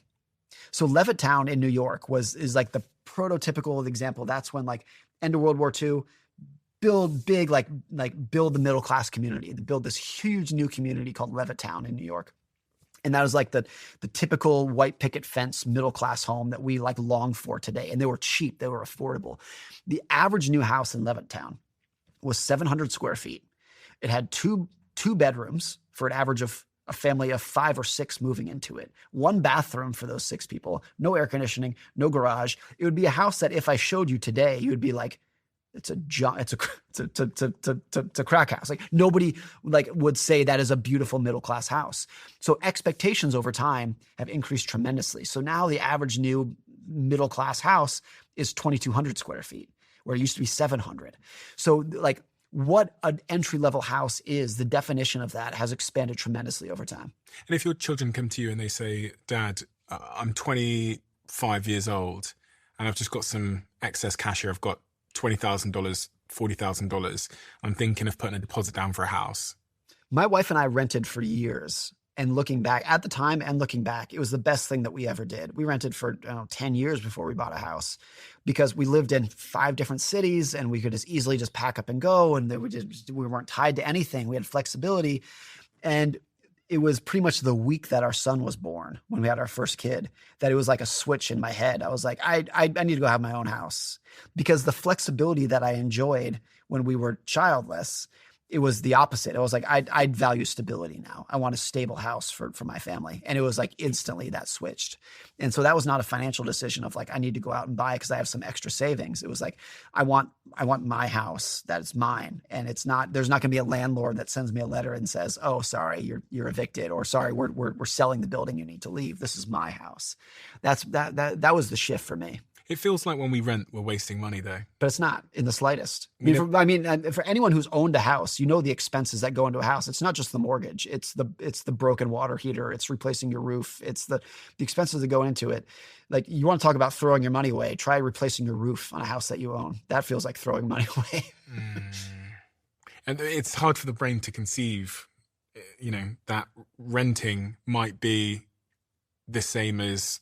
So Levittown in New York is like the prototypical example. That's when, like, end of World War II, build big, like build the middle class community. They build this huge new community called Levittown in New York. And that was like the typical white picket fence middle class home that we like long for today. And they were cheap, they were affordable. The average new house in Levittown was 700 square feet. It had two bedrooms for an average of a family of 5 or 6 moving into it. 1 bathroom for those 6 people, no air conditioning, no garage. It would be a house that if I showed you today, you would be like, it's a crack house. Like, nobody like would say that is a beautiful middle class house. So expectations over time have increased tremendously. So now the average new middle class house is 2,200 square feet, where it used to be 700. So like, what an entry-level house is, the definition of that has expanded tremendously over time. And if your children come to you and they say, Dad, I'm 25 years old and I've just got some excess cash here. I've got $20,000, $40,000. I'm thinking of putting a deposit down for a house. My wife and I rented for years. And looking back at the time and looking back, it was the best thing that we ever did. We rented for 10 years before we bought a house, because we lived in 5 different cities and we could just easily just pack up and go. And we weren't tied to anything. We had flexibility. And it was pretty much the week that our son was born, when we had our first kid, that it was like a switch in my head. I was like, I need to go have my own house, because the flexibility that I enjoyed when we were childless, it was the opposite. It was like, I value stability now. I want a stable house for my family. And it was like instantly that switched. And so that was not a financial decision of like, I need to go out and buy because I have some extra savings. It was like, I want my house that is mine. And there's not going to be a landlord that sends me a letter and says, oh, sorry, you're evicted, or sorry, we're selling the building, you need to leave. This is my house. That was the shift for me. It feels like when we rent, we're wasting money, though. But it's not in the slightest. For anyone who's owned a house, you know the expenses that go into a house. It's not just the mortgage. It's the broken water heater. It's replacing your roof. It's the expenses that go into it. Like, you want to talk about throwing your money away. Try replacing your roof on a house that you own. That feels like throwing money away. And it's hard for the brain to conceive, that renting might be the same as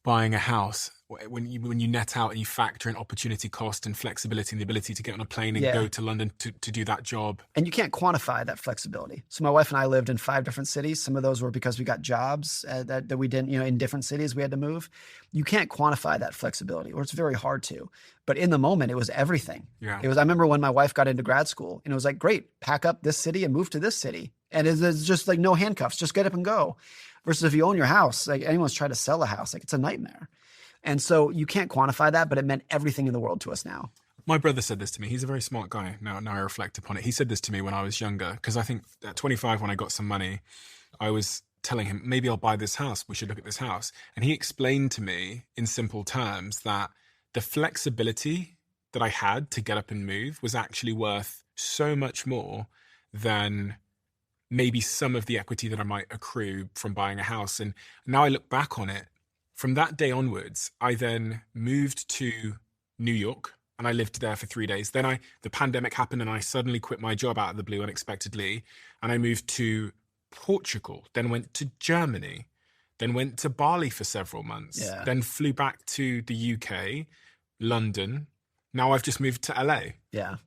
buying a house. When you net out and you factor in opportunity cost and flexibility and the ability to get on a plane and go to London to do that job. And you can't quantify that flexibility. So my wife and I lived in 5 different cities. Some of those were because we got jobs that we didn't, in different cities we had to move. You can't quantify that flexibility, or it's very hard to. But in the moment, it was everything. Yeah. I remember when my wife got into grad school, and it was like, great, pack up this city and move to this city. And it's just like no handcuffs, just get up and go. Versus if you own your house, like anyone's tried to sell a house, like it's a nightmare. And so you can't quantify that, but it meant everything in the world to us now. My brother said this to me. He's a very smart guy. Now I reflect upon it. He said this to me when I was younger, because I think at 25, when I got some money, I was telling him, maybe I'll buy this house. We should look at this house. And he explained to me in simple terms that the flexibility that I had to get up and move was actually worth so much more than maybe some of the equity that I might accrue from buying a house. And now I look back on it, from that day onwards, I then moved to New York and I lived there for 3 days. Then the pandemic happened and I suddenly quit my job out of the blue unexpectedly. And I moved to Portugal, then went to Germany, then went to Bali for several months, then flew back to the UK, London. Now I've just moved to LA. Yeah.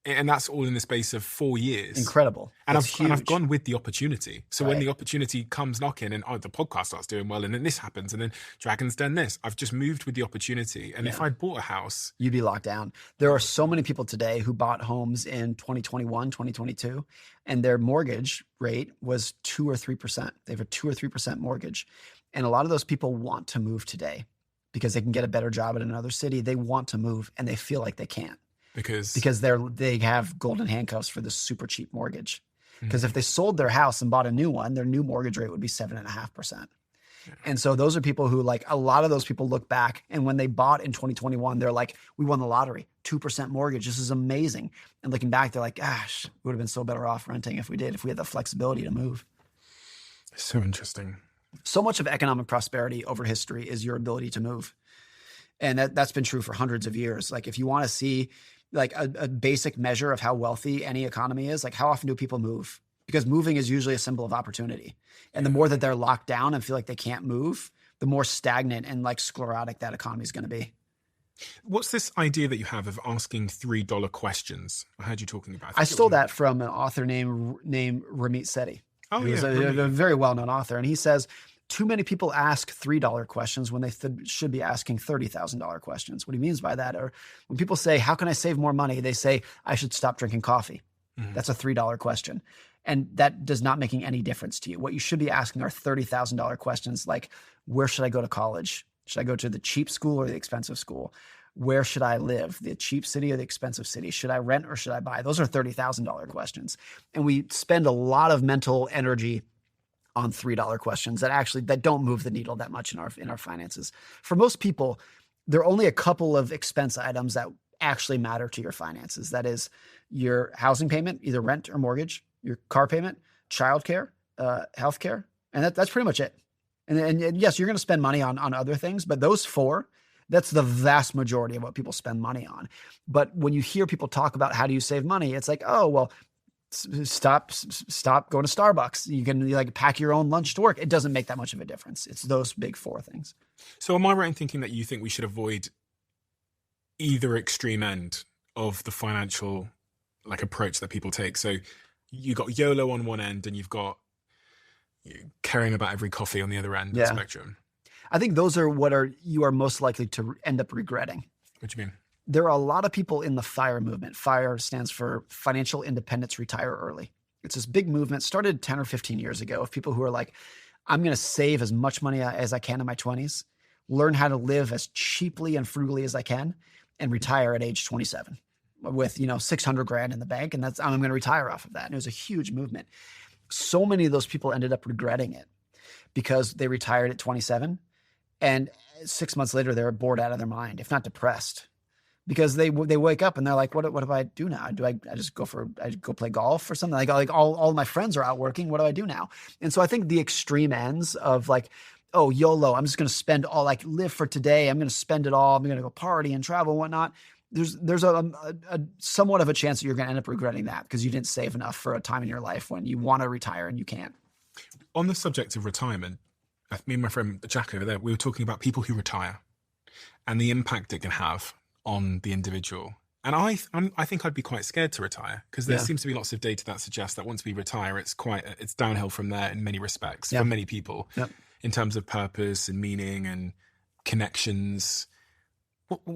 And that's all in the space of 4 years. Incredible. And I've gone with the opportunity. So when the opportunity comes knocking and the podcast starts doing well and then this happens and then Dragon's done this, I've just moved with the opportunity. And if I'd bought a house, you'd be locked down. There are so many people today who bought homes in 2021, 2022, and their mortgage rate was 2 or 3%. They have a 2 or 3% mortgage. And a lot of those people want to move today because they can get a better job in another city. They want to move and they feel like they can't. Because they have golden handcuffs for this super cheap mortgage. Because if they sold their house and bought a new one, their new mortgage rate would be 7.5%. And so those are people who, like, a lot of those people look back, and when they bought in 2021, they're like, we won the lottery, 2% mortgage. This is amazing. And looking back, they're like, gosh, we would have been so better off renting if we had the flexibility to move. So interesting. So much of economic prosperity over history is your ability to move. And that's been true for hundreds of years. Like, if you want to see like a basic measure of how wealthy any economy is, like, how often do people move? Because moving is usually a symbol of opportunity. And the more that they're locked down and feel like they can't move, the more stagnant and like sclerotic that economy is going to be. What's this idea that you have of asking $3 questions? I heard you talking about it. I stole that from an author named Ramit Sethi. Oh, He was a very well-known author. And he says, too many people ask $3 questions when they should be asking $30,000 questions. What he means by that are when people say, how can I save more money? They say, I should stop drinking coffee. That's a $3 question. And that does not making any difference to you. What you should be asking are $30,000 questions like, where should I go to college? Should I go to the cheap school or the expensive school? Where should I live? The cheap city or the expensive city? Should I rent or should I buy? Those are $30,000 questions. And we spend a lot of mental energy on $3 questions that don't move the needle that much in our finances. For most people, there are only a couple of expense items that actually matter to your finances. That is your housing payment, either rent or mortgage, your car payment, childcare, healthcare, and that's pretty much it. And yes, you're going to spend money on other things, but those four, that's the vast majority of what people spend money on. But when you hear people talk about how do you save money, it's like, oh, well, stop going to Starbucks. You can like pack your own lunch to work. It doesn't make that much of a difference. It's those big four things. So am I right in thinking that you think we should avoid either extreme end of the financial like approach that people take? So you got YOLO on one end and you've got caring about every coffee on the other end of the spectrum. I think those are you are most likely to end up regretting. What do you mean? There are a lot of people in the FIRE movement. FIRE stands for Financial Independence, Retire Early. It's this big movement, started 10 or 15 years ago, of people who are like, I'm going to save as much money as I can in my 20s, learn how to live as cheaply and frugally as I can, and retire at age 27 with, $600,000 in the bank. And I'm going to retire off of that. And it was a huge movement. So many of those people ended up regretting it because they retired at 27. And 6 months later, they were bored out of their mind, if not depressed. Because they wake up and they're like, what do I do now? Do I just go play golf or something? Like all my friends are out working. What do I do now? And so I think the extreme ends of like, oh, YOLO, I'm just going to spend all, like, live for today. I'm going to spend it all. I'm going to go party and travel and whatnot. There's a somewhat of a chance that you're going to end up regretting that because you didn't save enough for a time in your life when you want to retire and you can't. On the subject of retirement, me and my friend Jack over there, we were talking about people who retire and the impact it can have on the individual. And I think I'd be quite scared to retire because there seems to be lots of data that suggests that once we retire, it's downhill from there in many respects for many people in terms of purpose and meaning and connections.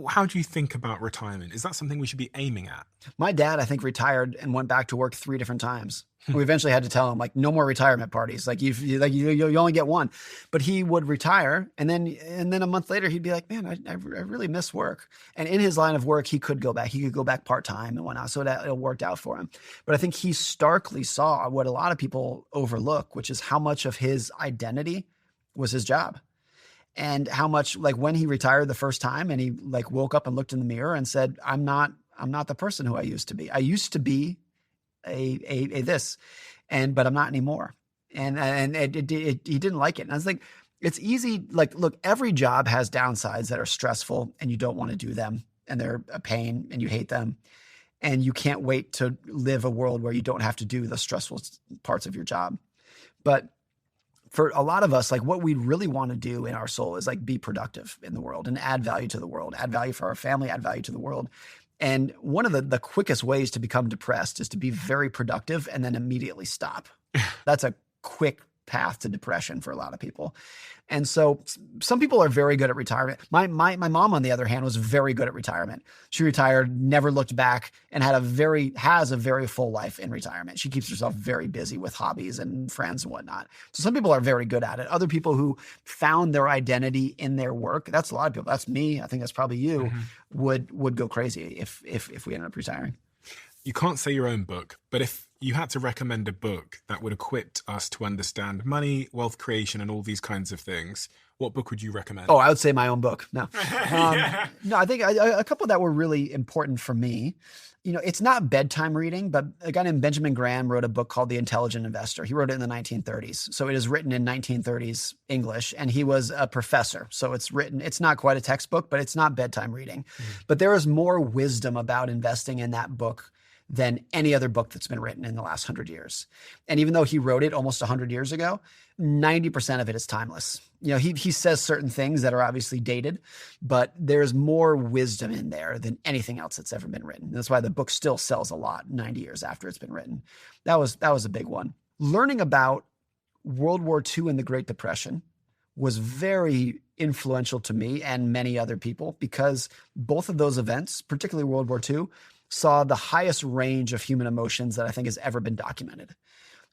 How do you think about retirement? Is that something we should be aiming at? My dad, I think, retired and went back to work 3 different times. We eventually had to tell him, like, no more retirement parties. Like you only get one. But he would retire, and then a month later, he'd be like, man, I really miss work. And in his line of work, he could go back. He could go back part-time and whatnot. So it worked out for him. But I think he starkly saw what a lot of people overlook, which is how much of his identity was his job. And how much, like, when he retired the first time and he like woke up and looked in the mirror and said, I'm not the person who I used to be. I used to be a this, but I'm not anymore. And he didn't like it. And I was like, it's easy. Like, look, every job has downsides that are stressful and you don't want to do them and they're a pain and you hate them. And you can't wait to live a world where you don't have to do the stressful parts of your job. But for a lot of us, like, what we really want to do in our soul is like be productive in the world and add value to the world, add value for our family, add value to the world. And one of the quickest ways to become depressed is to be very productive and then immediately stop. That's a quick path to depression for a lot of people. And so some people are very good at retirement. My mom, on the other hand, was very good at retirement. She retired, never looked back, and has a very full life in retirement. She keeps herself very busy with hobbies and friends and whatnot. So some people are very good at it. Other people who found their identity in their work, that's a lot of people. That's me. I think that's probably you, would go crazy if we ended up retiring. You can't say your own book, but if you had to recommend a book that would equip us to understand money, wealth creation, and all these kinds of things, what book would you recommend? Oh, I would say my own book. No, Yeah. no, I think a couple that were really important for me. It's not bedtime reading, but a guy named Benjamin Graham wrote a book called The Intelligent Investor. He wrote it in the 1930s. So it is written in 1930s English, and he was a professor. So it's not quite a textbook, but it's not bedtime reading. But there is more wisdom about investing in that book than any other book that's been written in the last 100 years. And even though he wrote it almost 100 years ago, 90% of it is timeless. He says certain things that are obviously dated, but there's more wisdom in there than anything else that's ever been written. That's why the book still sells a lot 90 years after it's been written. That was a big one. Learning about World War II and the Great Depression was very influential to me and many other people, because both of those events, particularly World War II, saw the highest range of human emotions that I think has ever been documented.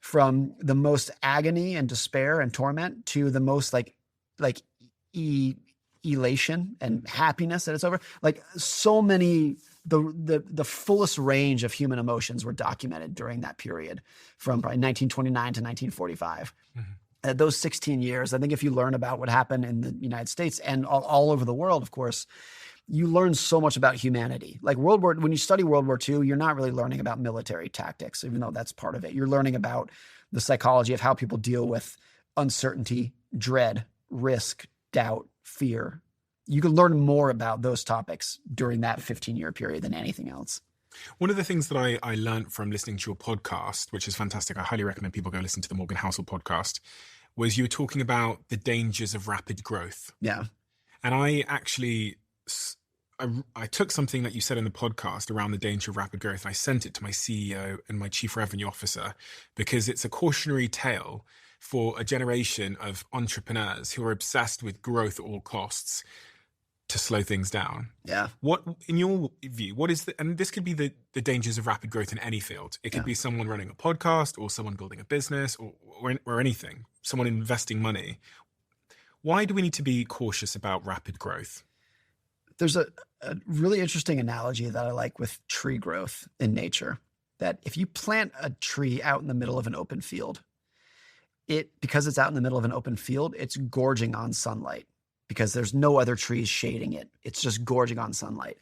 From the most agony and despair and torment to the most elation and happiness that it's over. Like so many, the fullest range of human emotions were documented during that period from probably 1929 to 1945. Those 16 years, I think if you learn about what happened in the United States and all over the world, of course, you learn so much about humanity. Like when you study World War II, you're not really learning about military tactics, even though that's part of it. You're learning about the psychology of how people deal with uncertainty, dread, risk, doubt, fear. You can learn more about those topics during that 15-year period than anything else. One of the things that I learned from listening to your podcast, which is fantastic, I highly recommend people go listen to the Morgan Housel podcast, was you were talking about the dangers of rapid growth. Yeah. And I actually... I took something that you said in the podcast around the danger of rapid growth, and I sent it to my CEO and my chief revenue officer, because it's a cautionary tale for a generation of entrepreneurs who are obsessed with growth at all costs to slow things down. Yeah. What, in your view, what is and this could be the dangers of rapid growth in any field. It could be someone running a podcast or someone building a business or anything, someone investing money. Why do we need to be cautious about rapid growth? There's a really interesting analogy that I like with tree growth in nature, that if you plant a tree out in the middle of an open field, because it's out in the middle of an open field, it's gorging on sunlight because there's no other trees shading it. It's just gorging on sunlight.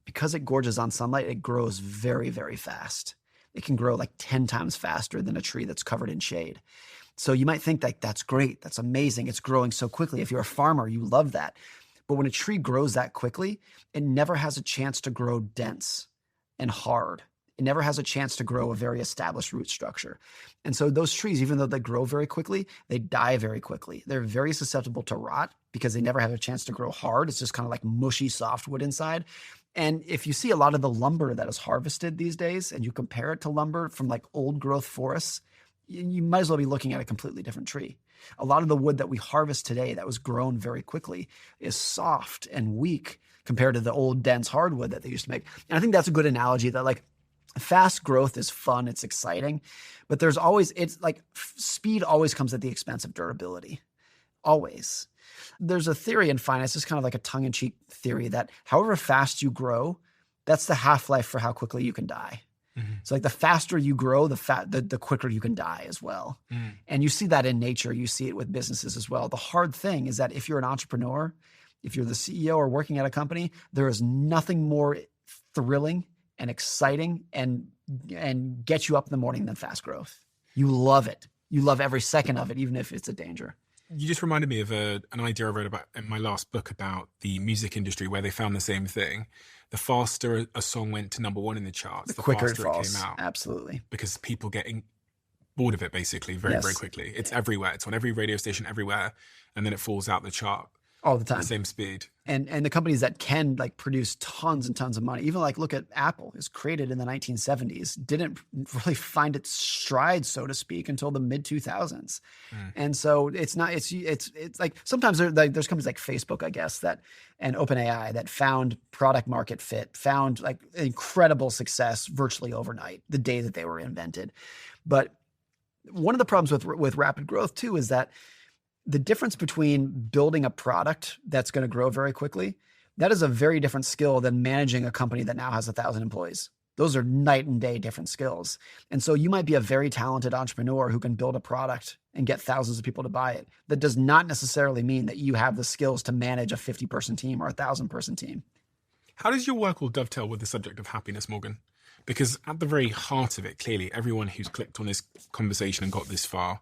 Because it gorges on sunlight, it grows very, very fast. It can grow like 10 times faster than a tree that's covered in shade. So you might think like, that's great. That's amazing. It's growing so quickly. If you're a farmer, you love that. But when a tree grows that quickly, it never has a chance to grow dense and hard. It never has a chance to grow a very established root structure. And so those trees, even though they grow very quickly, they die very quickly. They're very susceptible to rot because they never have a chance to grow hard. It's just kind of like mushy softwood inside. And if you see a lot of the lumber that is harvested these days and you compare it to lumber from like old growth forests, you might as well be looking at a completely different tree. A lot of the wood that we harvest today that was grown very quickly is soft and weak compared to the old dense hardwood that they used to make. And I think that's a good analogy that like fast growth is fun, it's exciting, but it's like speed always comes at the expense of durability. Always. There's a theory in finance, it's kind of like a tongue-in-cheek theory, that however fast you grow, that's the half-life for how quickly you can die. So like the faster you grow, the quicker you can die as well. And you see that in nature. You see it with businesses as well. The hard thing is that if you're an entrepreneur, if you're the CEO or working at a company, there is nothing more thrilling and exciting and get you up in the morning than fast growth. You love it. You love every second of it, even if it's a danger. You just reminded me of an idea I wrote about in my last book about the music industry, where they found the same thing. The faster a song went to number one in the charts, the quicker faster it falls. Came out. Absolutely. Because people getting bored of it, basically, very, very quickly. It's everywhere. It's on every radio station everywhere. And then it falls out the chart. All the time. The same speed. And the companies that can like produce tons and tons of money, even like look at Apple, is created in the 1970s, didn't really find its stride, so to speak, until the mid 2000s. And so it's like sometimes there's companies like Facebook, I guess, and OpenAI that found product market fit, found like incredible success virtually overnight, the day that they were invented. But one of the problems with rapid growth too is that the difference between building a product that's going to grow very quickly, that is a very different skill than managing a company that now has 1,000 employees. Those are night and day different skills. And so you might be a very talented entrepreneur who can build a product and get thousands of people to buy it. That does not necessarily mean that you have the skills to manage a 50-person team or a 1,000-person team. How does your work all dovetail with the subject of happiness, Morgan? Because at the very heart of it, clearly, everyone who's clicked on this conversation and got this far,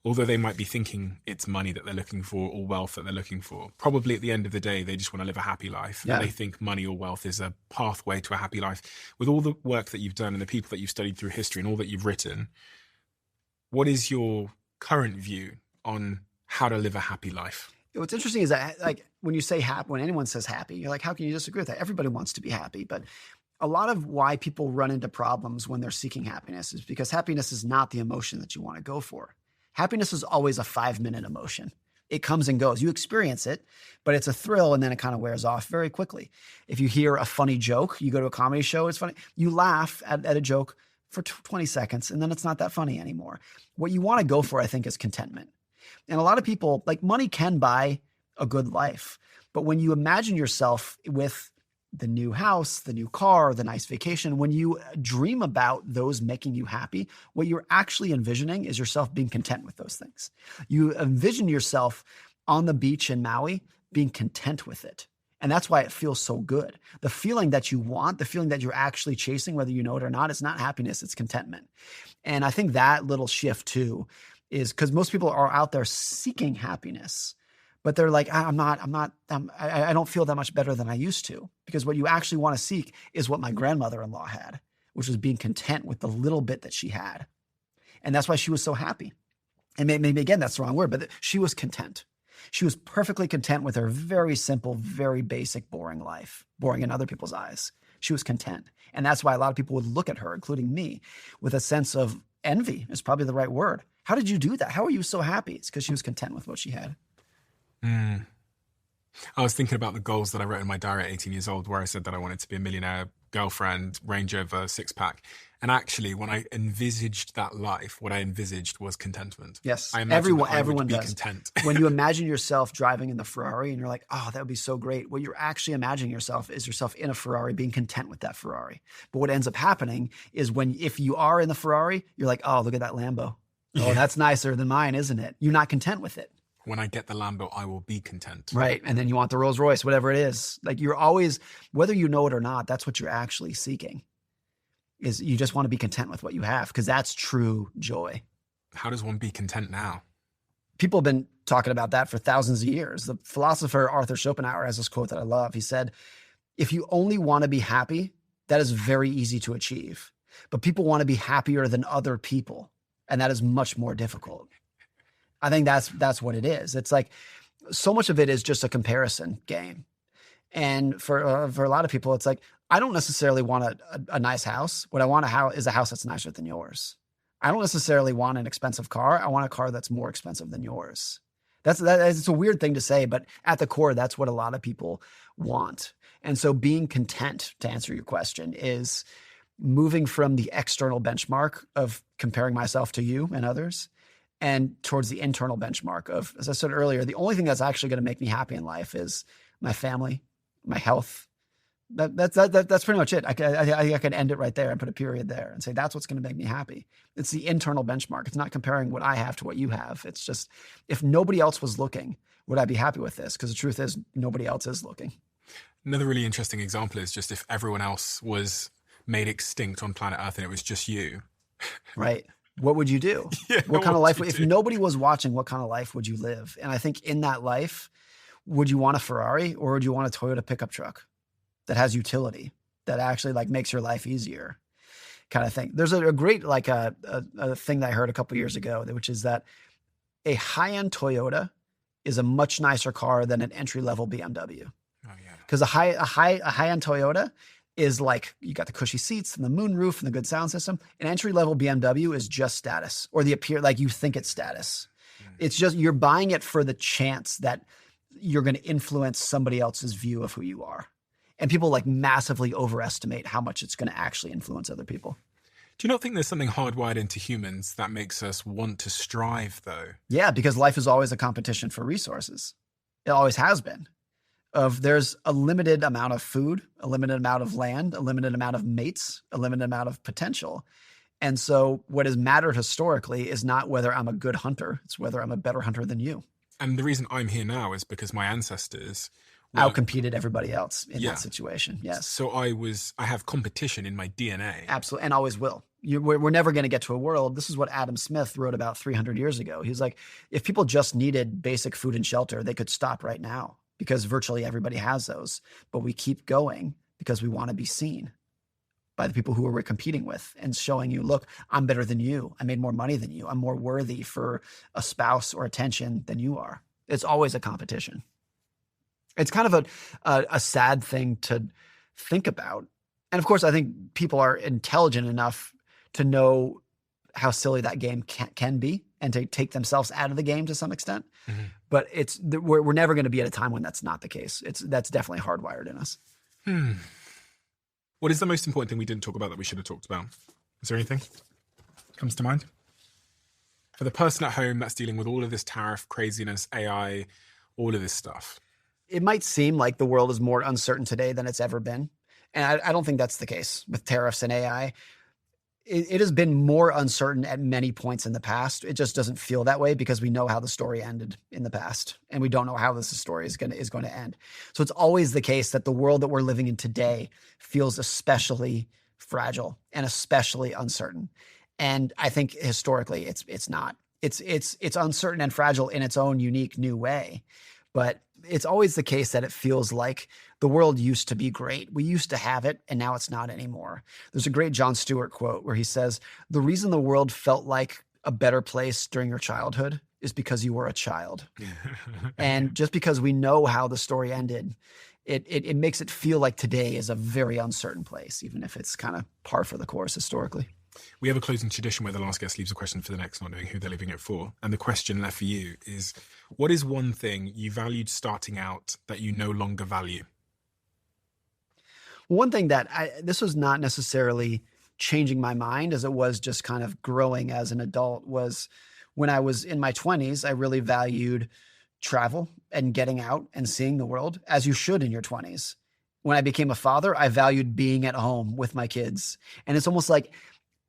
although they might be thinking it's money that they're looking for or wealth that they're looking for, probably at the end of the day, they just want to live a happy life. Yeah. And they think money or wealth is a pathway to a happy life. With all the work that you've done and the people that you've studied through history and all that you've written, what is your current view on how to live a happy life? What's interesting is that, like, when you say happy, when anyone says happy, you're like, how can you disagree with that? Everybody wants to be happy. But a lot of why people run into problems when they're seeking happiness is because happiness is not the emotion that you want to go for. Happiness is always a 5-minute emotion. It comes and goes. You experience it, but it's a thrill, and then it kind of wears off very quickly. If you hear a funny joke, you go to a comedy show, it's funny. You laugh at a joke for 20 seconds, and then it's not that funny anymore. What you want to go for, I think, is contentment. And a lot of people, like, money can buy a good life. But when you imagine yourself with the new house, the new car, the nice vacation, when you dream about those making you happy, what you're actually envisioning is yourself being content with those things. You envision yourself on the beach in Maui being content with it. And that's why it feels so good. The feeling that you want, the feeling that you're actually chasing, whether you know it or not, it's not happiness, it's contentment. And I think that little shift too is because most people are out there seeking happiness, but they're like, I don't feel that much better than I used to. Because what you actually want to seek is what my grandmother-in-law had, which was being content with the little bit that she had. And that's why she was so happy. And maybe again, that's the wrong word, but she was content. She was perfectly content with her very simple, very basic, boring life, boring in other people's eyes. She was content. And that's why a lot of people would look at her, including me, with a sense of envy is probably the right word. How did you do that? How are you so happy? It's because she was content with what she had. I was thinking about the goals that I wrote in my diary at 18 years old, where I said that I wanted to be a millionaire, girlfriend, Range Rover, 6-pack. And actually, when I envisaged that life, what I envisaged was contentment. Yes, I imagined everyone be does. content. When you imagine yourself driving in the Ferrari and you're like, oh, that would be so great. What you're actually imagining yourself is yourself in a Ferrari being content with that Ferrari. But what ends up happening is if you are in the Ferrari, you're like, oh, look at that Lambo. Oh, that's nicer than mine, isn't it? You're not content with it. When I get the Lambo, I will be content. Right. And then you want the Rolls Royce, whatever it is. Like, you're always, whether you know it or not, that's what you're actually seeking. Is you just want to be content with what you have, because that's true joy. How does one be content now? People have been talking about that for thousands of years. The philosopher Arthur Schopenhauer has this quote that I love. He said, if you only want to be happy, that is very easy to achieve. But people want to be happier than other people. And that is much more difficult. I think that's what it is. It's like so much of it is just a comparison game. And for a lot of people, it's like, I don't necessarily want a nice house. What I want is a house that's nicer than yours. I don't necessarily want an expensive car. I want a car that's more expensive than yours. It's a weird thing to say, but at the core, that's what a lot of people want. And so being content, to answer your question, is moving from the external benchmark of comparing myself to you and others and towards the internal benchmark of, as I said earlier, the only thing that's actually going to make me happy in life is my family, my health. That's pretty much it. I could end it right there and put a period there and say, that's what's going to make me happy. It's the internal benchmark. It's not comparing what I have to what you have. It's just, if nobody else was looking, would I be happy with this? Because the truth is, nobody else is looking. Another really interesting example is just if everyone else was made extinct on planet Earth and it was just you. Right. What would you do? Yeah, what kind of life? If nobody was watching, what kind of life would you live? And I think in that life, would you want a Ferrari or would you want a Toyota pickup truck that has utility, that actually like makes your life easier, kind of thing? There's a great a thing that I heard a couple years ago, which is that a high-end Toyota is a much nicer car than an entry-level BMW. Oh yeah. Because a high-end Toyota is like, you got the cushy seats and the moonroof and the good sound system. An entry-level BMW is just status, or like you think it's status. It's just, you're buying it for the chance that you're going to influence somebody else's view of who you are. And people like massively overestimate how much it's going to actually influence other people. Do you not think there's something hardwired into humans that makes us want to strive, though? Yeah, because life is always a competition for resources. It always has been. of there's a limited amount of food, a limited amount of land, a limited amount of mates, a limited amount of potential. And so what has mattered historically is not whether I'm a good hunter, it's whether I'm a better hunter than you. And the reason I'm here now is because my ancestors outcompeted everybody else in that situation. Yes. So I have competition in my DNA. Absolutely. And always will. We're never going to get to a world. This is what Adam Smith wrote about 300 years ago. He's like, if people just needed basic food and shelter, they could stop right now because virtually everybody has those. But we keep going because we want to be seen by the people who we're competing with and showing you, look, I'm better than you. I made more money than you. I'm more worthy for a spouse or attention than you are. It's always a competition. It's kind of a sad thing to think about. And of course, I think people are intelligent enough to know how silly that game can be and to take themselves out of the game to some extent. Mm-hmm. But we're never going to be at a time when that's not the case. That's definitely hardwired in us. What is the most important thing we didn't talk about that we should have talked about? Is there anything comes to mind? For the person at home that's dealing with all of this tariff craziness, AI, all of this stuff. It might seem like the world is more uncertain today than it's ever been. And I don't think that's the case with tariffs and AI. It has been more uncertain at many points in the past. It just doesn't feel that way because we know how the story ended in the past, and we don't know how this story is going to end. So it's always the case that the world that we're living in today feels especially fragile and especially uncertain. And I think historically, it's not. It's uncertain and fragile in its own unique new way, but it's always the case that it feels like the world used to be great. We used to have it, and now it's not anymore. There's a great Jon Stewart quote where he says, the reason the world felt like a better place during your childhood is because you were a child. And just because we know how the story ended, it makes it feel like today is a very uncertain place, even if it's kind of par for the course historically. We have a closing tradition where the last guest leaves a question for the next, not knowing who they're leaving it for. And the question left for you is, what is one thing you valued starting out that you no longer value? One thing that this was not necessarily changing my mind as it was just kind of growing as an adult was when I was in my 20s, I really valued travel and getting out and seeing the world, as you should in your 20s. When I became a father, I valued being at home with my kids. And it's almost like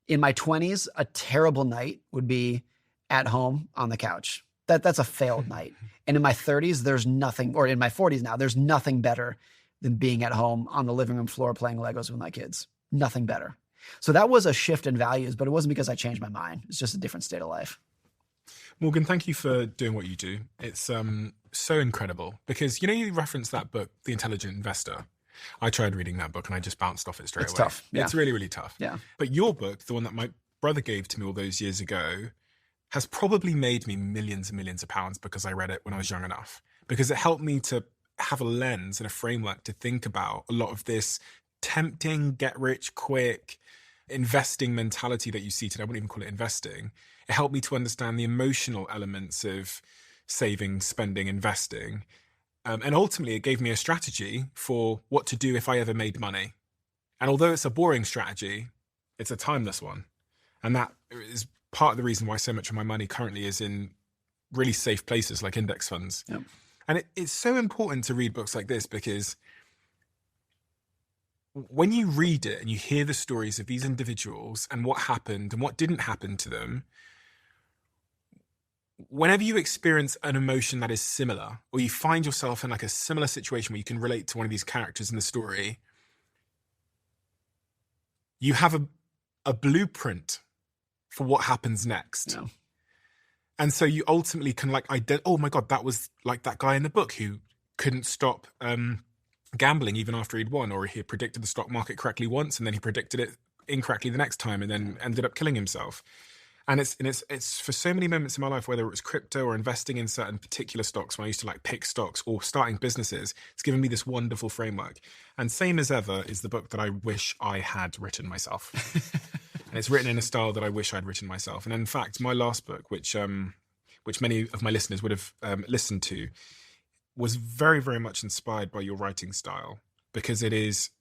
in my 20s, a terrible night would be at home on the couch. That's a failed night. And in my 30s, there's nothing, or in my 40s now, there's nothing better than being at home on the living room floor playing Legos with my kids. Nothing better. So that was a shift in values, but it wasn't because I changed my mind. It's just a different state of life. Morgan, thank you for doing what you do. It's so incredible because, you referenced that book, The Intelligent Investor. I tried reading that book and I just bounced off it straight away. It's tough. Yeah. It's really, really tough. Yeah. But your book, the one that my brother gave to me all those years ago, has probably made me millions and millions of pounds because I read it when I was young enough. Because it helped me to have a lens and a framework to think about a lot of this tempting, get rich quick, investing mentality that you see today. I wouldn't even call it investing. It helped me to understand the emotional elements of saving, spending, investing. And ultimately, it gave me a strategy for what to do if I ever made money. And although it's a boring strategy, it's a timeless one. And that is part of the reason why so much of my money currently is in really safe places like index funds. Yep. And it's so important to read books like this because when you read it and you hear the stories of these individuals and what happened and what didn't happen to them, whenever you experience an emotion that is similar, or you find yourself in like a similar situation where you can relate to one of these characters in the story, you have a blueprint for what happens next. Yeah. And so you ultimately can oh my God, that was like that guy in the book who couldn't stop gambling even after he'd won, or he had predicted the stock market correctly once and then he predicted it incorrectly the next time and then ended up killing himself. And it's for so many moments in my life, whether it was crypto or investing in certain particular stocks when I used to pick stocks or starting businesses, it's given me this wonderful framework. And Same as Ever is the book that I wish I had written myself. And it's written in a style that I wish I'd written myself. And in fact, my last book, which many of my listeners would have listened to, was very, very much inspired by your writing style because it is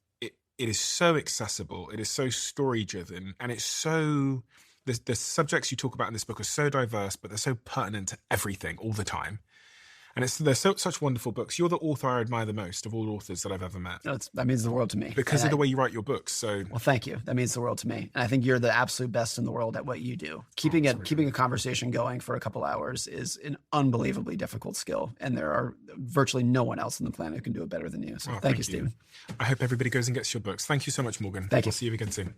so accessible, it is so story driven, and it's so the subjects you talk about in this book are so diverse, but they're so pertinent to everything all the time. And they're such wonderful books. You're the author I admire the most of all authors that I've ever met. That means the world to me. Because of the way you write your books. So, well, thank you. That means the world to me. And I think you're the absolute best in the world at what you do. Keeping a conversation going for a couple hours is an unbelievably difficult skill. And there are virtually no one else on the planet who can do it better than you. So thank you, Stephen. I hope everybody goes and gets your books. Thank you so much, Morgan. Thank you. We'll see you again soon.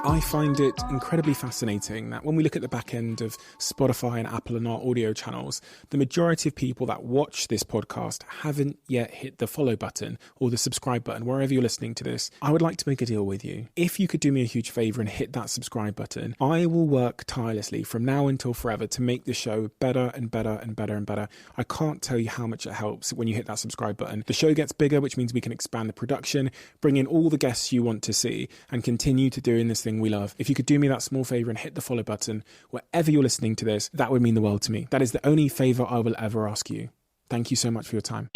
I find it incredibly fascinating that when we look at the back end of Spotify and Apple and our audio channels, the majority of people that watch this podcast haven't yet hit the follow button or the subscribe button, wherever you're listening to this. I would like to make a deal with you. If you could do me a huge favor and hit that subscribe button, I will work tirelessly from now until forever to make the show better and better and better and better. I can't tell you how much it helps when you hit that subscribe button. The show gets bigger, which means we can expand the production, bring in all the guests you want to see, and continue to doing this thing we love. If you could do me that small favor and hit the follow button wherever you're listening to this, that would mean the world to me. That is the only favor I will ever ask you. Thank you so much for your time.